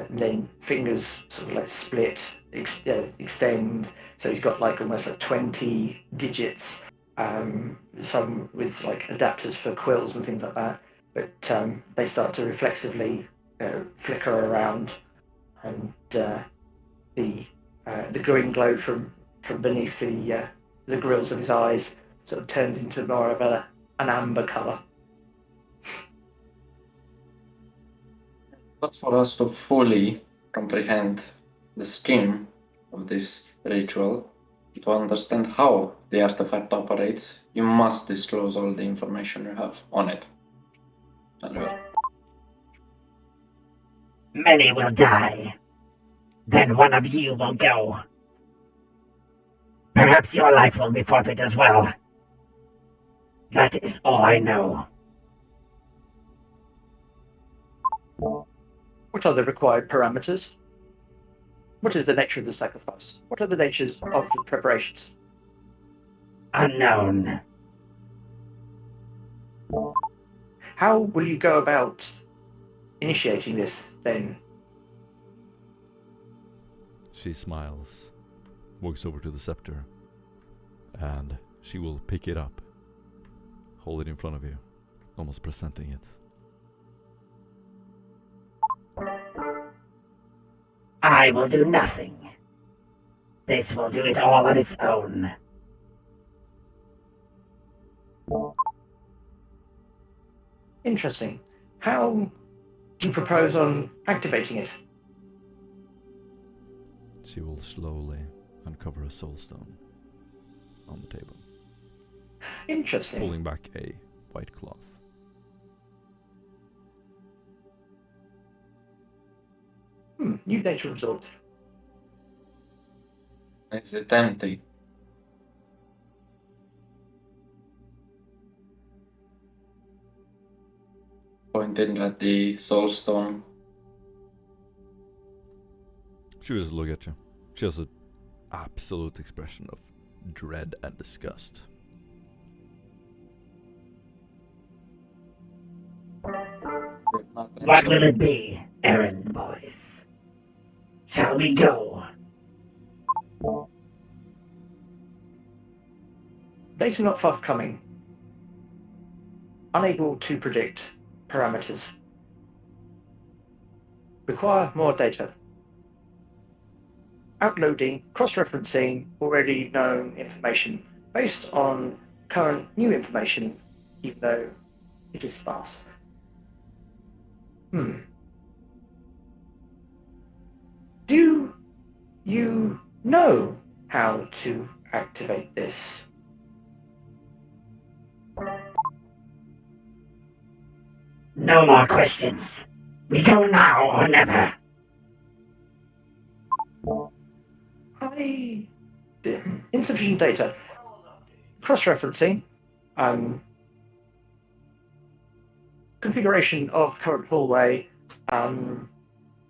then fingers sort of like split, extend, so he's got like almost like 20 digits, some with like adapters for quills and things like that, but they start to reflexively flicker around, and the green glow from beneath the grills of his eyes sort of turns into more of an amber colour. But for us to fully comprehend the scheme of this ritual, to understand how the artifact operates, you must disclose all the information you have on it. Allure. Many will die. Then one of you will go. Perhaps your life will be forfeit as well. That is all I know. What are the required parameters? What is the nature of the sacrifice? What are the natures of the preparations? Unknown. How will you go about initiating this, then? She smiles, walks over to the scepter, and she will pick it up, hold it in front of you, almost presenting it. I will do nothing. This will do it all on its own. Interesting. How do you propose on activating it? She will slowly uncover a soul stone on the table, Interesting. pulling back a white cloth. New data absorbed. Is it empty? Pointing at the soul stone. She will just look at you. She has an absolute expression of dread and disgust. What will it be, errand boys? Shall we go? Data not forthcoming. Unable to predict parameters. Require more data. Outloading, cross-referencing already known information based on current new information, even though it is sparse. Do you know how to activate this? No more questions. We go now or never. Insufficient data. Cross-referencing. Configuration of current hallway.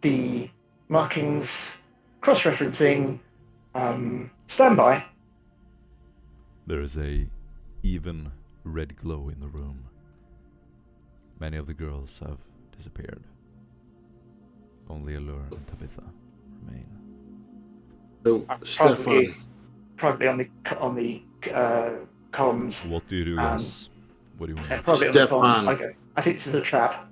The markings. Cross-referencing. Standby. There is a even red glow in the room. Many of the girls have disappeared. Only Allure and Tabitha remain. So, Stefan, Probably on the comms. What do you do, guys? What do you want? Probably on the Stefan. comms. I think this is a trap.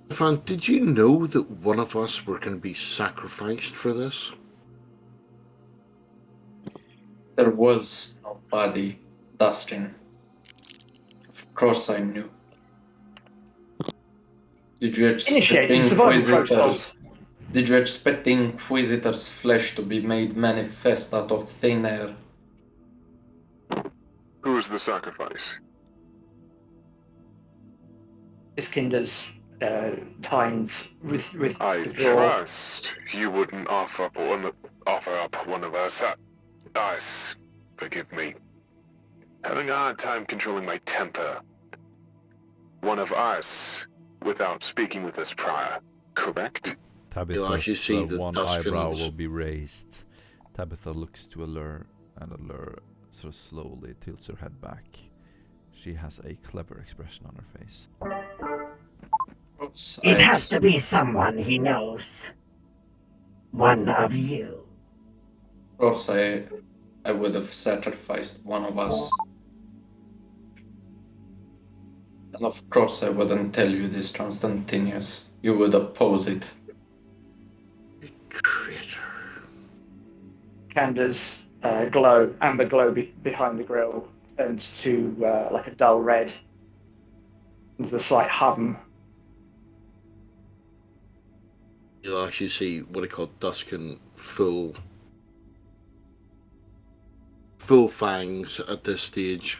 Stefan, did you know that one of us were going to be sacrificed for this? There was nobody, Dustin. Of course I knew. Did you expect Initiating survival protocols. Did you expect the Inquisitor's flesh to be made manifest out of thin air? Who is the sacrifice? Iskinder's times with I withdraw. trust you wouldn't offer up one of us. Us. Forgive me. Having a hard time controlling my temper. One of us, without speaking with us prior, correct? Tabitha's see the one Duskins. eyebrow will be raised. Tabitha looks to Allure, and Allure sort of slowly tilts her head back. She has a clever expression on her face. Oops, It has to be someone he knows. One of you. Of course I would have sacrificed one of us. And of course I wouldn't tell you this, Constantinus. You would oppose it. Traitor. Canda's amber glow behind the grill turns to like a dull red. There's a slight hum. You'll actually see what I call Duskin full fangs at this stage.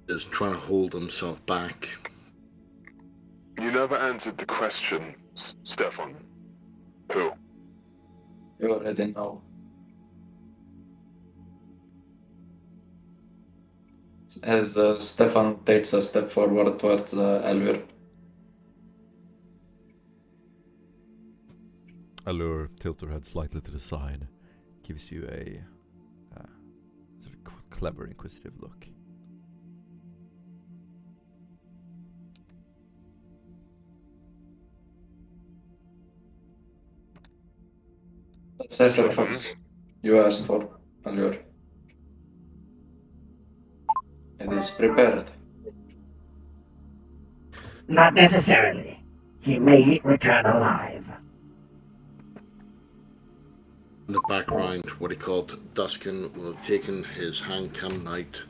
Is trying to hold himself back. You never answered the question, Stefan. Who? You already know. As Stefan takes a step forward towards Allure. Allure tilts her head slightly to the side, gives you a sort of clever, inquisitive look. The sacrifice you asked for, Allure. It is prepared. Not necessarily. He may return alive. In the background, what he called Duskin will have taken his hand cannon out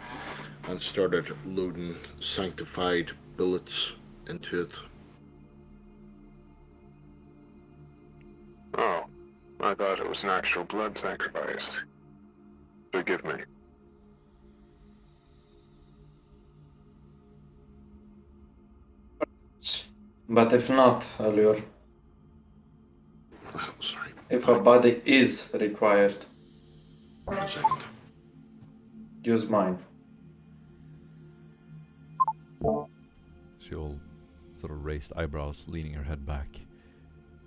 and started loading sanctified bullets into it. Oh, I thought it was an actual blood sacrifice. Forgive me. But if not, Allure, Oh, sorry. if a body is required, A second. use mine. She'll sort of raised eyebrows, leaning her head back,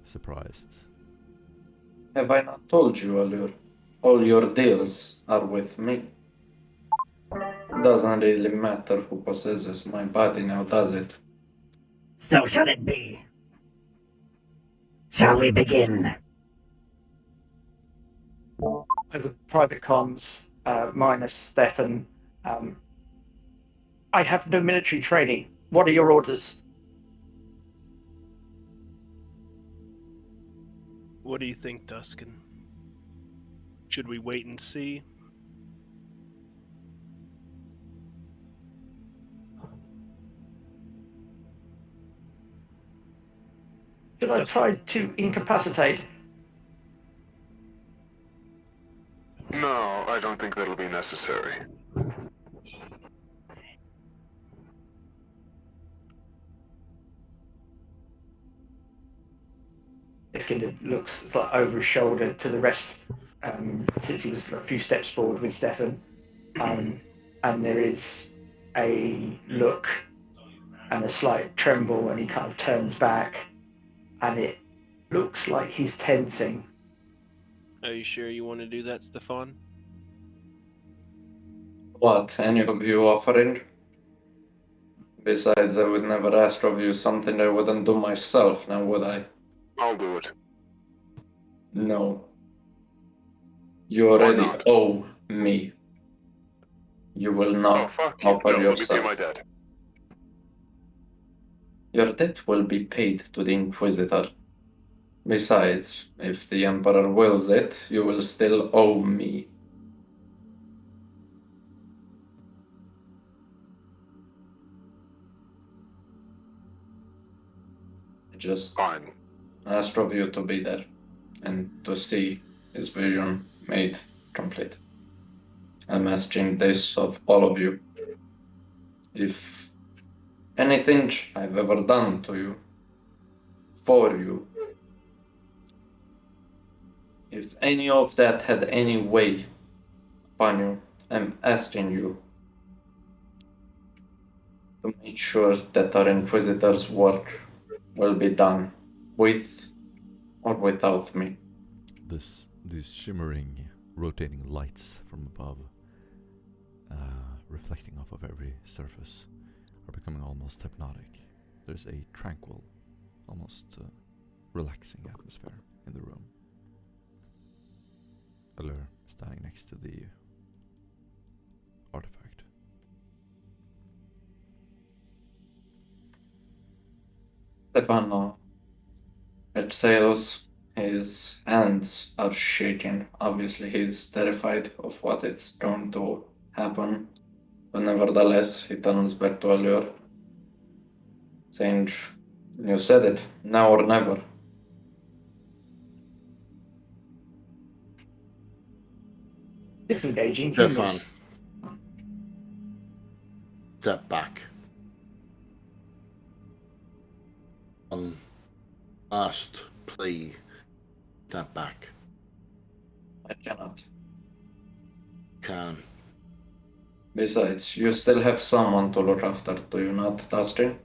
surprised. Have I not told you, Allure? All your deals are with me. Doesn't really matter who possesses my body now, does it? So shall it be. Shall we begin? Over private comms, minus Stefan. I have no military training. What are your orders? What do you think, Duskin? Should we wait and see? Should I Duskin. try to incapacitate? No, I don't think that'll be necessary. Iskander looks like over his shoulder to the rest, since he was a few steps forward with Stefan. And there is a look and a slight tremble, and he kind of turns back, and it looks like he's tensing. Are you sure you want to do that, Stefan? What, any of you offering? Besides, I would never ask of you something I wouldn't do myself, now would I? I'll do it. No. You already owe me. You will Oh, not fuck you. offer No, let me pay yourself. my debt. Your debt will be paid to the Inquisitor. Besides, if the Emperor wills it, you will still owe me. I just Fine. asked of you to be there and to see his vision made complete. I'm asking this of all of you. If anything I've ever done to you, for you, if any of that had any weight upon you, I'm asking you to make sure that our Inquisitor's work will be done with or without me. These shimmering, rotating lights from above, reflecting off of every surface, are becoming almost hypnotic. There's a tranquil, almost relaxing atmosphere in the room. Allure standing next to the artifact. Stefano exhales. His hands are shaking. Obviously, he's terrified of what is going to happen. But nevertheless, he turns back to Allure, saying, "You said it, now or never." Disengaging Stefan, humorous. step back. On last plea, step back. I cannot. Can. Besides, you still have someone to look after, do you not, Dustin?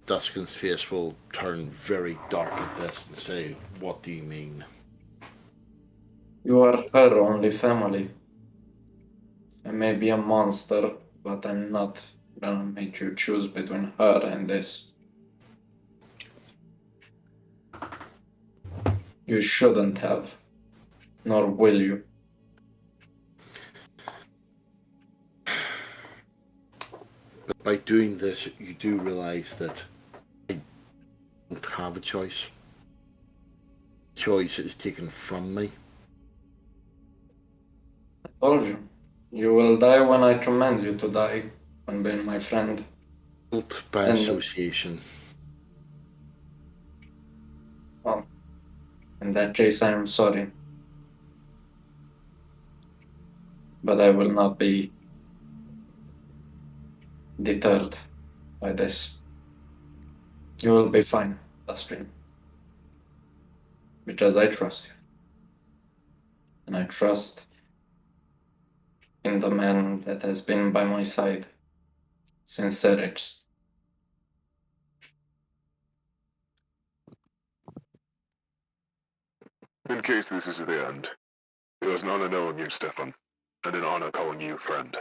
Duskin's face will turn very dark at this and say, "What do you mean?" You are her only family. I may be a monster, but I'm not gonna make you choose between her and this. You shouldn't have, nor will you. But by doing this, you do realize that I don't have a choice. Choice is taken from me. I told you, you will die when I command you to die, when being my friend. Guilt by And- association. Well, in that case, I am sorry. But I will not be deterred by this. You will be fine, Dustin. Because I trust you. And I trust in the man that has been by my side since Cerex. In case this is the end, it was an honor knowing you, Stefan, and an honor calling you friend.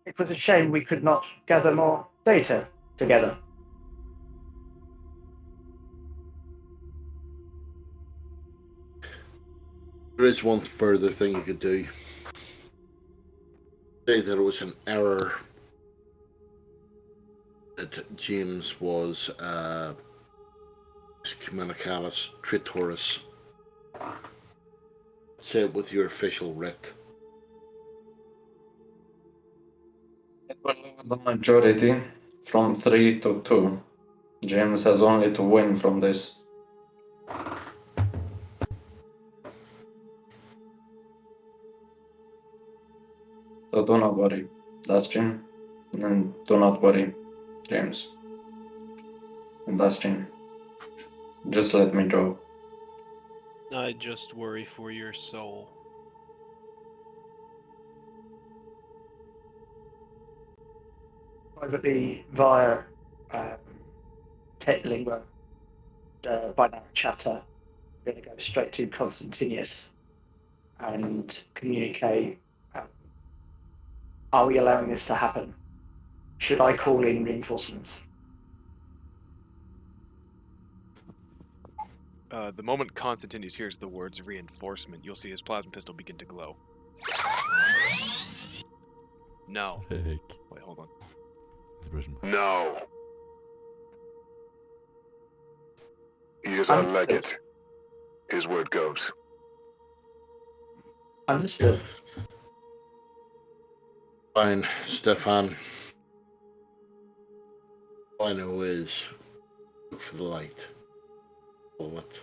It was a shame we could not gather more data together. There is one further thing you could do. say that it was an error that James was Excommunicalis Tritoris. Say it with your official writ. It will lower the majority from 3 to 2. James has only to win from this. So do not worry, Dustin. And do not worry, James. And Dustin, just let me draw. I just worry for your soul. Privately via lingua binary chatter, we're going to go straight to Constantinius and communicate. Are we allowing this to happen? Should I call in reinforcements? The moment Constantinius hears the words reinforcement, you'll see his plasma pistol begin to glow. No. Sick. Wait, hold on. Expression. No. He is our legate. His word goes. Understood. Fine, Stefan. All I know is look for the light. Follow it.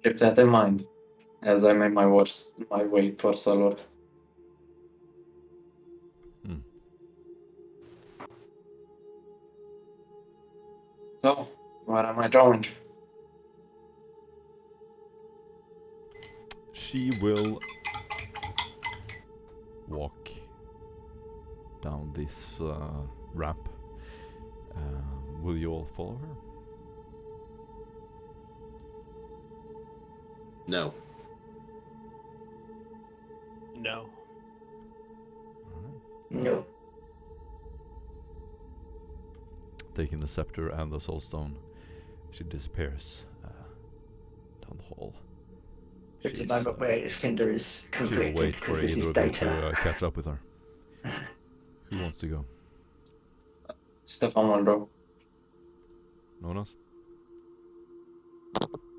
Keep that in mind as I make my way towards the Lord. So, where am I drawing? She will walk down this ramp. Will you all follow her? No. No. No. Taking the scepter and the soulstone, she disappears down the hall. There's a moment where Iskander is She will conflicted wait for because this is either of you data. to catch up with her. Who wants to go? Stefan will draw. No one else?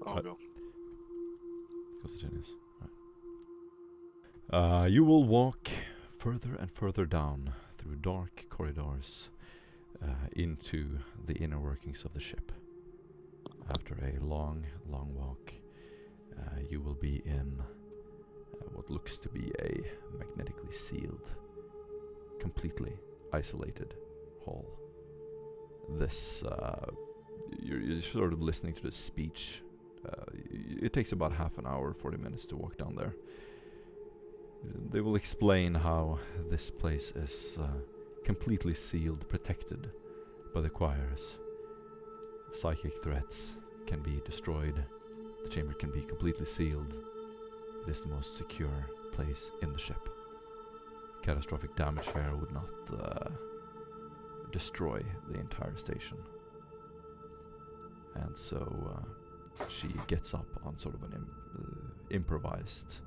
I'll go. Constantinius. Right. You will walk further and further down through dark corridors into the inner workings of the ship. After a long, long walk, you will be in what looks to be a magnetically sealed, completely isolated hall. This, you're sort of listening to the speech. It takes about half an hour, 40 minutes to walk down there. They will explain how this place is completely sealed, protected by the choirs. Psychic threats can be destroyed. The chamber can be completely sealed. It is the most secure place in the ship. Catastrophic damage here would not destroy the entire station. And so she gets up on sort of an improvised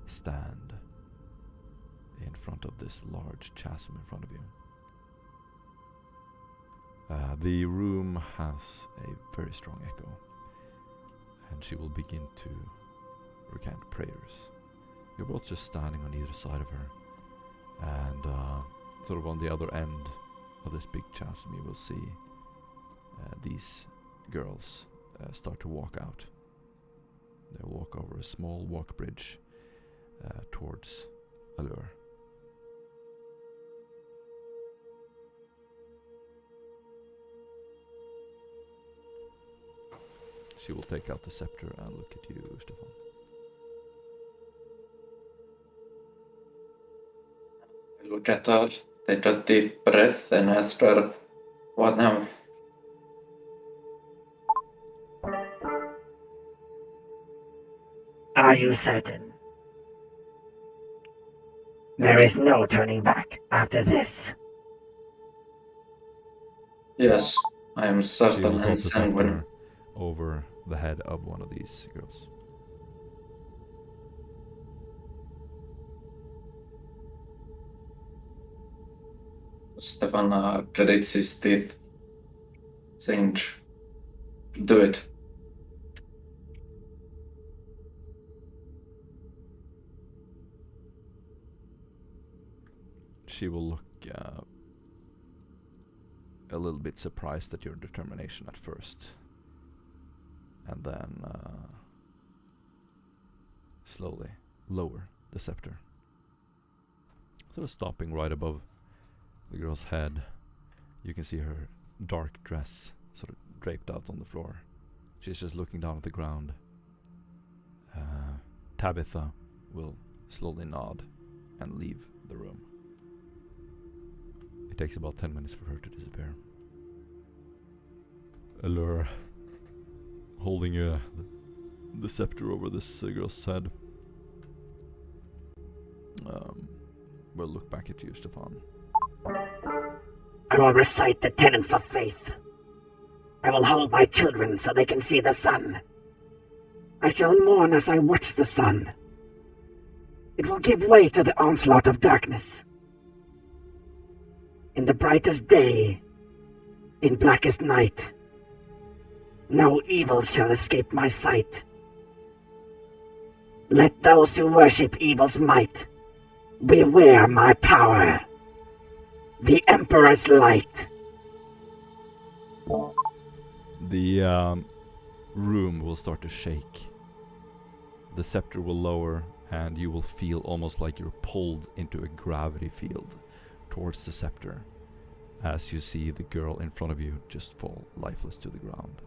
stand in front of this large chasm in front of you. The room has a very strong echo, and she will begin to recant prayers. You're both just standing on either side of her, and sort of on the other end of this big chasm you will see these girls start to walk out. They'll walk over a small walk bridge towards Allure. She will take out the scepter and look at you, Stefan. I look at her, take a deep breath, and ask her, "What now?" Are you certain? There is no turning back after this. Yes, I am She certain will and hold the sanguine. scepter over the head of one of these girls. Stefan grits his teeth, saying, "Do it." She will look a little bit surprised at your determination at first, and then slowly lower the scepter. Sort of stopping right above the girl's head. You can see her dark dress sort of draped out on the floor. She's just looking down at the ground. Tabitha will slowly nod and leave the room. It takes about 10 minutes for her to disappear. Allura, holding the scepter over this girl's head, will look back at you, Stefan. I will recite the tenets of faith. I will hold my children so they can see the sun. I shall mourn as I watch the sun. It will give way to the onslaught of darkness. In the brightest day, in blackest night, no evil shall escape my sight. Let those who worship evil's might beware my power, the Emperor's light. The room will start to shake. The scepter will lower, and you will feel almost like you're pulled into a gravity field towards the scepter as you see the girl in front of you just fall lifeless to the ground.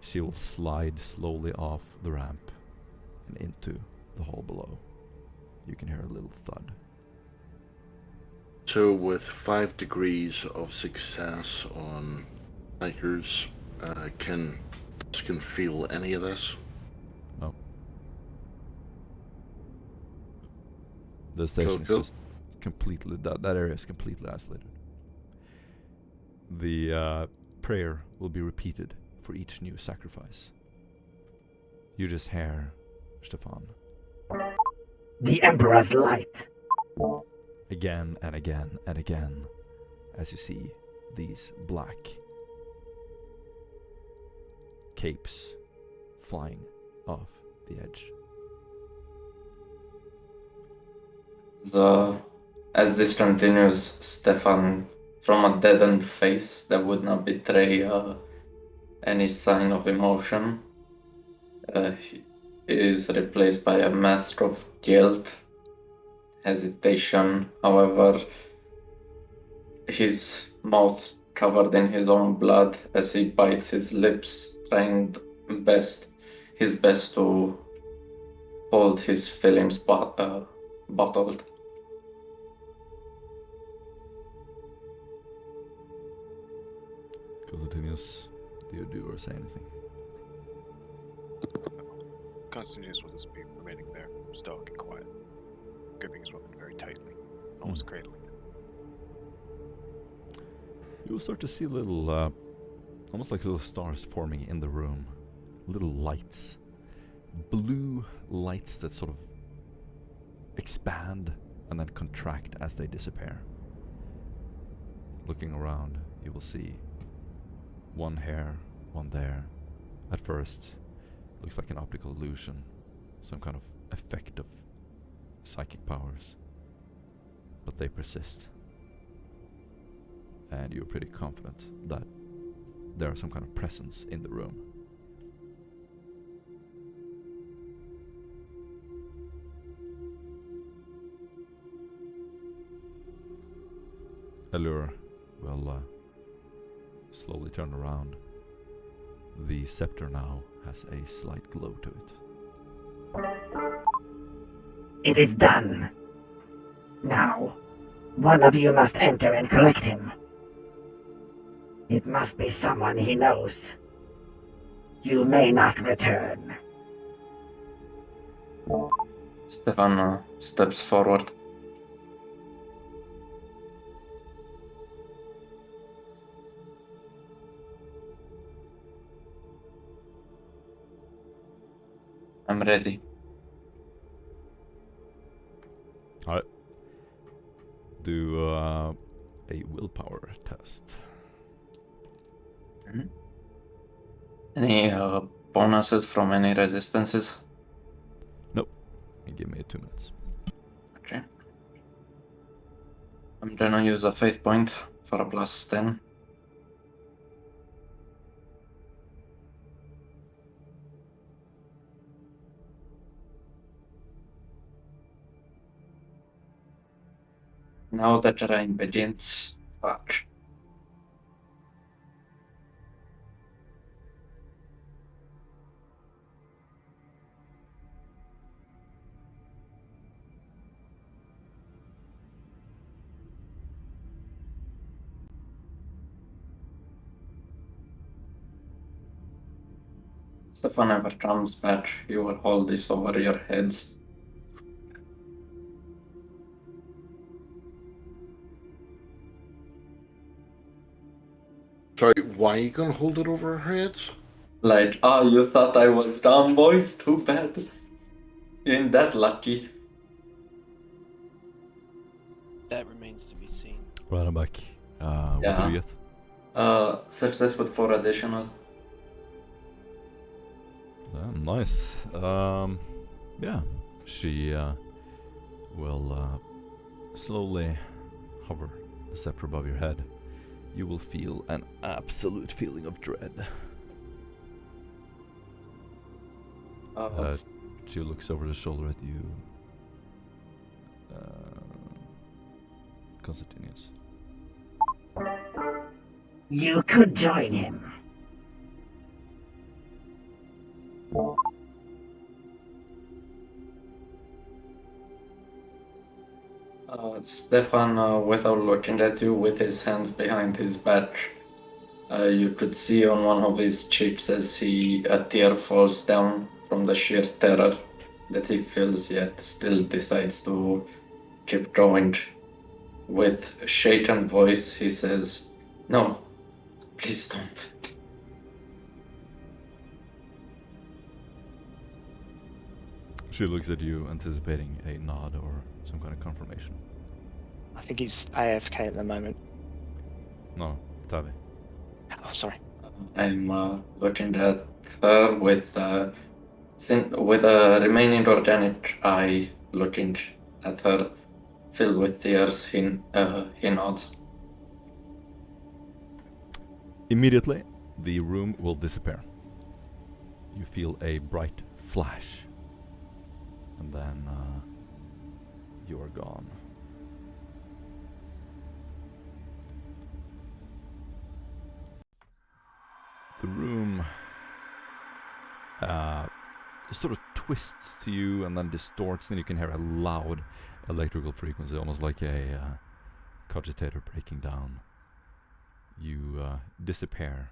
She will slide slowly off the ramp and into the hall below. You can hear a little thud. So with 5 degrees of success on Nikers, can feel any of this? No. The station is just completely, that area is completely isolated. The prayer will be repeated for each new sacrifice. You just hear, Stefan, the Emperor's light. Again and again and again, as you see these black capes flying off the edge. As this continues, Stefan, from a deadened face that would not betray any sign of emotion, is replaced by a mask of guilt, hesitation. However, his mouth covered in his own blood as he bites his lips, trying his best to hold his feelings bottled. Constantius, do you do or say anything? Constantius will just be remaining there, stoic and quiet, gripping his weapon very tightly, almost cradling it. You will start to see little, almost like little stars forming in the room. Little lights. Blue lights that sort of expand and then contract as they disappear. Looking around, you will see one here, one there. At first, looks like an optical illusion, some kind of effect of psychic powers. But they persist. And you're pretty confident that there is some kind of presence in the room. Allura will slowly turn around. The scepter now has a slight glow to it. It is done. Now, one of you must enter and collect him. It must be someone he knows. You may not return. Stefan steps forward. I'm ready. Alright. do a willpower test. Any bonuses from any resistances? Nope. You give me 2 minutes. Okay. I'm gonna use a faith point for a +10. Now the terrain begins. Fuck. Stefan never comes back. You will hold this over your heads. Sorry, why are you gonna hold it over our heads? Like, you thought I was dumb, boys? Too bad. You ain't that lucky. That remains to be seen. Right, I'm back. What did Yeah. you get? Success with 4 additional. Nice. Yeah, she will slowly hover the scepter above your head. You will feel an absolute feeling of dread. She looks over the shoulder at you. Continues. You could join him. Stefan, without looking at you, with his hands behind his back, you could see on one of his cheeks as a tear falls down from the sheer terror that he feels, yet still decides to keep going. With shaken voice, he says, "No, please don't." She looks at you, anticipating a nod or some kind of confirmation. I think he's AFK at the moment. No, Tavi. Oh, sorry. I'm looking at her with a remaining organic eye, looking at her, filled with tears. He nods. Immediately, the room will disappear. You feel a bright flash, and then you are gone. The room sort of twists to you and then distorts, and you can hear a loud electrical frequency, almost like a cogitator breaking down. You disappear.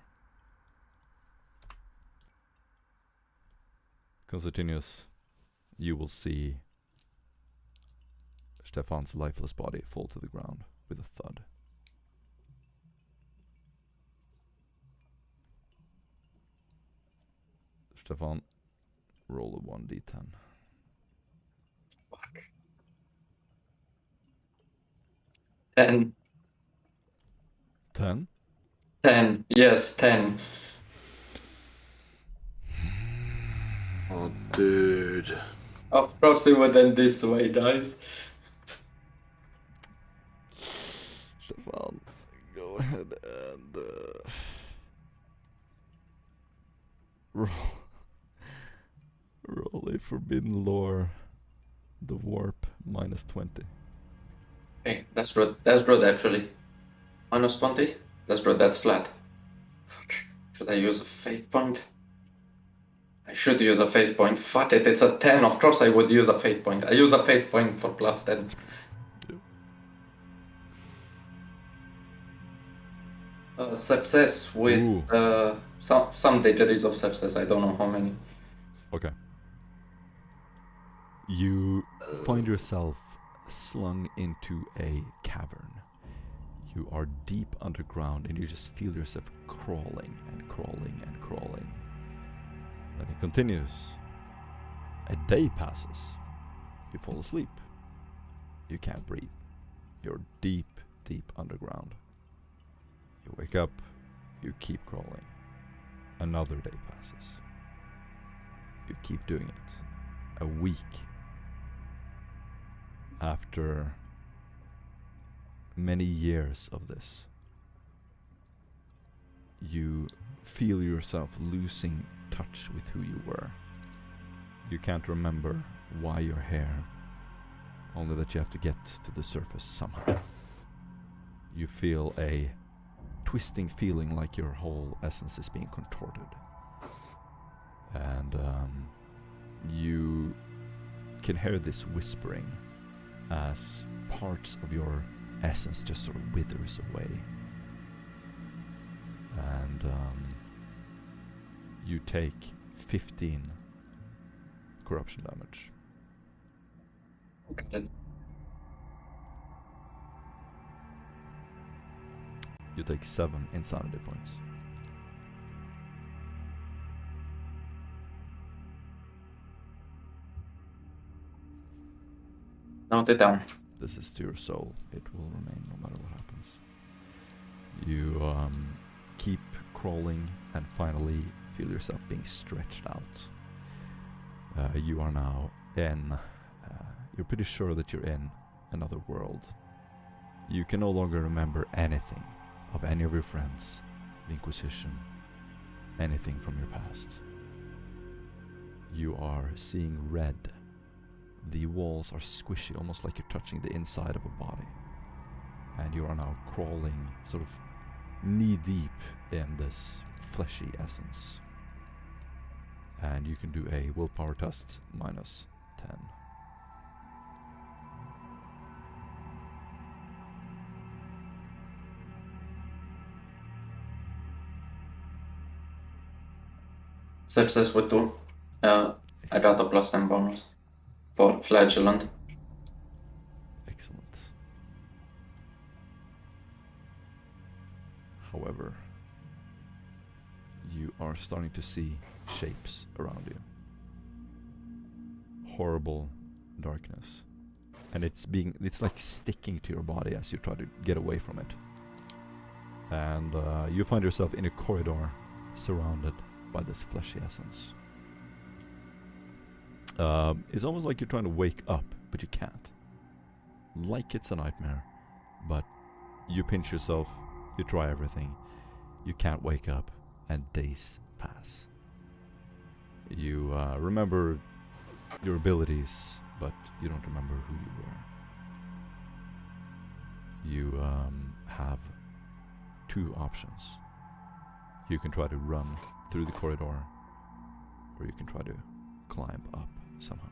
Continuous. You will see Stefan's lifeless body fall to the ground with a thud. Stefan, roll a 1d10. Fuck. 10. 10? 10. Yes, 10. Oh, dude. Of course it would end this way, guys. Stefan, go ahead and roll a forbidden lore, the warp, -20. Hey, that's good. That's good, actually. -20? That's good. That's flat. Fuck. Should I use a faith point? I should use a faith point. Fuck it, it's a 10. Of course I would use a faith point. I use a faith point for +10. Success with some degrees of success. I don't know how many. Okay. You find yourself slung into a cavern. You are deep underground and you just feel yourself crawling and crawling and crawling. Then it continues. A day passes. You fall asleep. You can't breathe. You're deep, deep underground. You wake up, you keep crawling. Another day passes. You keep doing it. A week. After many years of this, you feel yourself losing touch with who you were. You can't remember why you're here, only that you have to get to the surface somehow. You feel a twisting feeling like your whole essence is being contorted. And you can hear this whispering as parts of your essence just sort of withers away. And you take 15 corruption damage. Okay. You take 7 insanity points. Note it down. This is to your soul. It will remain no matter what happens. You keep crawling and finally feel yourself being stretched out. You are now in... you're pretty sure that you're in another world. You can no longer remember anything of any of your friends, the Inquisition, anything from your past. You are seeing red. The walls are squishy, almost like you're touching the inside of a body. And you are now crawling sort of knee-deep in this fleshy essence. And you can do a willpower test minus 10. Success with 2. I got a plus 10 bonus for flagellant. Excellent. However, you are starting to see shapes around you. Horrible darkness. And it's like sticking to your body as you try to get away from it. And you find yourself in a corridor surrounded by this fleshy essence. It's almost like you're trying to wake up, but you can't. Like it's a nightmare, but you pinch yourself, you try everything, you can't wake up, and days pass. You remember your abilities, but you don't remember who you were. You have 2 options. You can try to run through the corridor, or you can try to climb up somehow.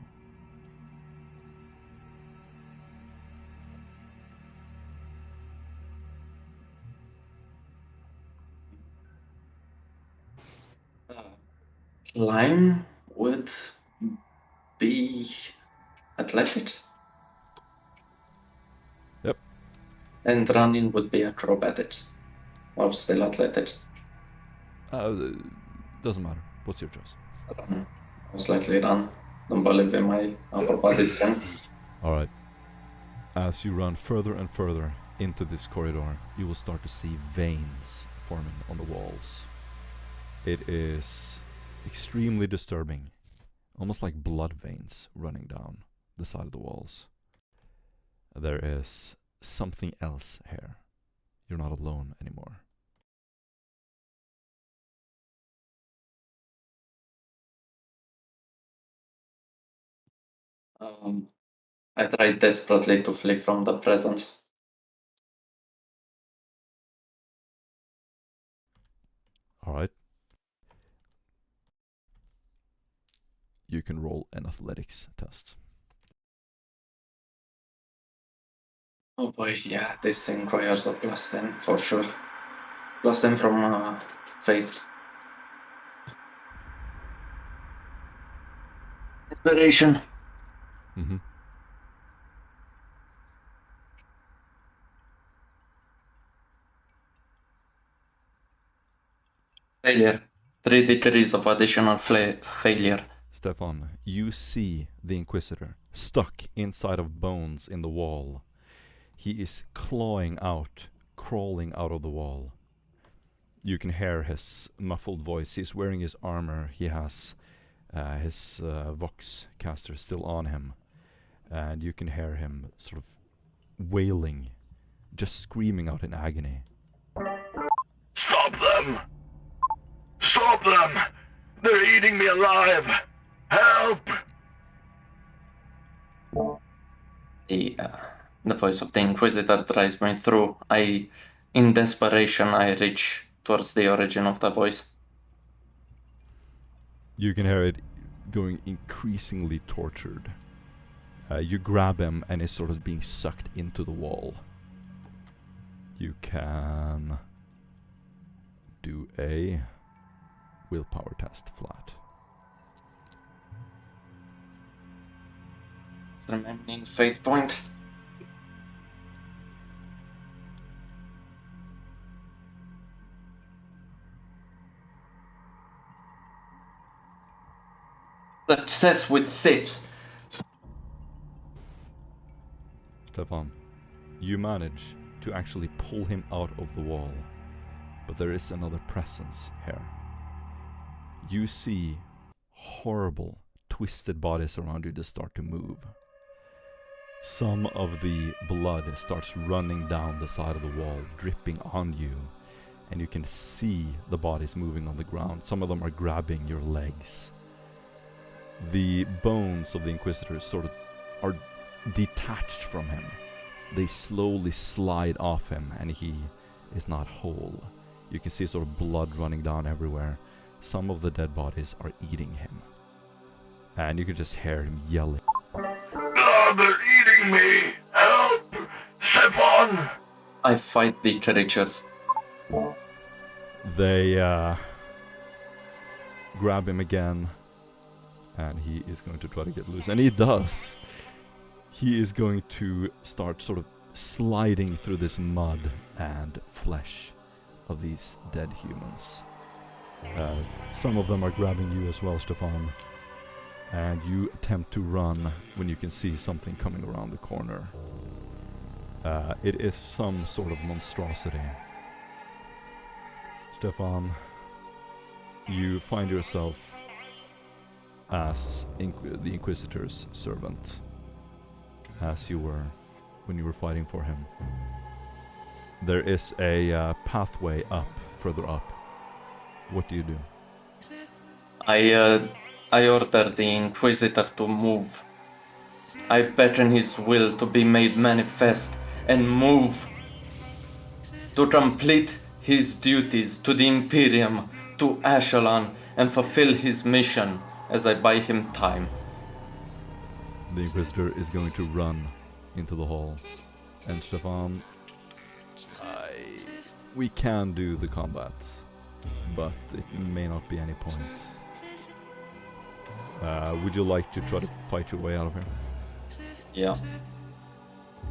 Climb would be athletics. Yep. And running would be acrobatics. Or still athletics. Doesn't matter. What's your choice? Run. Most likely run. Don't believe in my upper body strength. Alright. As you run further and further into this corridor, you will start to see veins forming on the walls. It is extremely disturbing. Almost like blood veins running down the side of the walls. There is something else here. You're not alone anymore. I tried desperately to flee from the presence. Alright. You can roll an athletics test. Oh boy, yeah, this thing requires a plus 10 for sure. Plus 10 from faith. Inspiration. Mm-hmm. Failure. 3 degrees of additional failure. Stefan, you see the Inquisitor stuck inside of bones in the wall. He is clawing out, crawling out of the wall. You can hear his muffled voice. He's wearing his armor. He has his Vox caster still on him. And you can hear him sort of wailing, just screaming out in agony. Stop them! Stop them! They're eating me alive! Help! The voice of the Inquisitor drives me through. In desperation, I reach towards the origin of the voice. You can hear it going increasingly tortured. You grab him and it's sort of being sucked into the wall. You can do a willpower test flat. It's the remaining faith point. Success with 6. Stefan, you manage to actually pull him out of the wall, but there is another presence here. You see horrible, twisted bodies around you that start to move. Some of the blood starts running down the side of the wall, dripping on you, and you can see the bodies moving on the ground. Some of them are grabbing your legs. The bones of the Inquisitor sort of are detached from him. They slowly slide off him, and he is not whole. You can see sort of blood running down everywhere. Some of the dead bodies are eating him. And you can just hear him yelling. Ah, they're eating me! Help! Stefan! I fight the creatures. They grab him again, and he is going to try to get loose. And he does. He is going to start sort of sliding through this mud and flesh of these dead humans. Some of them are grabbing you as well, Stefan. And you attempt to run when you can see something coming around the corner. It is some sort of monstrosity. Stefan, you find yourself as the Inquisitor's servant, as you were when you were fighting for him. There is a pathway up, further up. What do you do? I order the Inquisitor to move. I beckon his will to be made manifest and move. To complete his duties to the Imperium, to Askellon, and fulfill his mission as I buy him time. The Inquisitor is going to run into the hall. And Stefan, we can do the combat, but it may not be any point. Would you like to try to fight your way out of here? Yeah.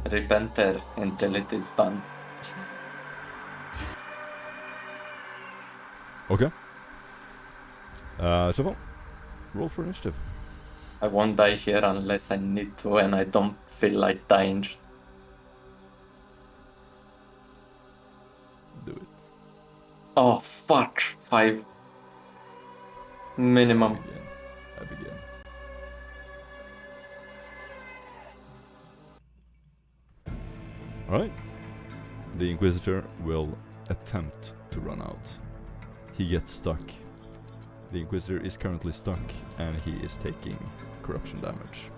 Repenter until it is done. Okay. Stefan, roll for initiative. I won't die here unless I need to, and I don't feel like dying. Do it. Oh, fuck. 5. Minimum. I begin. Alright. The Inquisitor will attempt to run out. He gets stuck. The Inquisitor is currently stuck, and he is taking corruption damage.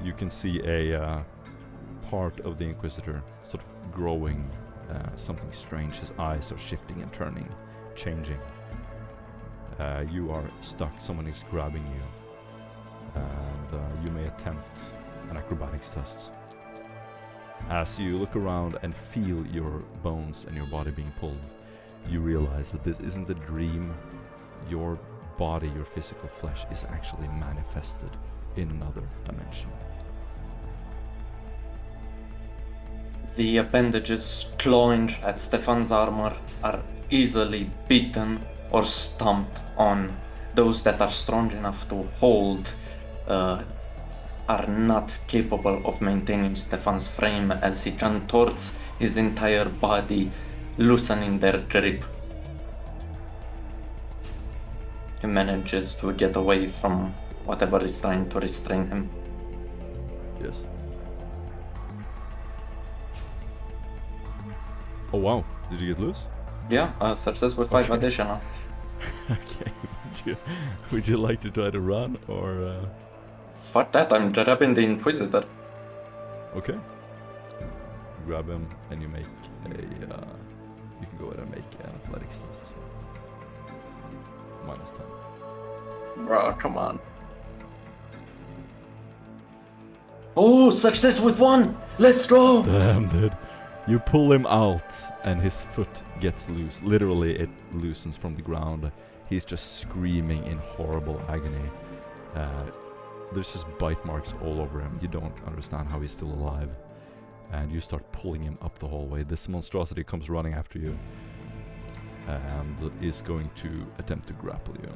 You can see a part of the Inquisitor sort of growing, something strange. His eyes are shifting and turning, changing. You are stuck, someone is grabbing you, and you may attempt an acrobatics test. As you look around and feel your bones and your body being pulled, you realize that this isn't a dream. Your body, your physical flesh, is actually manifested in another dimension. The appendages clawing at Stefan's armor are easily beaten or stomped on. Those that are strong enough to hold are not capable of maintaining Stefan's frame as he contorts his entire body, loosening their grip. He manages to get away from whatever is trying to restrain him. Yes. Oh wow, did you get loose? Yeah, success with 5 Okay. additional. Okay, would you like to try to run, or... Fuck that, I'm grabbing the Inquisitor. Okay. Grab him, and you make a... you can go ahead and make an athletics test. -10. Bro, come on. Oh, success with 1! Let's go! Damn, dude. You pull him out, and his foot gets loose. Literally, it loosens from the ground. He's just screaming in horrible agony. There's just bite marks all over him. You don't understand how he's still alive. And you start pulling him up the hallway. This monstrosity comes running after you, and is going to attempt to grapple you.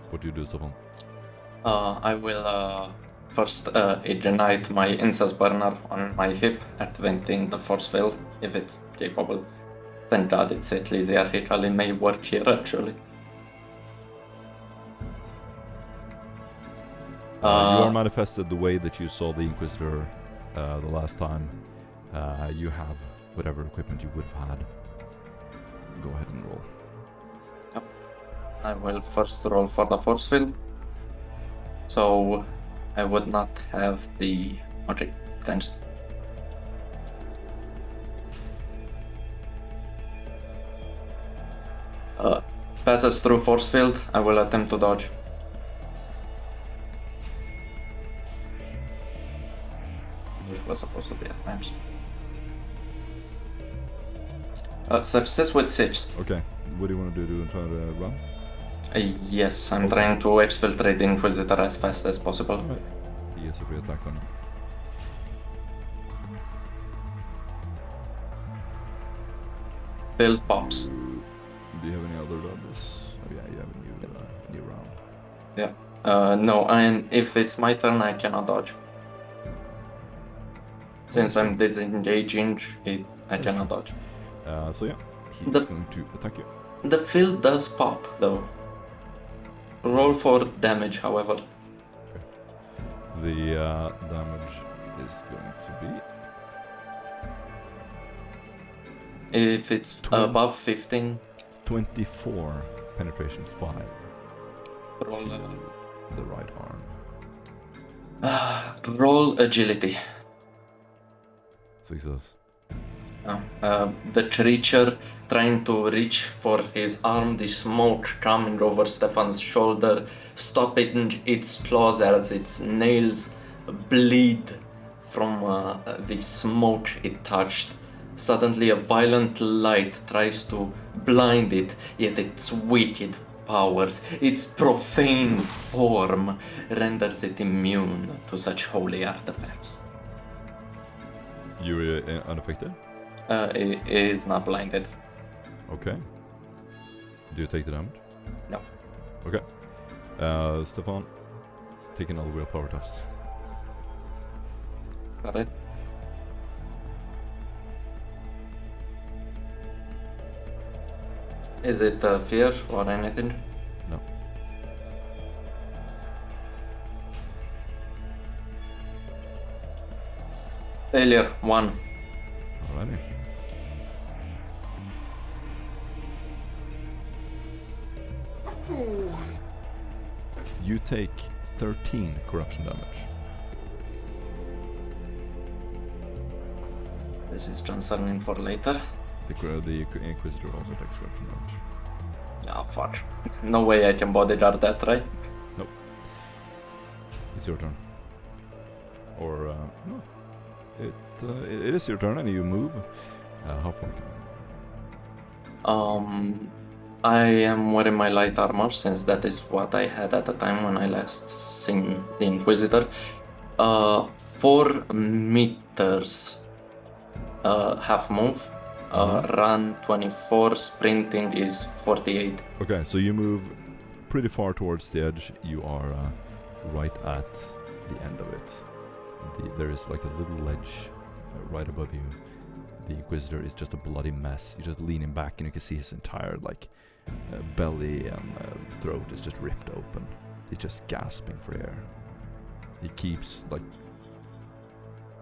What do you do, Stefan? I will first ignite my Incest Burner on my hip, activating the force field if it's capable. Thank God it's easier. It really may work here actually. You are manifested the way that you saw the Inquisitor the last time. You have whatever equipment you would have had. Go ahead and roll. Yep. I will first roll for the force field. So I would not have the... Okay, thanks. Passes through force field. I will attempt to dodge. This was supposed to be advanced. Success with 6. Okay, what do you want to do? Do you try to run? Yes, I'm trying to exfiltrate the Inquisitor as fast as possible. Alright. He gets a free attack on you. Build pops. Do you have any other dodges? Oh yeah, you have a new round. Yeah. No, and if it's my turn, I cannot dodge. Since I'm disengaging, I cannot dodge. So yeah, he's going to attack you. The field does pop, though. Roll for damage, however. Okay. The damage is going to be... If it's above 15... 24 penetration 5 Roll, to the right arm. roll agility. Success. The creature trying to reach for his arm, the smoke coming over Stefan's shoulder, stopping its claws as its nails bleed from the smoke it touched. Suddenly a violent light tries to blind it, yet its wicked powers, its profane form, renders it immune to such holy artifacts. You're unaffected? It is not blinded. Okay. Do you take the damage? No. Okay. Stefan, take another willpower test. Got it. Is it fear or anything? No. Failure, 1. Alrighty. You take 13 corruption damage. This is concerning for later. The Inquisitor also takes corruption damage. Oh fuck. No way I can bodyguard that, right? Nope. It's your turn. Or, no. It is your turn and you move. How far can you? I am wearing my light armor since that is what I had at the time when I last seen the Inquisitor. 4 meters half move Run 24, sprinting is 48. Okay, so you move pretty far towards the edge. You are right at the end of it. There is like a little ledge right above you. The Inquisitor is just a bloody mess. You're just leaning back and you can see his entire belly and throat is just ripped open. He's just gasping for air. He keeps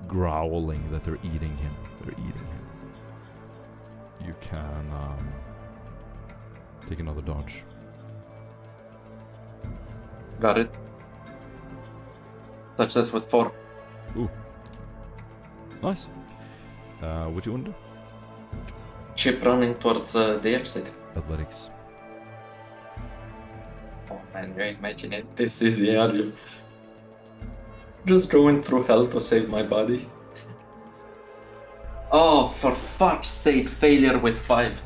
growling that they're eating him. They're eating him. You can take another dodge. Got it. Success with 4. Ooh. Nice. What you want to do? Keep running towards the exit. Athletics. Oh man, you ain't making it this easy, are you? Just going through hell to save my body. Oh, for fuck's sake, failure with 5.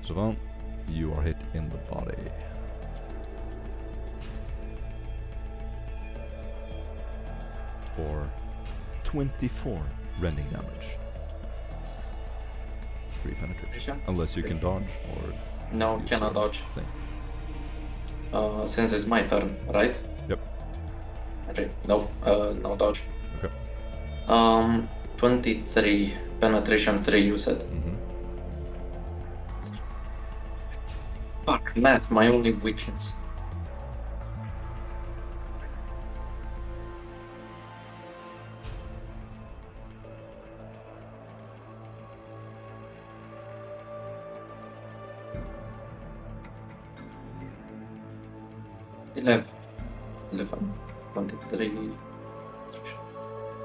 Siobhan, you are hit in the body. For 24 rending damage. 3 penetration. Unless you can dodge or... No, use cannot a dodge. thing. Since it's my turn, right? Yep. Okay, no dodge. Okay. 23, penetration 3 you said. Mm-hmm. Fuck, math, my only weakness. Eleven, 23.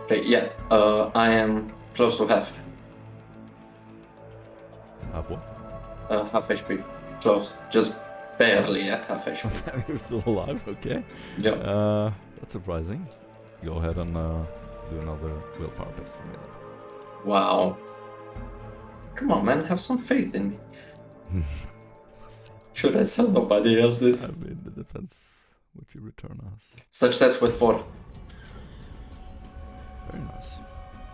Okay, yeah, I am close to half. Half what? Half HP. Close. Just barely at half HP. You're still alive, okay. Yeah. That's surprising. Go ahead and do another willpower test for me then. Wow. Come on, man, have some faith in me. Should I sell nobody else's? I mean, it depends what you return us. Success with 4. Very nice.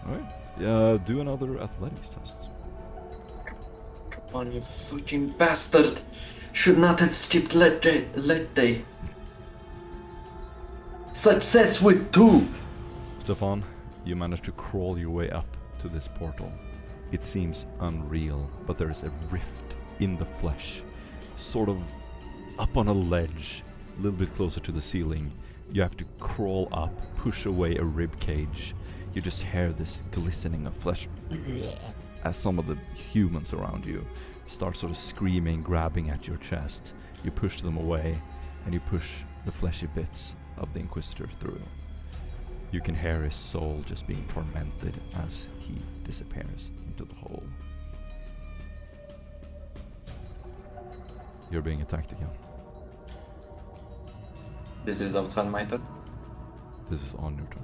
Alright. Yeah, do another athletics test. Come on, you fucking bastard. Should not have skipped leg day. Success with 2. Stefan, you managed to crawl your way up to this portal. It seems unreal, but there is a rift in the flesh, sort of up on a ledge, a little bit closer to the ceiling. You have to crawl up, push away a rib cage. You just hear this glistening of flesh as some of the humans around you start sort of screaming, grabbing at your chest. You push them away, and you push the fleshy bits of the Inquisitor through. You can hear his soul just being tormented as he disappears into the hole. You're being attacked again. This is outside my turn. This is on your turn.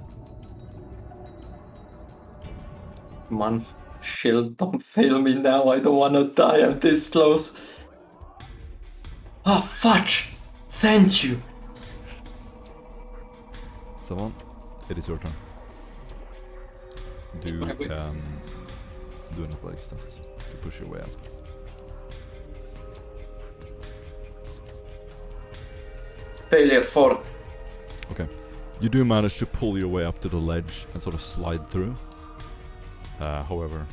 Month. Shield, don't fail me now. I don't wanna die. I'm this close. Oh, fuck. Thank you. Someone, it is your turn. Do an athletics test to push your way up. Failure 4. Okay. You do manage to pull your way up to the ledge and sort of slide through. However,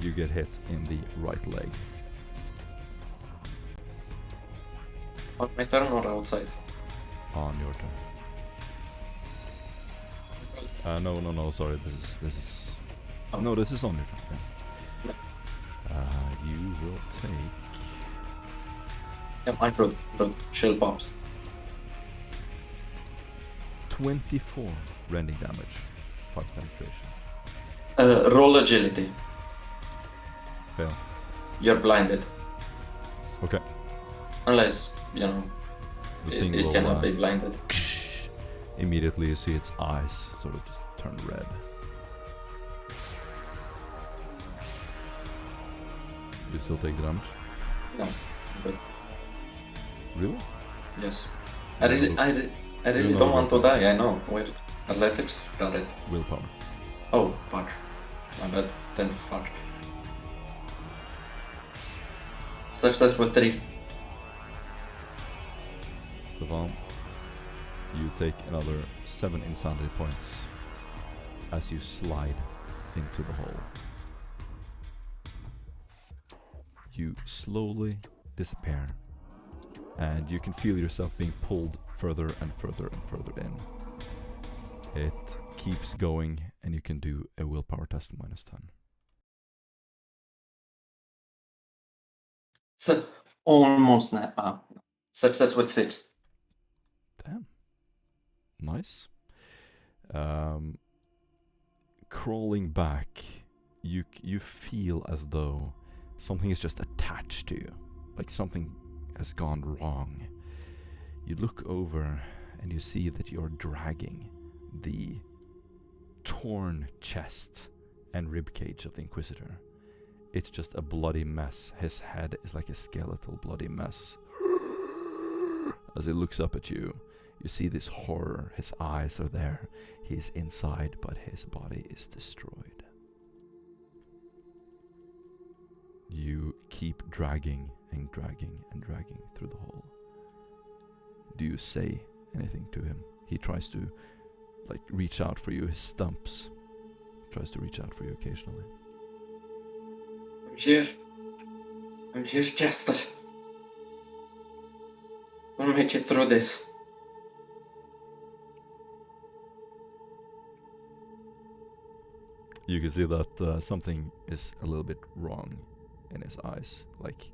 you get hit in the right leg. On my turn or outside? On your turn. No, sorry, this is... Oh. No, this is on your turn. Yeah. You will take... Yeah, my fruit. Shield pops. 24 rending damage. 5 penetration. Roll agility. Fail. You're blinded. Okay. Unless, you know, The thing it will, cannot be blinded. Immediately you see its eyes sort of just turn red. You still take the damage? No, but Really? yes. I really don't want to die, I know. Weird. Athletics? Got it. Willpower. Oh, fuck. My bad. Then fuck. Success with 3. Stefan, you take another 7 insanity points as you slide into the hole. You slowly disappear, and you can feel yourself being pulled further and further and further in. It keeps going, and you can do a willpower test -10. So, almost success with 6. Damn. Nice. Crawling back, you feel as though something is just attached to you, like something has gone wrong. You look over and you see that you're dragging the torn chest and ribcage of the Inquisitor. It's just a bloody mess. His head is like a skeletal bloody mess. As he looks up at you, you see this horror. His eyes are there. He's inside, but his body is destroyed. You keep dragging and dragging and dragging through the hole. Do you say anything to him? He tries to, like, reach out for you. His stumps. Tries to reach out for you occasionally. I'm here, Jester. I'll make it through this. You can see that something is a little bit wrong in his eyes. Like,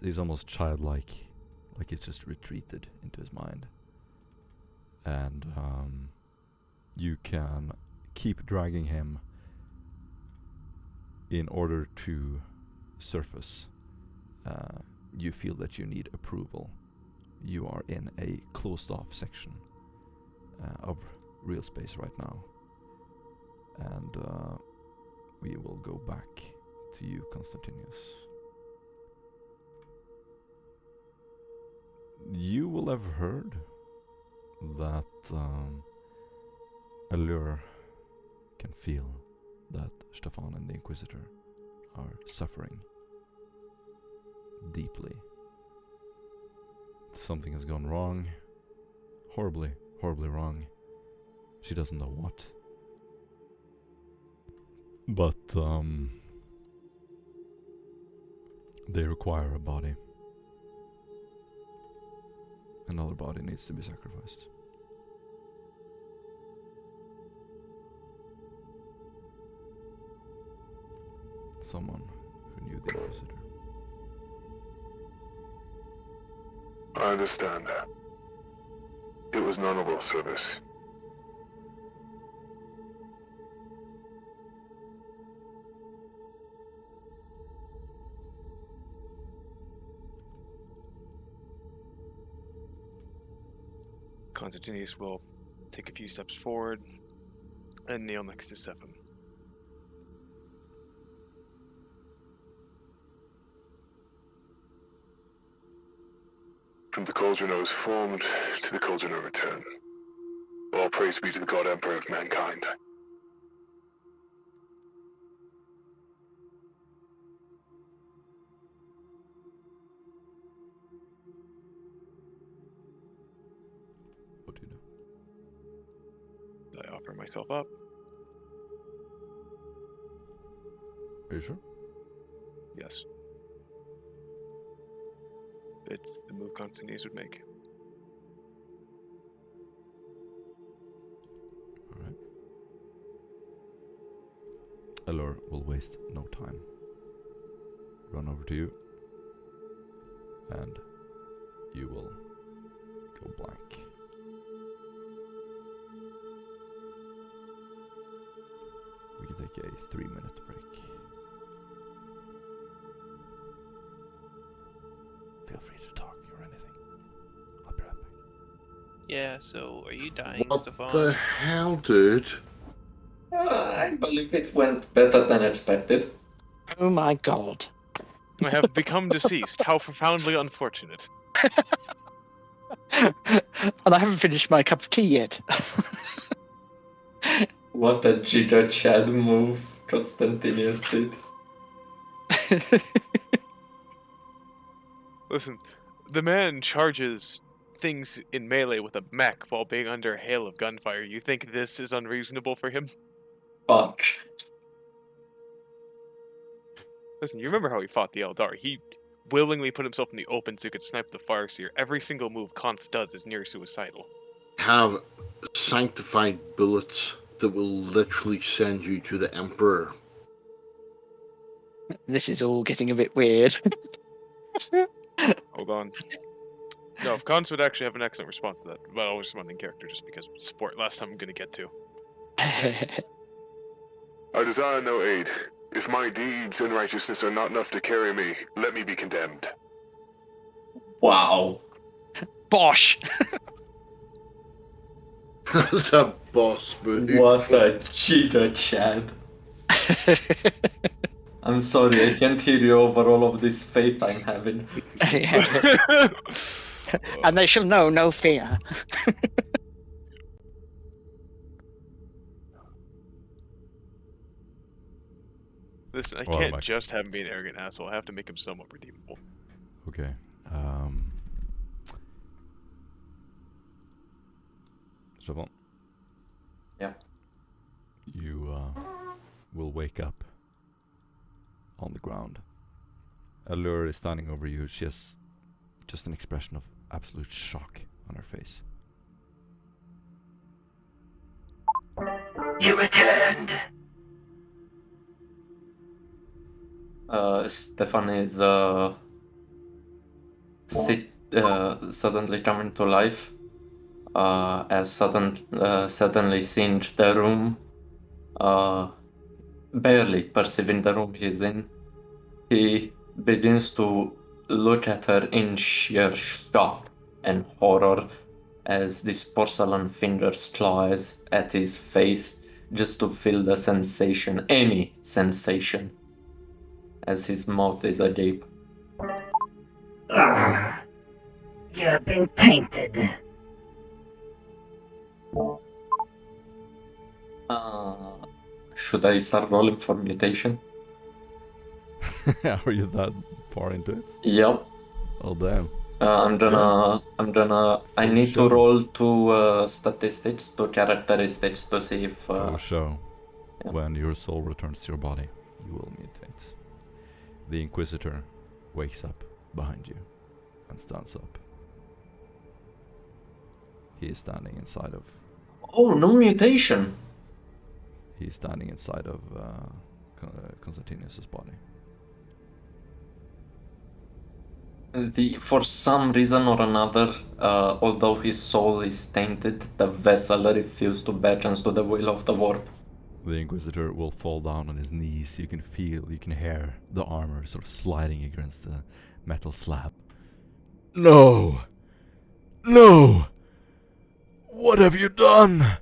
he's almost childlike. Like he's just retreated into his mind. And you can keep dragging him in order to surface. You feel that you need approval. You are in a closed off section of real space right now. And we will go back to you, Constantinus. You will have heard that Allure can feel that Stefan and the Inquisitor are suffering deeply. Something has gone wrong. Horribly, horribly wrong. She doesn't know what. But they require a body. Another body needs to be sacrificed. Someone who knew the Inquisitor. I understand that. It was an honorable service. Constantinus will take a few steps forward and kneel next to Stefan. From the cauldron I was formed to the cauldron I return. All praise be to the God Emperor of mankind. What do you do? I offer myself up. Are you sure? Yes. It's the move Constantinus would make. Alright. Allure will waste no time. Run over to you. And you will go blank. We can take a 3-minute break. Feel free to talk or anything. I'll be right back. Yeah, so are you dying, What Stefan? the hell, dude? I believe it went better than expected. Oh my god. I have become deceased. How profoundly unfortunate. And I haven't finished my cup of tea yet. What a Giga Chad move Constantinius did. Listen, the man charges things in melee with a mech while being under a hail of gunfire. You think this is unreasonable for him? Fuck. Listen, you remember how he fought the Eldar? He willingly put himself in the open so he could snipe the Farseer. Every single move Const does is near suicidal. Have sanctified bullets that will literally send you to the Emperor. This is all getting a bit weird. Hold on. No, if Const would actually have an excellent response to that, but I'll respond in character just because sport last time I'm gonna get to. I desire no aid. If my deeds and righteousness are not enough to carry me, let me be condemned. Wow. Bosh! That's a boss move. What a Giga Chad. I'm sorry, I can't hear you over all of this faith I'm having. And they shall know no fear. Listen, I Well, can't Mike. just have him be an arrogant asshole. I have to make him somewhat redeemable. Okay. Stefan? Yeah. You will wake up on the ground. Allure is standing over you. She has just an expression of absolute shock on her face. You returned. Stefan is suddenly coming to life. As suddenly seeing the room, barely perceiving the room he's in, he begins to look at her in sheer shock and horror as these porcelain fingers claws at his face just to feel the sensation, any sensation, as his mouth is agape. You've been tainted. Should I start rolling for mutation? Are you that far into it? Yep. Oh damn. I need to roll two statistics, two characteristics to see if... For show. yeah. When your soul returns to your body, you will mutate. The Inquisitor wakes up behind you and stands up. He is standing inside of... Oh, no mutation! He is standing inside of Constantinius' body. For some reason or another, although his soul is tainted, the vessel refused to beckon to the will of the warp. The Inquisitor will fall down on his knees. You can hear the armor sort of sliding against the metal slab. No! No! What have you done?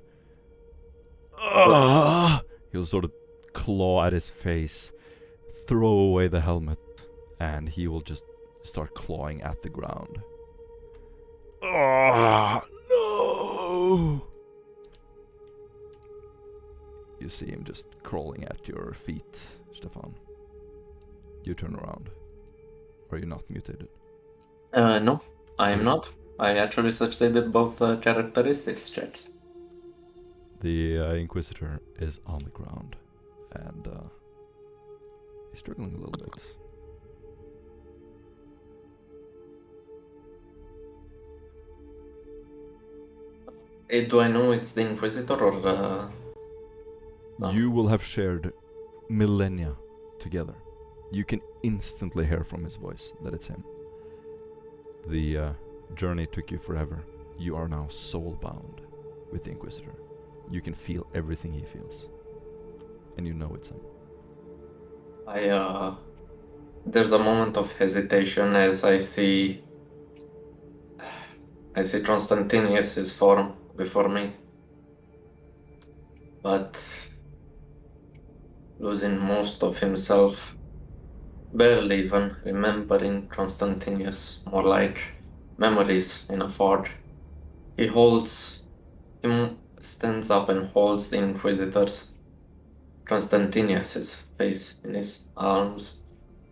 He'll sort of claw at his face, throw away the helmet, and he will just start clawing at the ground. No! You see him just crawling at your feet, Stefan. You turn around. Are you not mutated? No, I am not. I actually succeeded both characteristics checks. The Inquisitor is on the ground, and he's struggling a little bit. Do I know it's the Inquisitor or... no? You will have shared millennia together. You can instantly hear from his voice that it's him. The journey took you forever. You are now soul-bound with the Inquisitor. You can feel everything he feels. And you know it's him. There's a moment of hesitation as I see Constantinius' form before me. But losing most of himself, barely even remembering Constantinius, more like memories in a fog. He holds him stands up and holds the Inquisitor's Constantinius's face in his arms.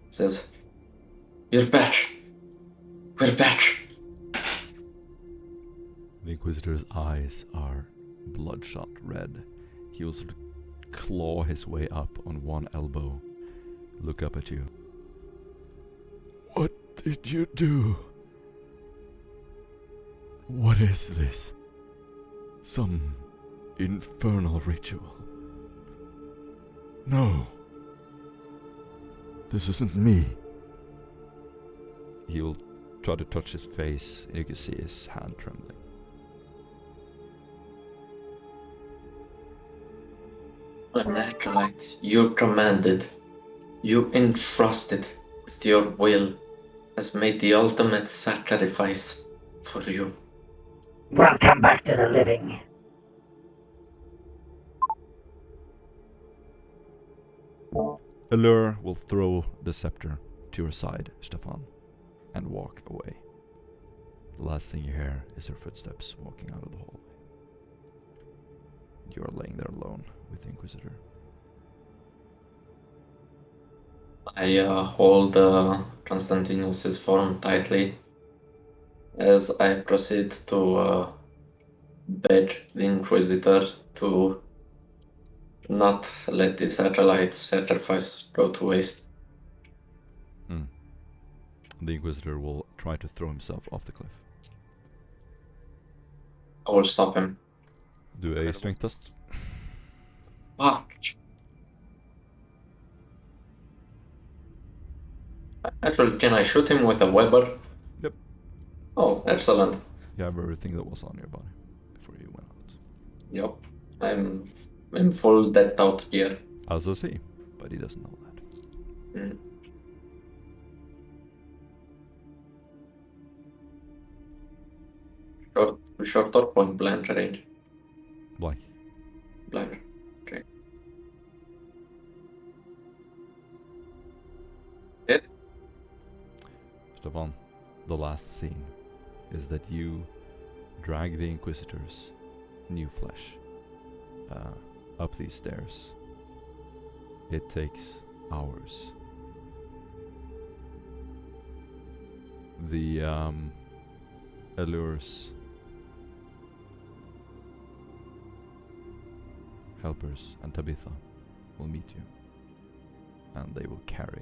Says, "You're back. We're back." The Inquisitor's eyes are bloodshot red. He will sort of claw his way up on one elbow, look up at you. What did you do? What is this? Some infernal ritual? No. This isn't me. He will try to touch his face, and you can see his hand trembling. An acolyte you commanded, you entrusted with your will, has made the ultimate sacrifice for you. Welcome back to the living. Allure will throw the scepter to your side, Stefan, and walk away. The last thing you hear is her footsteps walking out of the hallway. You are laying there alone with the Inquisitor. I hold Constantinus's form tightly as I proceed to beg the Inquisitor to not let this acolyte's sacrifice go to waste. The Inquisitor will try to throw himself off the cliff. I will stop him. Do a strength test. Fuck. Actually, can I shoot him with a Weber? Yep. Oh, excellent. You have everything that was on your body before you went out. Yep. I'm in full decked out gear. As does he, but he doesn't know that. Mm. Short or point blank range? Blank. Blank. Okay. Hit. Stefan, the last scene is that you drag the Inquisitor's new flesh up these stairs. It takes hours. The Allure's helpers and Tabitha will meet you, and they will carry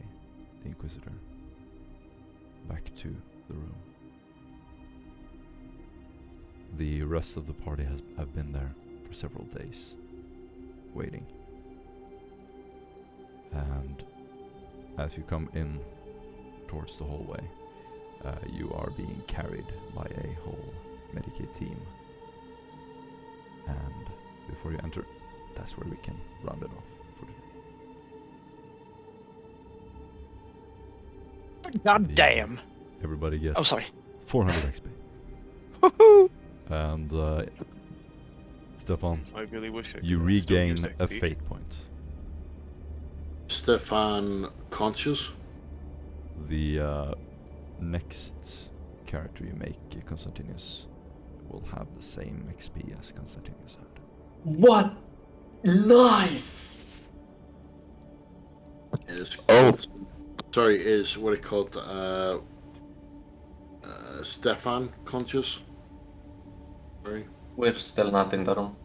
the Inquisitor back to the room. The rest of the party have been there for several days, waiting. And as you come in towards the hallway, you are being carried by a whole Medicaid team. And before you enter, that's where we can round it off for today. God damn. Everybody gets Oh, sorry. 400 XP. Woohoo! And Stefan, I really wish I could you still regain use a XP. fate point. Stefan conscious? The next character you make, Constantinus, will have the same XP as Constantinus had. What? Nice! Is Oh. sorry, is what it called Stefan conscious? Sorry. We're still not in the room.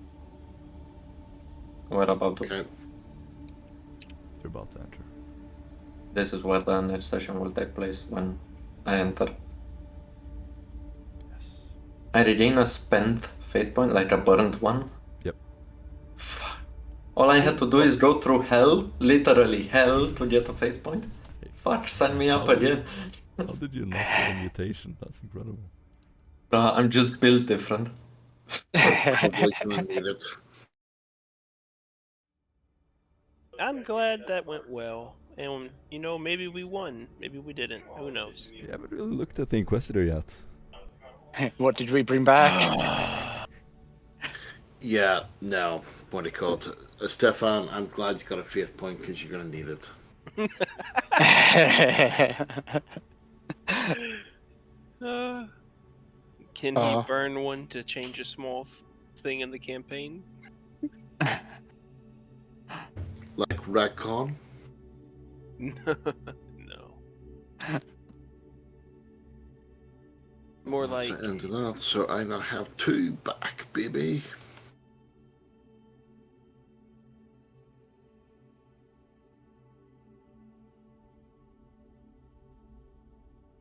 We're about to. Okay. You're about to enter. This is where the next session will take place when I enter. Yes. I regain a spent fate point, like a burned one. Yep. Fuck. All I had to do is go through hell, literally hell, to get a fate point. Fuck, sign me up again. How did you not get a mutation? That's incredible. I'm just built different. I'm glad that went well. And, you know, maybe we won. Maybe we didn't. Who knows? We haven't really looked at the Inquisitor yet. What did we bring back? Yeah, no. What it called? Stefan, I'm glad you got a fifth point because you're going to need it. Can he burn one to change a small thing in the campaign? Like Radcon? No. More That's like the end of that, so I now have 2 back, baby.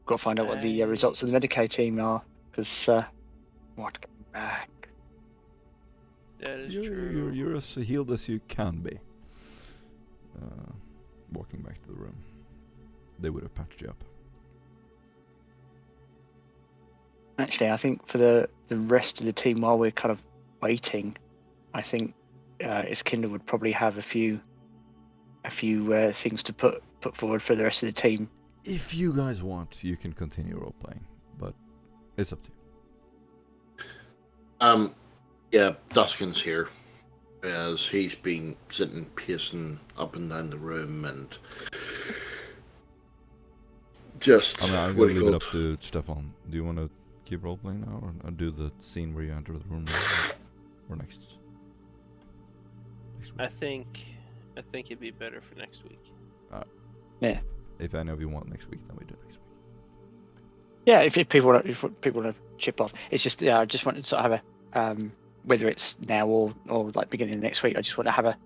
Got to find out what the results of the Medicaid team are, because what coming back? that is true. You're as healed as you can be. Walking back to the room, they would have patched you up. Actually, I think for the rest of the team, while we're kind of waiting, I think Iskander would probably have a few things to put forward for the rest of the team. If you guys want, you can continue role playing, but it's up to you. Yeah, Duskin's here, as he's been sitting pacing up and down the room and just. I mean, I'm what gonna do you leave it call up to Stefan. Do you want to keep role playing now, or do the scene where you enter the room, or next week? I think it'd be better for next week. Yeah. If any of you want next week, then we do next week. Yeah, if people want to chip off, it's just I just wanted to sort of have a whether it's now or like beginning of next week. I just want to have